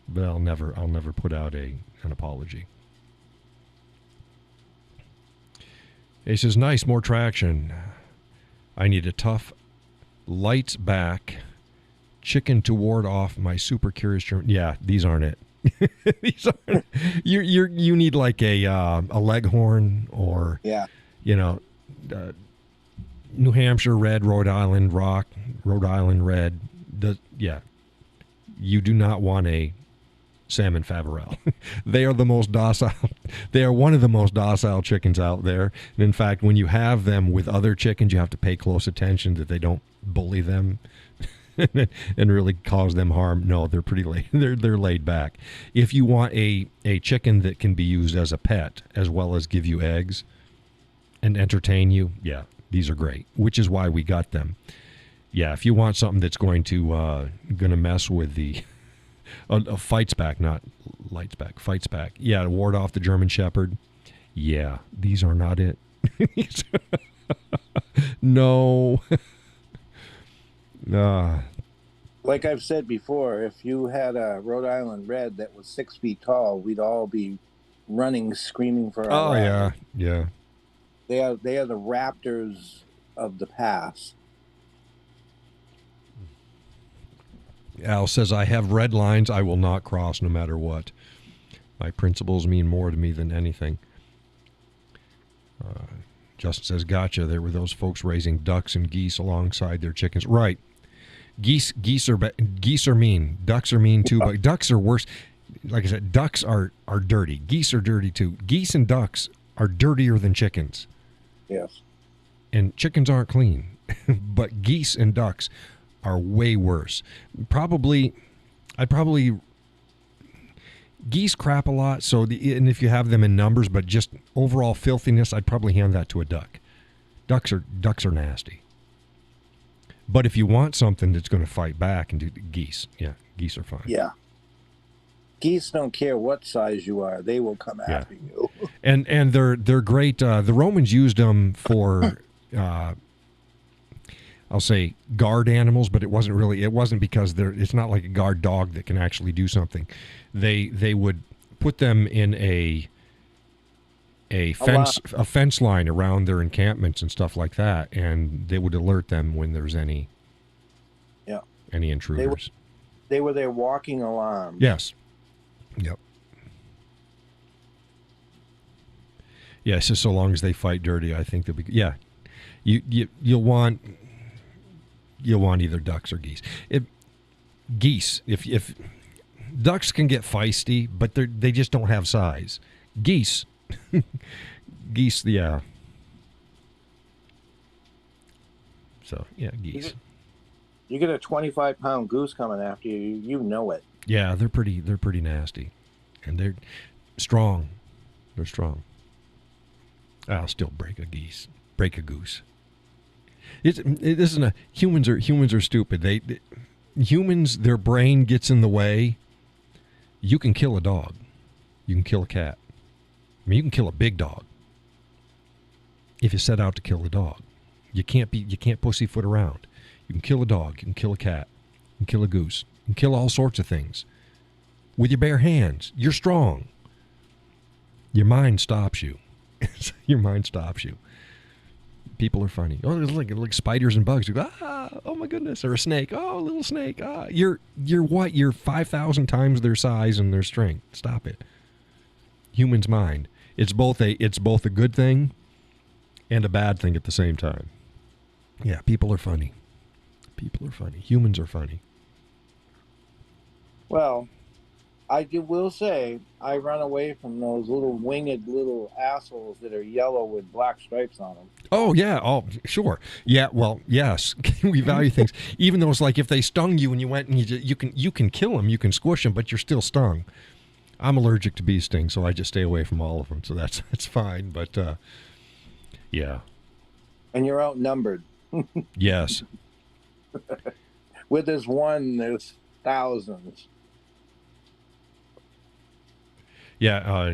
but I'll never put out an apology. He says, nice, more traction. I need a tough, lights back chicken to ward off my super curious German. Yeah, these aren't it. These aren't. You need like a leghorn or New Hampshire red, Rhode Island rock, Rhode Island red. You do not want a salmon faverel. They are the most docile. They are one of the most docile chickens out there. And in fact, when you have them with other chickens, you have to pay close attention that they don't bully them and really cause them harm. No, they're pretty laid. They're laid back. If you want a chicken that can be used as a pet as well as give you eggs and entertain you, these are great, which is why we got them. Yeah, if you want something that's going to mess with the fights back, not lights back, fights back. Yeah, to ward off the German Shepherd. Yeah, these are not it. No. Like I've said before, if you had a Rhode Island red that was 6 feet tall, we'd all be running, screaming for our lives. Yeah. They are the raptors of the past. Al says, I have red lines I will not cross no matter what. My principles mean more to me than anything. Justin says, gotcha. There were those folks raising ducks and geese alongside their chickens. Right. Geese are mean. Ducks are mean too, but ducks are worse. Like I said, ducks are dirty. Geese are dirty too. Geese and ducks are dirtier than chickens. Yes. And chickens aren't clean, but geese and ducks are way worse. Geese crap a lot, and if you have them in numbers, but just overall filthiness, I'd probably hand that to a duck. Ducks are nasty. But if you want something that's going to fight back and do geese, geese are fine. Yeah. Geese don't care what size you are; they will come after you. And they're great. The Romans used them for, I'll say, guard animals, but it wasn't because it's not like a guard dog that can actually do something. They would put them in a fence line around their encampments and stuff like that, and they would alert them when there's any intruders. They were their walking alarm. Yes. Yep. Yeah, so long as they fight dirty, I think they'll be. Yeah, you'll want you'll want either ducks or geese. Geese, if ducks can get feisty, but they just don't have size. Geese, geese, yeah. So yeah, geese. You get a 25-pound goose coming after you. You know it. Yeah, they're pretty nasty, and they're strong. They're strong. I'll still break a goose. It isn't a humans are stupid. Humans, their brain gets in the way. You can kill a dog. You can kill a cat. I mean, you can kill a big dog if you set out to kill the dog. You can't pussyfoot around. You can kill a dog. You can kill a cat. You can kill a goose. You can kill all sorts of things with your bare hands. You're strong. Your mind stops you. Your mind stops you. People are funny. Oh, it's like spiders and bugs. You go, oh my goodness, or a snake. Oh, a little snake. You're what? You're 5,000 times their size and their strength. Stop it. Human's mind. It's both a good thing and a bad thing at the same time. Yeah, people are funny. People are funny. Humans are funny. Well, will say I run away from those little winged little assholes that are yellow with black stripes on them. Oh, yeah. Oh, sure. Yeah, well, yes. We value things. Even though it's like if they stung you and you went and you can kill them, you can squish them, but you're still stung. I'm allergic to bee stings, so I just stay away from all of them. So that's fine. But, yeah. And you're outnumbered. Yes. With this one, there's thousands. Yeah,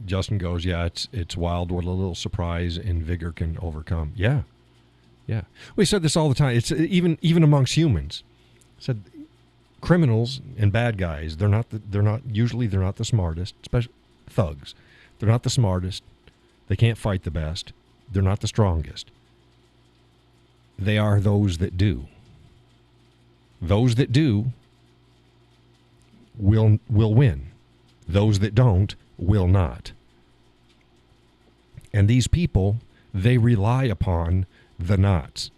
Justin goes, yeah, it's wild what a little surprise and vigor can overcome. Yeah. We said this all the time. It's even amongst humans. Said criminals and bad guys, they're not the smartest, especially thugs. They're not the smartest. They can't fight the best. They're not the strongest. They are those that do. Those that do will win. Those that don't will not. And these people, they rely upon the nots.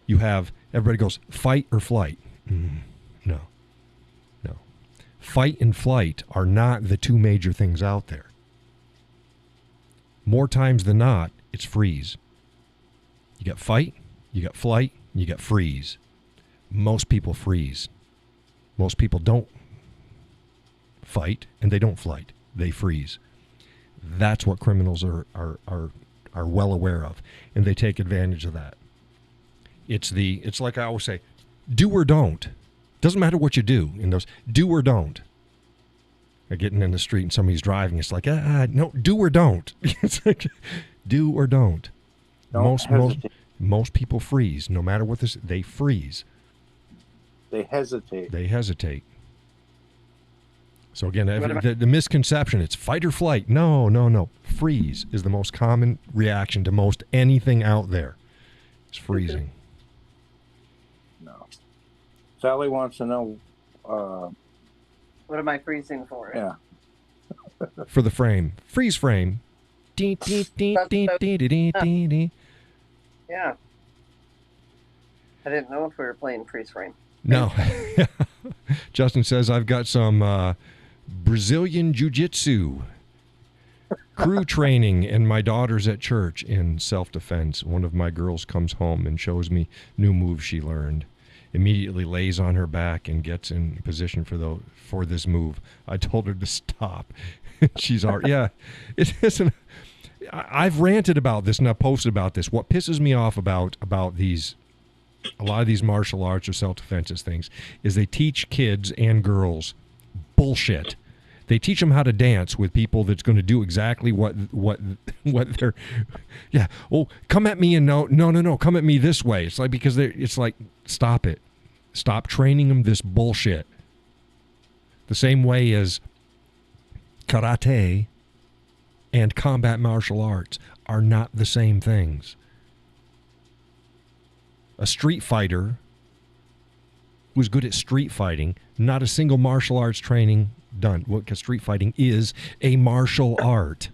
You have, everybody goes, fight or flight. No. Fight and flight are not the two major things out there. More times than not, it's freeze. You got fight, you got flight, you got freeze. Most people freeze. Most people don't fight and they don't flight. They freeze. That's what criminals are well aware of, and they take advantage of that. It's like I always say, do or don't. Doesn't matter what you do in those. Do or don't. You're getting in the street and somebody's driving. It's like, no, do or don't. It's like, do or don't. Most people freeze. No matter what this, they freeze. They hesitate. So again, the misconception, it's fight or flight. No. Freeze is the most common reaction to most anything out there. It's freezing. No. Sally wants to know. What am I freezing for? Yeah. For the frame. Freeze frame. Yeah. I didn't know if we were playing freeze frame. No. Justin says, I've got some Brazilian jiu-jitsu crew training, and my daughter's at church in self-defense. One of my girls comes home and shows me new moves she learned. Immediately lays on her back and gets in position for this move. I told her to stop. She's already, yeah. It isn't. I've ranted about this and I've posted about this. What pisses me off about these, a lot of these martial arts or self-defense things, is they teach kids and girls bullshit. They teach them how to dance with people that's going to do exactly what they're, yeah. Oh, come at me and no, come at me this way. It's like, because it's like, stop it. Stop training them this bullshit. The same way as karate and combat martial arts are not the same things. A street fighter who's good at street fighting, not a single martial arts training done. Well, because street fighting is a martial art.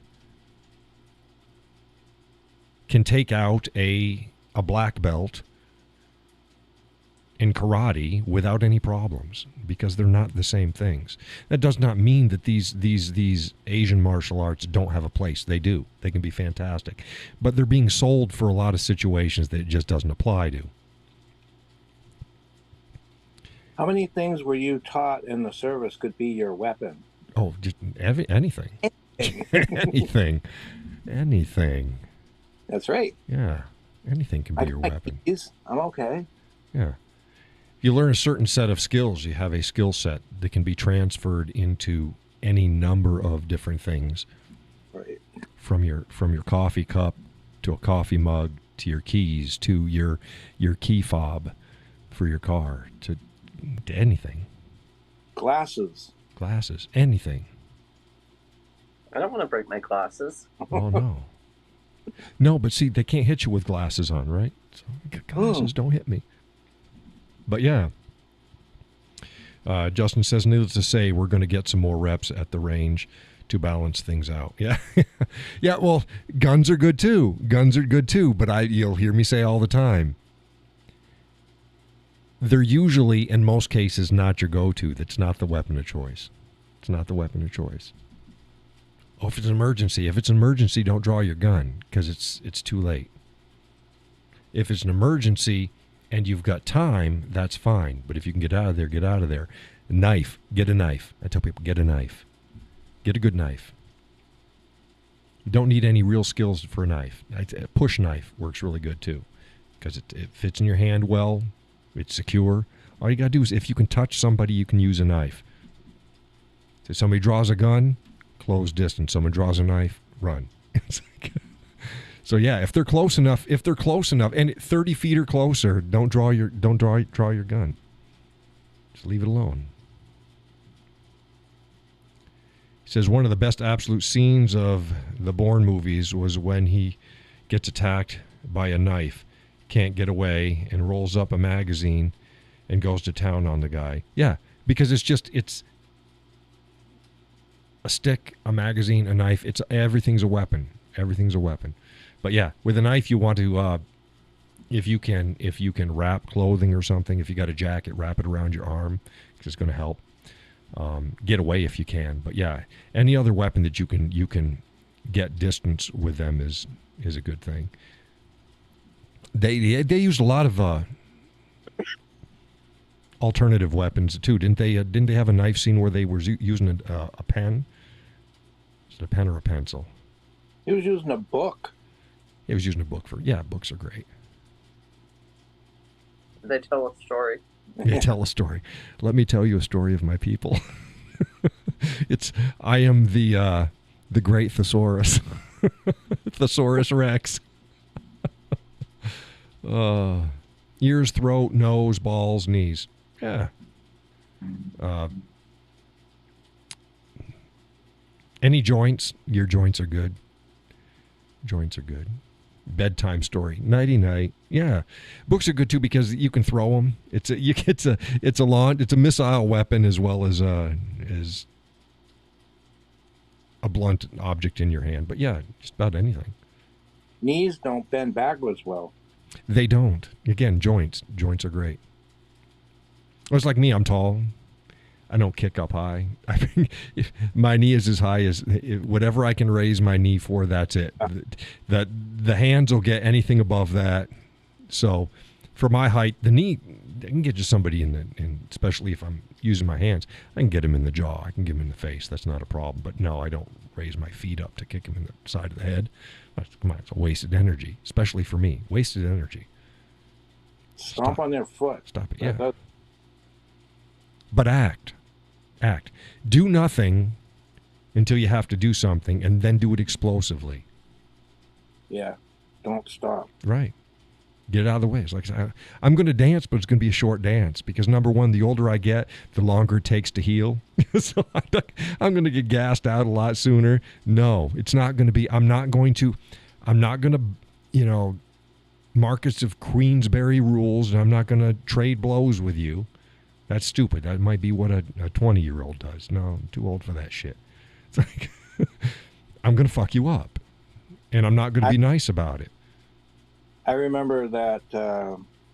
can take out a black belt in karate without any problems, because they're not the same things. That does not mean that these Asian martial arts don't have a place. They do. They can be fantastic. But they're being sold for a lot of situations that it just doesn't apply to. How many things were you taught in the service could be your weapon? Oh, just anything. Anything. That's right. Yeah. Anything can be your weapon. I'm okay. Yeah. You learn a certain set of skills. You have a skill set that can be transferred into any number of different things. Right. From your coffee cup to a coffee mug to your keys to your key fob for your car to anything. Glasses, anything. I don't want to break my glasses. Oh no. No, but see, they can't hit you with glasses on, right? So glasses don't hit me. But yeah, Justin says, needless to say, we're going to get some more reps at the range to balance things out. Yeah. Yeah, well, guns are good too. But you'll hear me say all the time, they're usually, in most cases, not your go-to. That's not the weapon of choice. Oh, if it's an emergency, don't draw your gun, because it's too late. If it's an emergency and you've got time, that's fine. But if you can get out of there, get out of there. Get a knife. I tell people, get a knife. Get a good knife. You don't need any real skills for a knife. A push knife works really good too, because it fits in your hand well. It's secure. All you got to do is, if you can touch somebody, you can use a knife. So somebody draws a gun, close distance. Someone draws a knife, run. So yeah, if they're close enough, and 30 feet or closer, don't draw your gun. Just leave it alone. He says one of the best absolute scenes of the Bourne movies was when he gets attacked by a knife, can't get away, and rolls up a magazine and goes to town on the guy. Yeah, because it's a stick, a magazine, a knife. Everything's a weapon. But yeah, with a knife, you want to, if you can wrap clothing or something, if you got a jacket, wrap it around your arm, because it's going to help. Get away if you can. But yeah, any other weapon that you can get distance with them is a good thing. They used a lot of alternative weapons too, didn't they? Didn't they have a knife scene where they were using a pen? Is it a pen or a pencil? He was using a book. He was using a book books are great. They tell a story. Yeah, tell a story. Let me tell you a story of my people. I am the great thesaurus. Thesaurus Rex. Ears, throat, nose, balls, knees. Yeah. Any joints? Your joints are good. Bedtime story, nighty night. Yeah, books are good too, because you can throw them. It's a missile weapon as well as a blunt object in your hand. But yeah, just about anything. Knees don't bend backwards well. They don't. Again, joints are great. It's like me. I'm tall. I don't kick up high. I mean, if my knee is as high as whatever I can raise my knee for. That's it. That the hands will get anything above that. So, for my height, the knee, I can get just somebody especially if I'm using my hands, I can get him in the jaw. I can get him in the face. That's not a problem. But no, I don't raise my feet up to kick him in the side of the head. Come on, it's a wasted energy, especially for me. Wasted energy. Stomp on their foot. Stop it. Yeah. But act. Do nothing until you have to do something, and then do it explosively. Yeah. Don't stop. Right. Get it out of the way. It's like, I'm going to dance, but it's going to be a short dance, because number one, the older I get, the longer it takes to heal. So I'm going to get gassed out a lot sooner. No, it's not going to be. I'm not going to, Marcus of Queensberry rules, and I'm not going to trade blows with you. That's stupid. That might be what a 20-year-old does. No, I'm too old for that shit. It's like, I'm going to fuck you up, and I'm not going to be nice about it. I remember that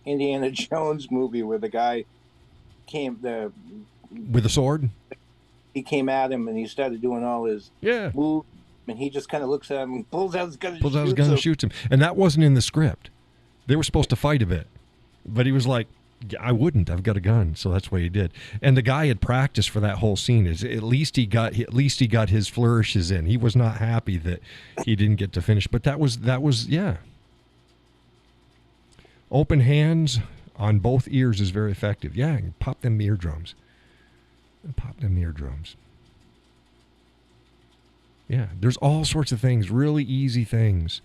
Indiana Jones movie where the guy With a sword? he came at him and he started doing all his Yeah. moves, and he just kind of looks at him and pulls out his gun and Pulls out his shoots gun him. and shoots him. And that wasn't in the script. They were supposed to fight a bit. But he was like, I wouldn't. I've got a gun. So that's what he did. And the guy had practiced for that whole scene. At least he got his flourishes in. He was not happy that he didn't get to finish. But that was yeah. Open hands on both ears is very effective. Yeah, pop them eardrums. Pop them eardrums. Yeah, there's all sorts of things, really easy things.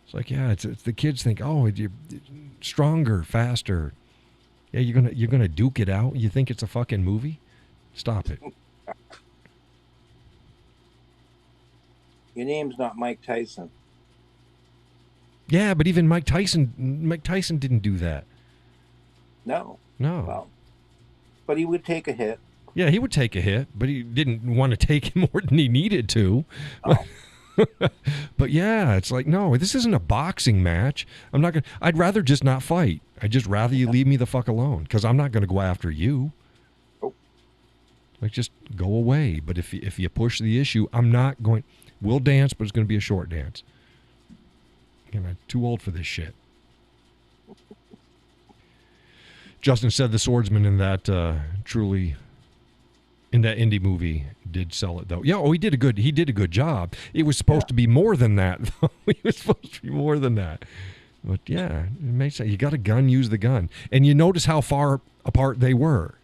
It's like, yeah, it's the kids think, oh, you're stronger, faster. Yeah, you're gonna duke it out. You think it's a fucking movie? Stop it. Your name's not Mike Tyson. Yeah, but even Mike Tyson didn't do that. No. No. Well, but he would take a hit. Yeah, he would take a hit, but he didn't want to take it more than he needed to. Oh. But yeah, it's like, no, this isn't a boxing match. I'd rather just not fight. I'd just rather you leave me the fuck alone, because I'm not going to go after you. Oh. Like, just go away. But if you push the issue, I'm not going. We'll dance, but it's going to be a short dance. I'm too old for this shit. Justin said the swordsman in that in that indie movie did sell it though. Yeah, he did a good job. It was supposed to be more than that though. It was supposed to be more than that. But yeah, it makes sense. You got a gun, use the gun. And you notice how far apart they were.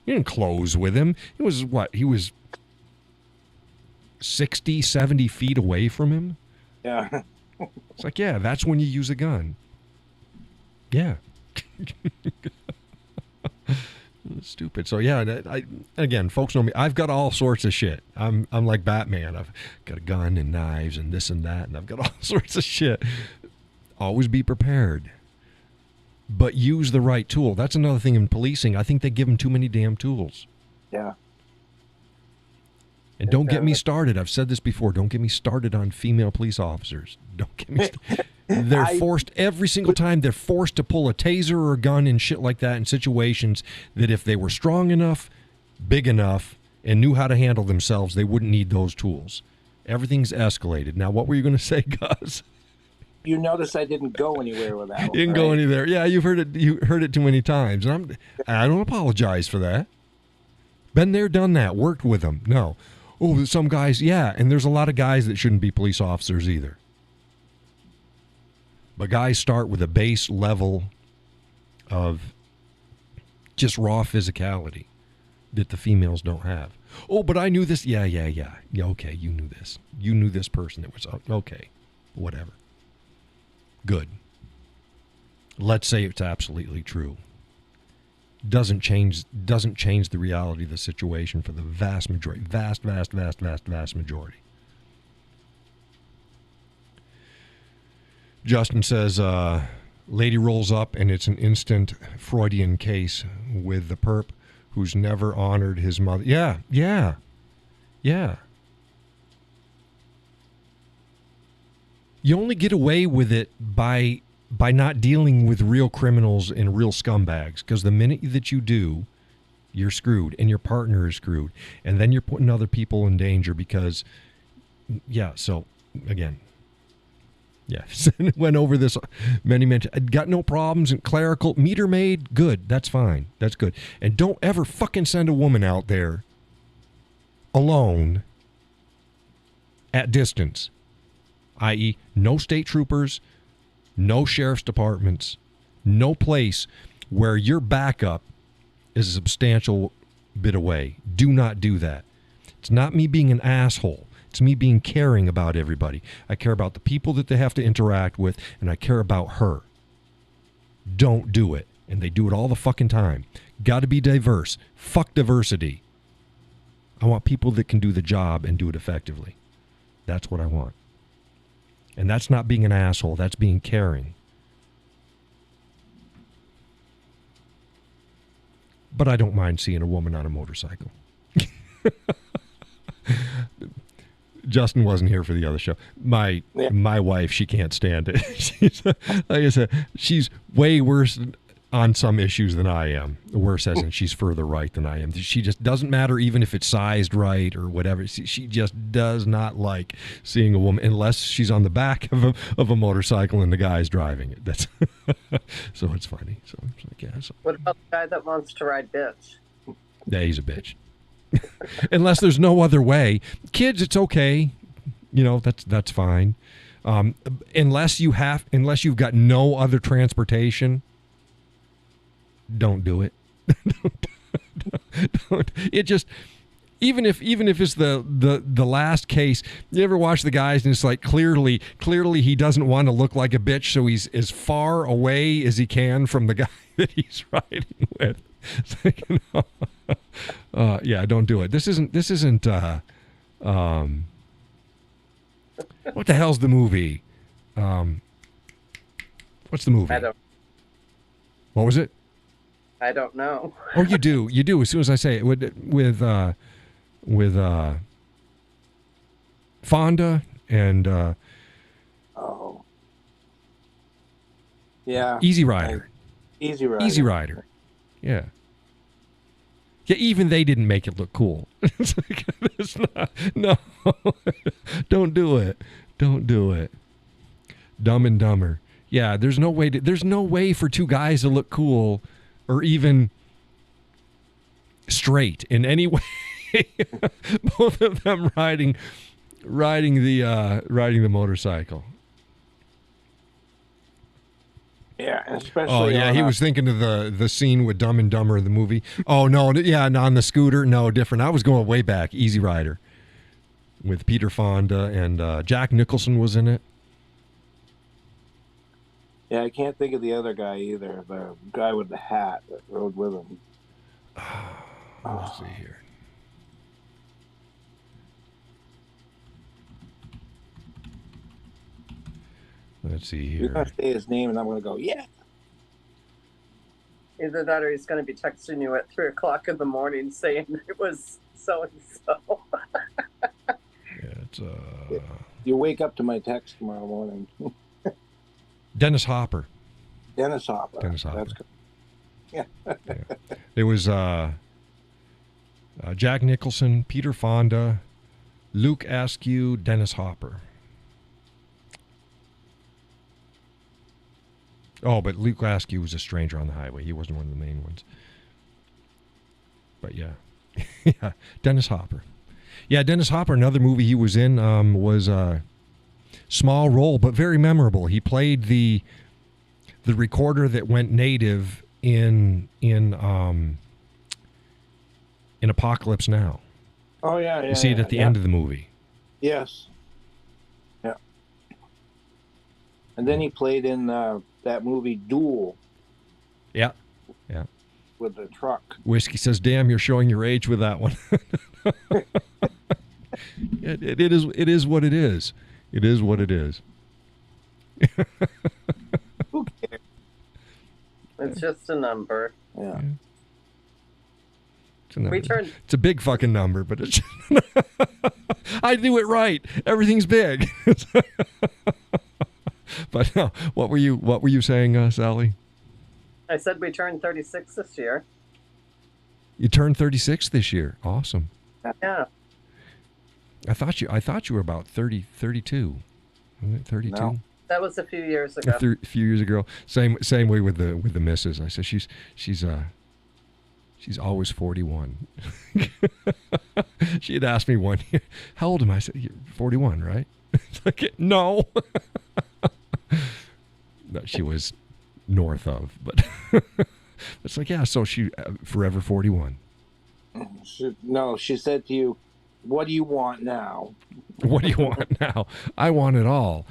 He didn't close with him. He was 60, 70 feet away from him. Yeah. It's like, yeah, that's when you use a gun. Yeah. Stupid. So yeah, again, folks know me. I've got all sorts of shit. I'm like Batman. I've got a gun and knives and this and that, and I've got all sorts of shit. Always be prepared, but use the right tool. That's another thing in policing. I think they give them too many damn tools. Yeah. And don't get me started. I've said this before. Don't get me started on female police officers. Don't get me started. They're forced every single time. They're forced to pull a taser or a gun and shit like that in situations that if they were strong enough, big enough, and knew how to handle themselves, they wouldn't need those tools. Everything's escalated. Now, what were you going to say, Gus? You notice I didn't go anywhere with that one. Didn't go anywhere. Yeah, you've heard it. You heard it too many times, and I don't apologize for that. Been there, done that. Worked with them. No. Oh, some guys, yeah, and there's a lot of guys that shouldn't be police officers either. But guys start with a base level of just raw physicality that the females don't have. Oh, but I knew this. Yeah, okay, you knew this. You knew this person that was, okay, whatever. Good. Let's say it's absolutely true. Doesn't change the reality of the situation for the vast majority. Vast majority. Justin says, lady rolls up and it's an instant Freudian case with the perp who's never honored his mother. Yeah. You only get away with it by not dealing with real criminals and real scumbags, because the minute that you do, you're screwed and your partner is screwed, and then you're putting other people in danger because, so again, went over this many got no problems. And clerical meter maid, good, that's fine, that's good. And don't ever fucking send a woman out there alone at distance, i.e. no state troopers, no sheriff's departments, no place where your backup is a substantial bit away. Do not do that. It's not me being an asshole. It's me being caring about everybody. I care about the people that they have to interact with, and I care about her. Don't do it. And they do it all the fucking time. Got to be diverse. Fuck diversity. I want people that can do the job and do it effectively. That's what I want. And that's not being an asshole. That's being caring. But I don't mind seeing a woman on a motorcycle. Justin wasn't here for the other show. My wife, she can't stand it. She's, like I said, she's way worse on some issues than I am. Worse as in she's further right than I am. She just doesn't matter even if it's sized right or whatever. She just does not like seeing a woman unless she's on the back of a motorcycle and the guy's driving it. That's so it's funny. So it's like, yeah. So. What about the guy that wants to ride bitch? Yeah, he's a bitch. Unless there's no other way. Kids, it's okay. You know, that's fine. Unless you've got no other transportation, don't do it. don't. It just even if it's the last case. You ever watch the guys and it's like clearly he doesn't want to look like a bitch, so he's as far away as he can from the guy that he's riding with. It's like, you know, yeah, don't do it. This isn't what the hell's the movie? What's the movie? What was it? I don't know. Oh, you do. As soon as I say it, with Fonda and Oh. Yeah. Easy Rider. Easy Rider. Easy Rider. Yeah. Yeah, even they didn't make it look cool. It's not, no. Don't do it. Don't do it. Dumb and Dumber. Yeah, there's no way for two guys to look cool or even straight in any way. Both of them riding the motorcycle. Yeah, especially. Oh yeah, he was thinking of the scene with Dumb and Dumber, the movie. Oh no, yeah, on the scooter, no, different. I was going way back, Easy Rider, with Peter Fonda and Jack Nicholson was in it. Yeah, I can't think of the other guy either. The guy with the hat that rode with him. Let's see here. Let's see here. You're going to say his name, and I'm going to go, yeah. Either that or he's going to be texting you at 3 o'clock in the morning saying it was so-and-so. Yeah, it's You wake up to my text tomorrow morning. Dennis Hopper. Dennis Hopper. Dennis Hopper. That's good. Yeah. Yeah. It was Jack Nicholson, Peter Fonda, Luke Askew, Dennis Hopper. Oh, but Luke Askew was a stranger on the highway. He wasn't one of the main ones. But yeah. Yeah, Dennis Hopper. Yeah, Dennis Hopper, another movie he was in was a small role, but very memorable. He played the recorder that went native in Apocalypse Now. Oh, yeah. You see it at the end of the movie. Yes. Yeah. And then he played in that movie Duel. Yeah. Yeah. With the truck. Whiskey says, "Damn, you're showing your age with that one." It is what it is. It is what it is. Who cares? It's just a number. Yeah. It's a number. It's a big fucking number, but it's. I do it right. Everything's big. But no, what were you saying, Sally? I said we turned 36 this year. You turned 36 this year. Awesome. Yeah. I thought you were about 32. 32. No. That was a few years ago. A few years ago. Same way with the missus. I said she's always 41. She had asked me one year, "How old am I?" I said, "You're 41, right?" It's like, no. No, she was north of, but it's like, yeah, so she forever 41. She said to you, "What do you want now?" What do you want now? I want it all.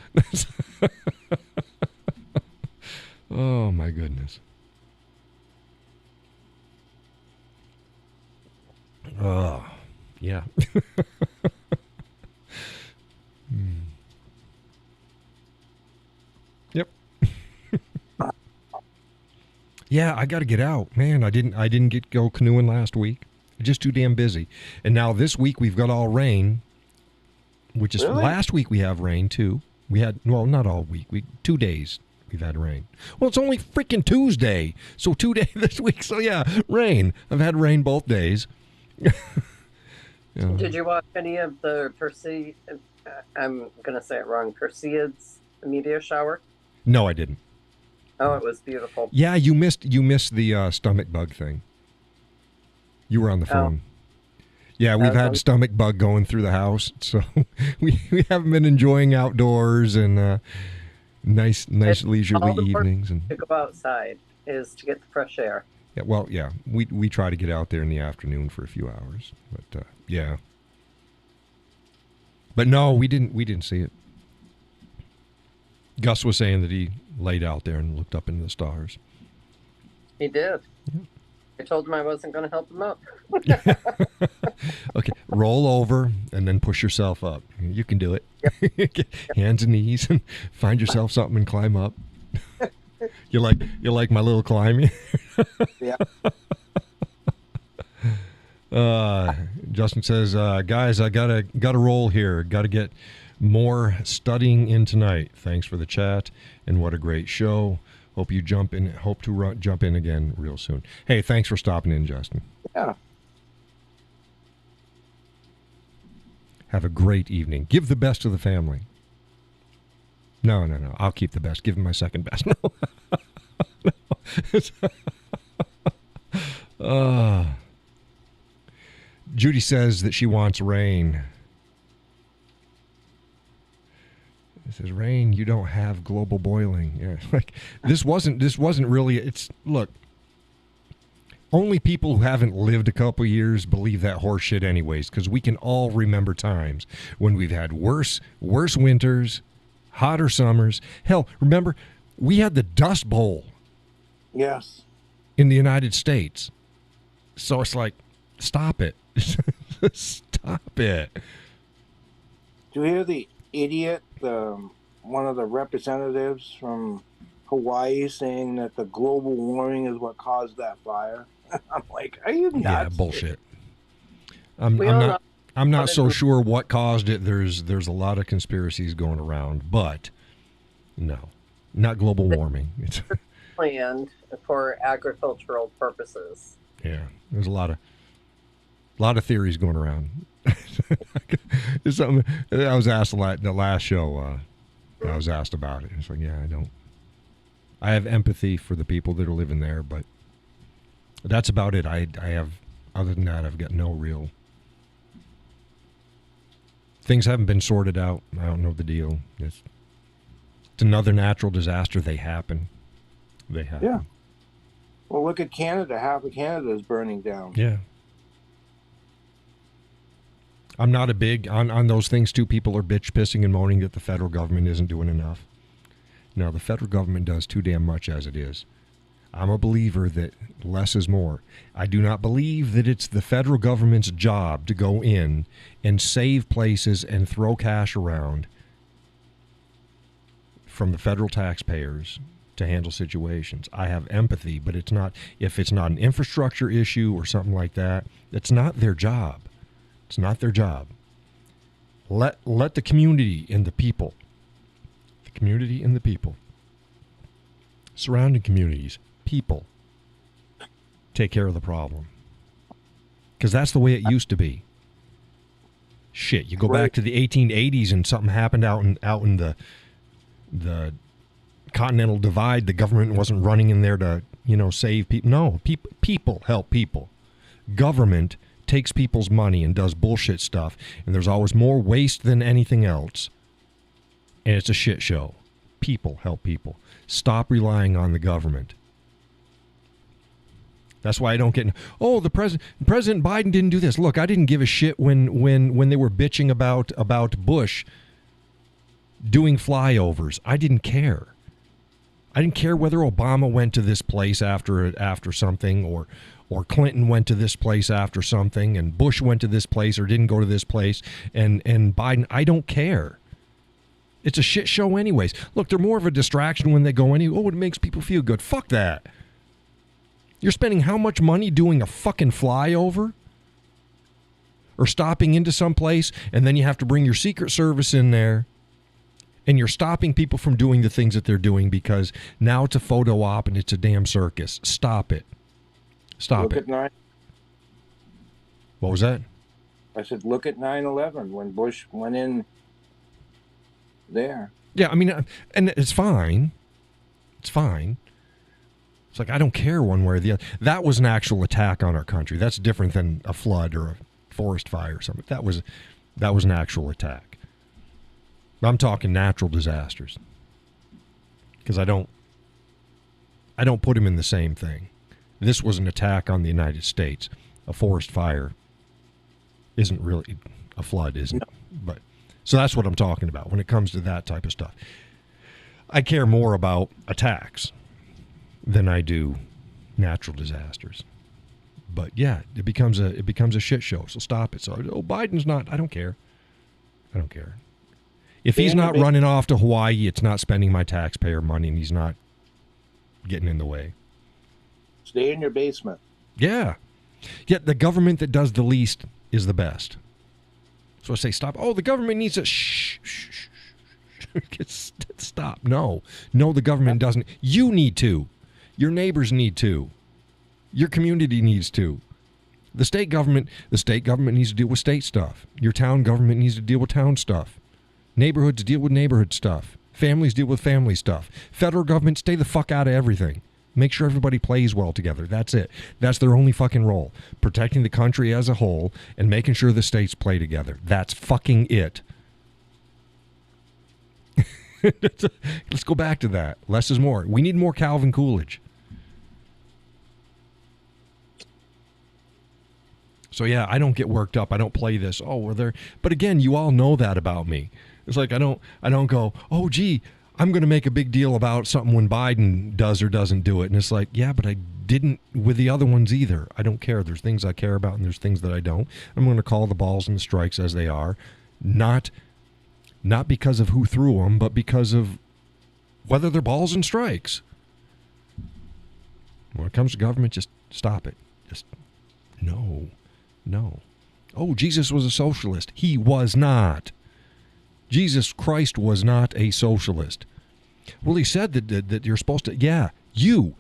Oh my goodness. Oh, yeah. Yep. Yeah, I got to get out, man. I didn't go canoeing last week. Just too damn busy. And now this week we've got all rain. which is Really? last week we have rain too. We had, well, not all week. 2 days we've had rain. Well, it's only freaking Tuesday. So 2 days this week. So yeah, rain. I've had rain both days. Yeah. Did you watch any of the I'm going to say it wrong, Perseids meteor shower? No, I didn't. Oh, it was beautiful. Yeah, you missed the stomach bug thing. You were on the phone. Yeah, we've had stomach bug going through the house, so we haven't been enjoying outdoors and nice leisurely evenings. And to go outside is to get the fresh air. yeah, well, yeah, we try to get out there in the afternoon for a few hours, but yeah. But no, we didn't see it. Gus was saying that he laid out there and looked up into the stars. He did. Yeah. I told him I wasn't going to help him out. Okay, roll over and then push yourself up. You can do it. Yep. Hands and knees and find yourself something and climb up. You're like my little climbing. Yeah. Justin says, guys, I gotta roll here. Got to get more studying in tonight. Thanks for the chat and what a great show. Hope you jump in again real soon. Hey, thanks for stopping in, Justin. Yeah. Have a great evening. Give the best to the family. No. I'll keep the best. Give him my second best. No. Judy says that she wants rain. It says, Rain, you don't have global boiling. Yeah, like this wasn't really. It's look. Only people who haven't lived a couple years believe that horse shit anyways, because we can all remember times when we've had worse winters, hotter summers. Hell, remember, we had the Dust Bowl. Yes. In the United States. So it's like, stop it. Stop it. Do you hear the idiot, one of the representatives from Hawaii, saying that the global warming is what caused that fire? I'm like, are you nuts? Yeah, bullshit. I'm not so sure what caused it. There's a lot of conspiracies going around, but no, not global warming. It's planned for agricultural purposes. Yeah, there's a lot of theories going around. It's something I was asked the last show. I was asked about it. It's like, yeah, I have empathy for the people that are living there, but that's about it. I have, other than that, I've got no real. Things haven't been sorted out. I don't know the deal. It's another natural disaster. They happen. Yeah. Well, look at Canada. Half of Canada is burning down. Yeah. I'm not a big on those things too. People are pissing and moaning that the federal government isn't doing enough. No, the federal government does too damn much as it is. I'm a believer that less is more. I do not believe that it's the federal government's job to go in and save places and throw cash around from the federal taxpayers to handle situations. I have empathy, but it's not, if it's not an infrastructure issue or something like that, it's not their job. It's not their job. Let the community and the people, surrounding communities, people, take care of the problem. Because that's the way it used to be. Shit, you go back to the 1880s and something happened out in the Continental Divide. The government wasn't running in there to, save people. No, people help people. Government takes people's money and does bullshit stuff, and there's always more waste than anything else, and it's a shit show. People help people. Stop relying on the government. That's why I don't get, the President Biden didn't do this. Look, I didn't give a shit when they were bitching about Bush doing flyovers. I didn't care. I didn't care whether Obama went to this place after something, or Clinton went to this place after something, and Bush went to this place or didn't go to this place, and Biden. I don't care. It's a shit show anyways. Look, they're more of a distraction when they go it makes people feel good. Fuck that. You're spending how much money doing a fucking flyover? or stopping into some place, and then you have to bring your Secret Service in there, and you're stopping people from doing the things that they're doing because now it's a photo op and it's a damn circus. Stop it. Stop Look it. at 9. What was that? I said, look at 9/11 when Bush went in there. Yeah, I mean, and it's fine. It's fine. It's like, I don't care one way or the other. That was an actual attack on our country. That's different than a flood or a forest fire or something. That was an actual attack. I'm talking natural disasters, because I don't put them in the same thing. This was an attack on the United States. A forest fire isn't really a flood, isn't it? But so that's what I'm talking about when it comes to that type of stuff. I care more about attacks than I do natural disasters. But yeah, it becomes a shit show. So stop it. So Biden's not. I don't care. I don't care. If he's not running off to Hawaii, it's not spending my taxpayer money, and he's not getting in the way. Stay in your basement. Yeah. Yet the government that does the least is the best. So I say stop. Oh, the government needs to shh. Stop. No, the government doesn't. You need to. Your neighbors need to. Your community needs to. The state government needs to deal with state stuff. Your town government needs to deal with town stuff. Neighborhoods deal with neighborhood stuff. Families deal with family stuff. Federal government, stay the fuck out of everything. Make sure everybody plays well together. That's it. That's their only fucking role. Protecting the country as a whole and making sure the states play together. That's fucking it. Let's go back to that. Less is more. We need more Calvin Coolidge. So yeah, I don't get worked up. I don't play this. Oh, we're there. But again, you all know that about me. It's like I don't go, oh gee, I'm going to make a big deal about something when Biden does or doesn't do it. And it's like, yeah, but I didn't with the other ones either. I don't care. There's things I care about and there's things that I don't. I'm going to call the balls and the strikes as they are. Not because of who threw them, but because of whether they're balls and strikes. When it comes to government, just stop it. Just no. Oh, Jesus was a socialist. He was not. Jesus Christ was not a socialist. Well, he said that you're supposed to, yeah, you.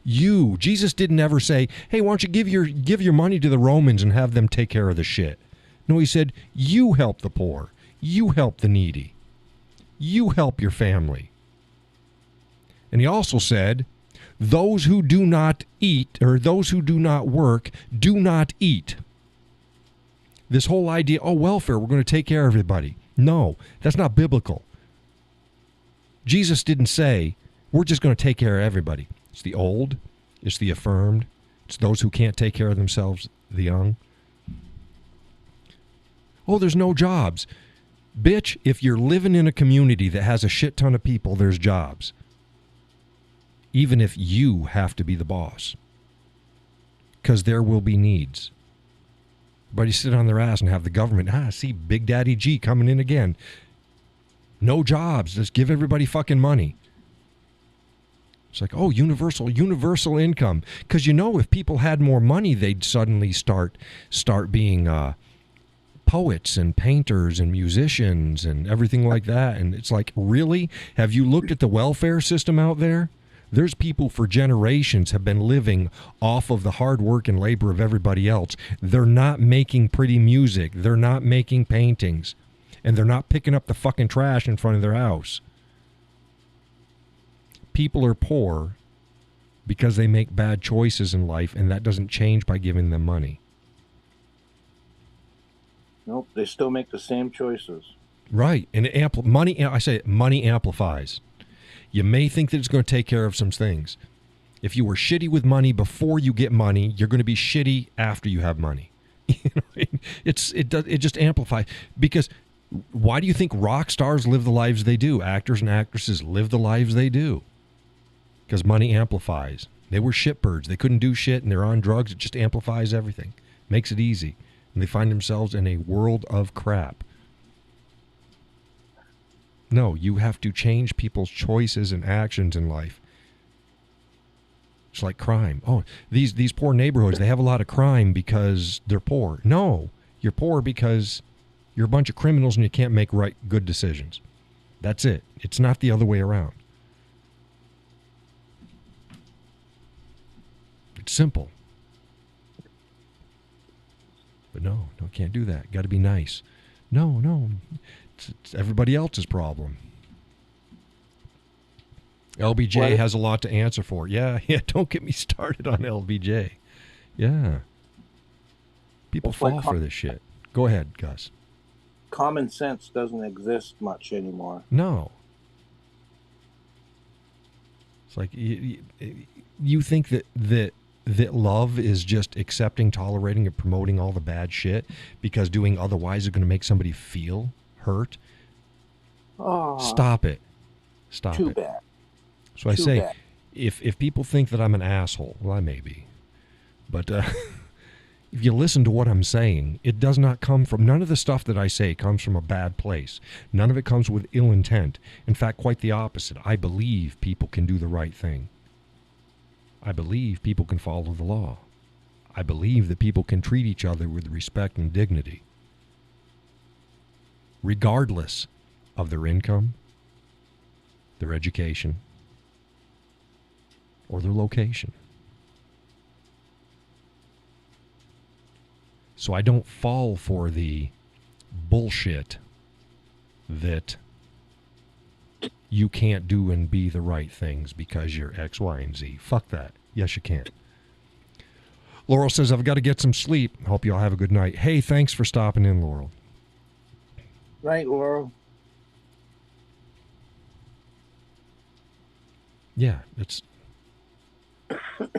Jesus didn't ever say, hey, why don't you give your money to the Romans and have them take care of the shit. No, he said, you help the poor. You help the needy. You help your family. And he also said, those who do not eat, or those who do not work, do not eat. This whole idea, welfare, we're going to take care of everybody. No, that's not biblical. Jesus didn't say, we're just going to take care of everybody. It's the old, it's the affirmed, it's those who can't take care of themselves, the young. Oh, there's no jobs. Bitch, if you're living in a community that has a shit ton of people, there's jobs. Even if you have to be the boss. Because there will be needs. Everybody sit on their ass and have the government, see Big Daddy G coming in again. No jobs. Just give everybody fucking money. It's like, universal income. Because if people had more money, they'd suddenly start being poets and painters and musicians and everything like that. And it's like, really? Have you looked at the welfare system out there? There's people for generations have been living off of the hard work and labor of everybody else. They're not making pretty music. They're not making paintings. And they're not picking up the fucking trash in front of their house. People are poor because they make bad choices in life, and that doesn't change by giving them money. Nope, they still make the same choices. Right. And money amplifies. You may think that it's going to take care of some things. If you were shitty with money before you get money, you're going to be shitty after you have money. It just amplifies. Because why do you think rock stars live the lives they do? Actors and actresses live the lives they do. Because money amplifies. They were shitbirds. They couldn't do shit and they're on drugs. It just amplifies everything. Makes it easy. And they find themselves in a world of crap. No, you have to change people's choices and actions in life. It's like crime. Oh, these poor neighborhoods, they have a lot of crime because they're poor. No, you're poor because you're a bunch of criminals and you can't make good decisions. That's it. It's not the other way around. It's simple. But no, can't do that. Got to be nice. No. It's everybody else's problem. LBJ has a lot to answer for. Yeah, don't get me started on LBJ. Yeah. People fall for this shit. Go ahead, Gus. Common sense doesn't exist much anymore. No. It's like you think that love is just accepting, tolerating, and promoting all the bad shit because doing otherwise is going to make somebody feel hurt? Oh, Stop it. Stop too it. bad. So I say, if people think that I'm an asshole, well, I may be. But if you listen to what I'm saying, it does not come from, none of the stuff that I say comes from a bad place. None of it comes with ill intent. In fact, quite the opposite. I believe people can do the right thing. I believe people can follow the law. I believe that people can treat each other with respect and dignity, regardless of their income, their education, or their location. So I don't fall for the bullshit that you can't do and be the right things because you're X, Y, and Z. Fuck that. Yes, you can. Laurel says, I've got to get some sleep. Hope you all have a good night. Hey, thanks for stopping in, Laurel. Right, Laurel. Yeah, it's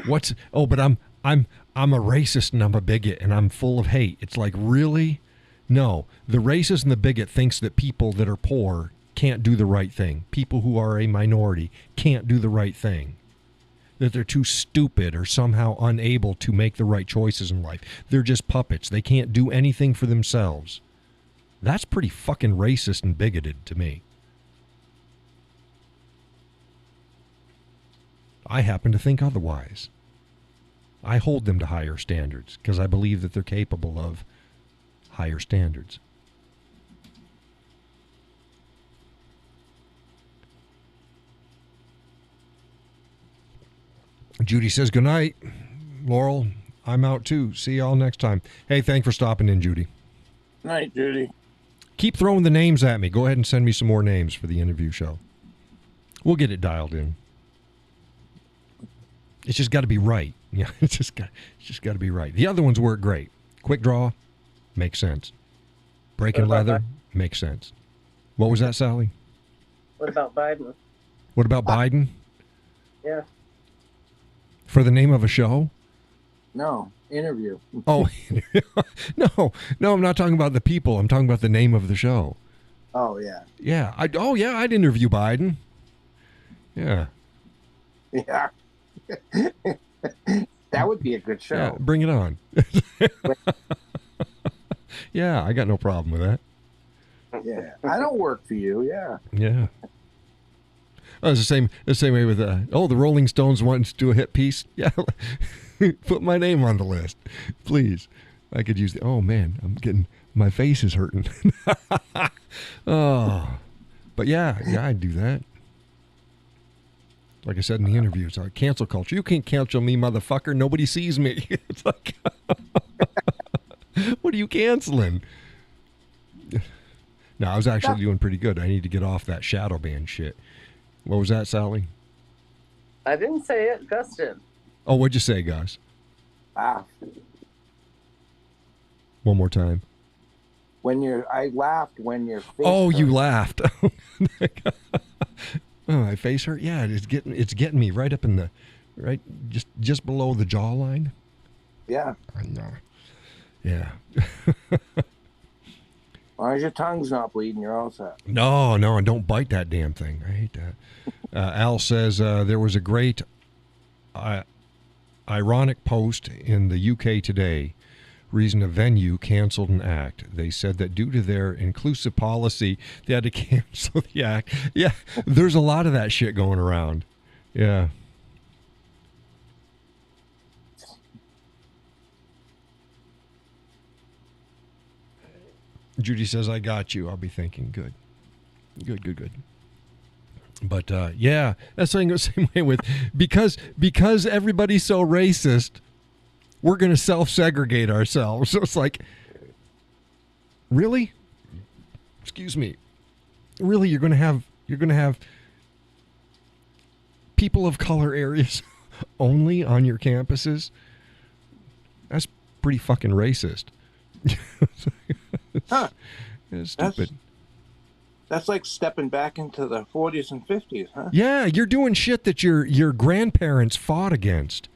but I'm a racist and I'm a bigot and I'm full of hate. It's like, really? No. The racist and the bigot thinks that people that are poor can't do the right thing. People who are a minority can't do the right thing. That they're too stupid or somehow unable to make the right choices in life. They're just puppets. They can't do anything for themselves. That's pretty fucking racist and bigoted to me. I happen to think otherwise. I hold them to higher standards because I believe that they're capable of higher standards. Judy says, good night, Laurel. I'm out too. See y'all next time. Hey, thanks for stopping in, Judy. Night, Judy. Keep throwing the names at me. Go ahead and send me some more names for the interview show. We'll get it dialed in. It's just got to be right. Yeah, it's just got to be right. The other ones work great. Quick Draw makes sense. Breaking Leather makes sense. What was that, Sally? What about Biden? What about Biden? Yeah. For the name of a show? No, interview. Oh, no, I'm not talking about the people. I'm talking about the name of the show. Oh, yeah. Yeah. I'd interview Biden. Yeah. Yeah. That would be a good show. Yeah, bring it on. Yeah, I got no problem with that. Yeah, I don't work for you. Yeah. Yeah. Oh, it's the same way with the Rolling Stones wanting to do a hit piece. Yeah, put my name on the list, please. I could use oh man, my face is hurting. Oh, but yeah, I'd do that. Like I said in the interview, it's like cancel culture. You can't cancel me, motherfucker. Nobody sees me. It's like, what are you canceling? No, I was actually doing pretty good. I need to get off that shadow ban shit. What was that, Sally? I didn't say it. Gus did. Oh, what'd you say, Gus? One more time. I laughed when your face. Oh, hurt. You laughed. Oh, my face hurt. Yeah, it's getting me right up in the just below the jawline. Yeah. I know. Yeah. As long as your tongue's not bleeding, you're all set. No, and don't bite that damn thing. I hate that. Al says there was a great ironic post in the UK today. Reason a venue canceled an act. They said that due to their inclusive policy, they had to cancel the act. Yeah, there's a lot of that shit going around. Yeah. Judy says, I got you. I'll be thinking, good. Good. But, yeah, that's the same way with, because everybody's so racist, we're going to self-segregate ourselves. So it's like, really? Excuse me. Really, you're going to have people of color areas only on your campuses? That's pretty fucking racist. Huh. It's stupid. That's like stepping back into the 40s and 50s, huh? Yeah, you're doing shit that your grandparents fought against.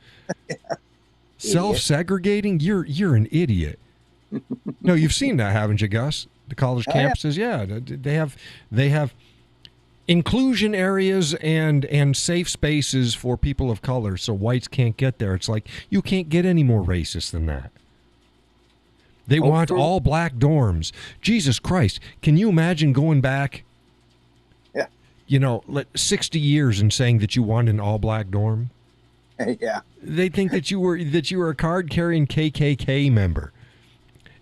Self-segregating? You're an idiot. No, you've seen that, haven't you, Gus? The college campuses, yeah, they have inclusion areas and safe spaces for people of color, so whites can't get there. It's like you can't get any more racist than that. They want all black dorms. Jesus Christ, can you imagine going back? Yeah. 60 years and saying that you want an all black dorm? Yeah. They think that you were a card-carrying KKK member.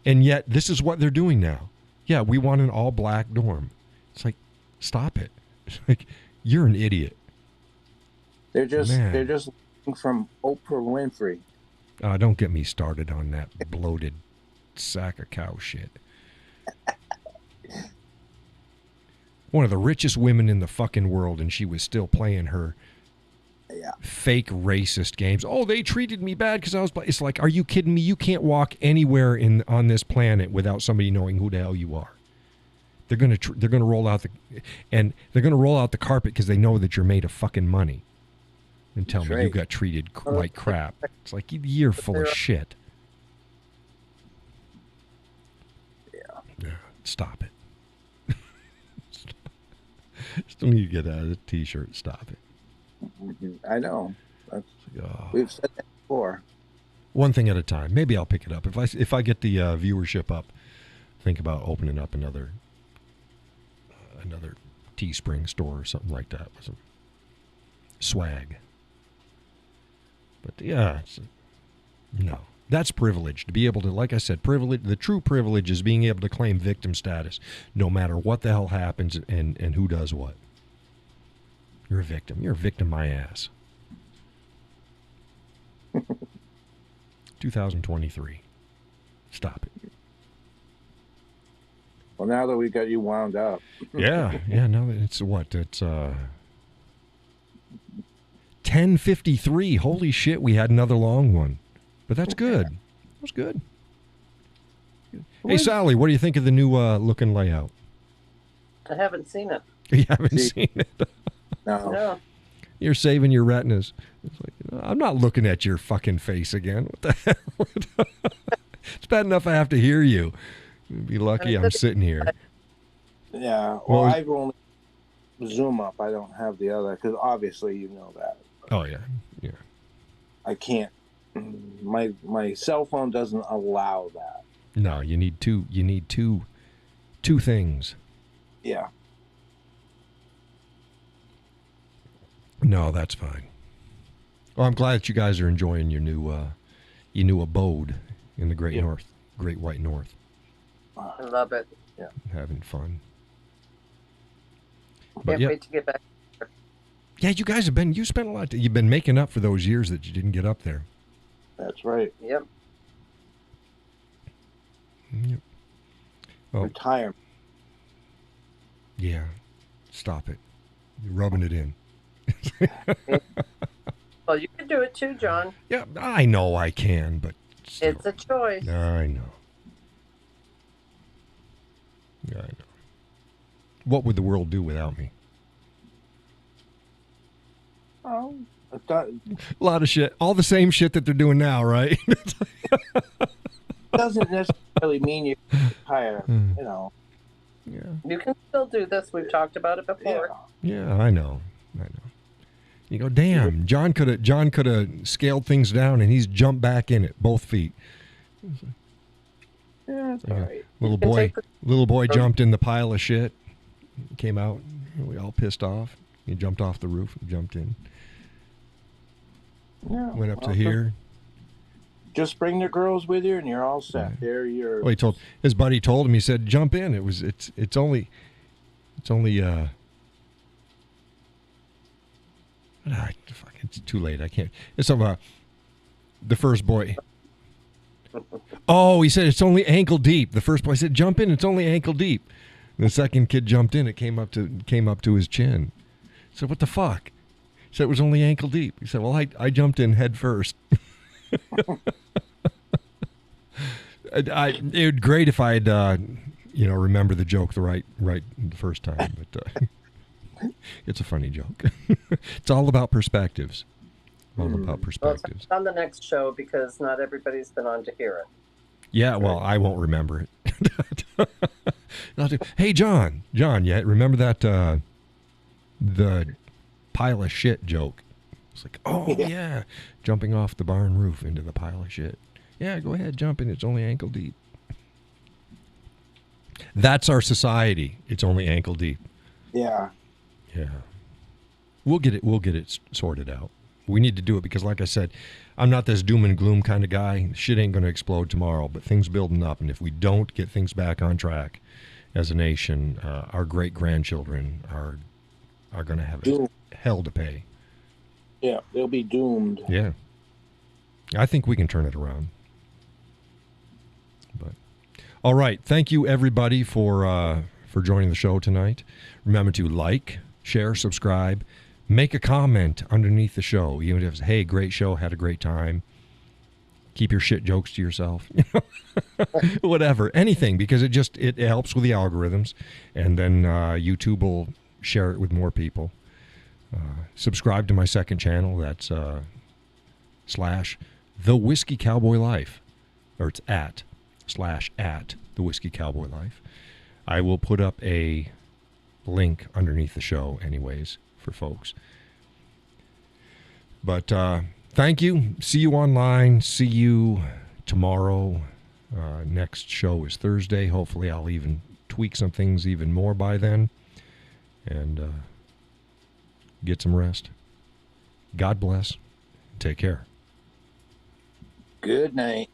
And yet this is what they're doing now. Yeah, we want an all black dorm. It's like, stop it. It's like, you're an idiot. They're just looking from Oprah Winfrey. Don't get me started on that bloated sack of cow shit. One of the richest women in the fucking world, and she was still playing her fake racist games. Oh, they treated me bad because I was black. It's like, are you kidding me? You can't walk anywhere on this planet without somebody knowing who the hell you are. They're gonna roll out the carpet because they know that you're made of fucking money. And tell me you got treated like crap. It's like, you're full of shit. Yeah, stop it. Still need to get out of the t-shirt. Stop it. I know. We've said that before. One thing at a time. Maybe I'll pick it up if I get the viewership up. Think about opening up another Teespring store or something like that with some swag. But yeah, no, that's privilege to be able to, like I said, privilege. The true privilege is being able to claim victim status, no matter what the hell happens and who does what. You're a victim. You're a victim, my ass. 2023. Stop it. Well, now that we got you wound up. Yeah. Now it's what? It's 10:53. Holy shit, we had another long one. But that's good. That was good. Hey, Sally, what do you think of the new looking layout? I haven't seen it. You haven't seen it? No. You're saving your retinas. It's like, I'm not looking at your fucking face again. What the hell? It's bad enough I have to hear you. You'd be lucky I'm sitting here. Yeah. Well, I've only Zoom up. I don't have the other, because obviously you know that. Oh, yeah. I can't. My cell phone doesn't allow that. No, you need two things. Yeah. No, that's fine. Well, I'm glad that you guys are enjoying your new abode in the Great White North. I love it. Yeah. Having fun. Can't wait to get back. Yeah, you guys you spent a lot. You've been making up for those years that you didn't get up there. That's right. Yep. Well, retirement. Yeah. Stop it. You're rubbing it in. Well, you can do it too, John. Yeah, I know I can, but still. It's a choice. I know. Yeah, I know. What would the world do without me? Oh, a lot of shit. All the same shit that they're doing now, right? Doesn't necessarily mean you retire, you know. Yeah. You can still do this. We've talked about it before. Yeah, I know. You go, damn, John could have scaled things down, and he's jumped back in it, both feet. Yeah, that's all right. Little boy jumped in the pile of shit, came out, we all pissed off. He jumped off the roof and jumped in. Yeah, went up to here. Just bring the girls with you, and you're all set. Yeah. They're your. Well, his buddy told him. He said, "Jump in." It's only. Fuck, it's too late. I can't. It's of the first boy. Oh, he said it's only ankle deep. The first boy said, "Jump in." It's only ankle deep. The second kid jumped in. It came up to his chin. I said, "What the fuck?" He said it was only ankle deep. He said, "Well, I jumped in head first." It would great if I'd remember the joke the first time, but it's a funny joke. It's all about perspectives. All about perspectives. Well, on the next show because not everybody's been on to hear it. Yeah, well, I won't remember it. Hey, John, yeah, remember that the pile of shit joke? It's like, oh yeah, jumping off the barn roof into the pile of shit. Yeah, go ahead, jump in. It's only ankle deep. That's our society. It's only ankle deep. Yeah. Yeah. We'll get it sorted out. We need to do it because, like I said, I'm not this doom and gloom kind of guy. Shit ain't going to explode tomorrow, but things building up. And if we don't get things back on track as a nation, our great-grandchildren are going to have hell to pay. Yeah, they'll be doomed. Yeah. I think we can turn it around. But all right. Thank you, everybody, for joining the show tonight. Remember to like, share, subscribe. Make a comment underneath the show. Even if it's, hey, great show, had a great time. Keep your shit jokes to yourself. Whatever. Anything, because it helps with the algorithms. And then YouTube will share it with more people. Subscribe to my second channel. That's / The Whiskey Cowboy Life. Or it's @ The Whiskey Cowboy Life. I will put up a link underneath the show anyways for folks. But thank you. See you online. See you tomorrow. Next show is Thursday. Hopefully I'll even tweak some things even more by then. And get some rest. God bless. Take care. Good night.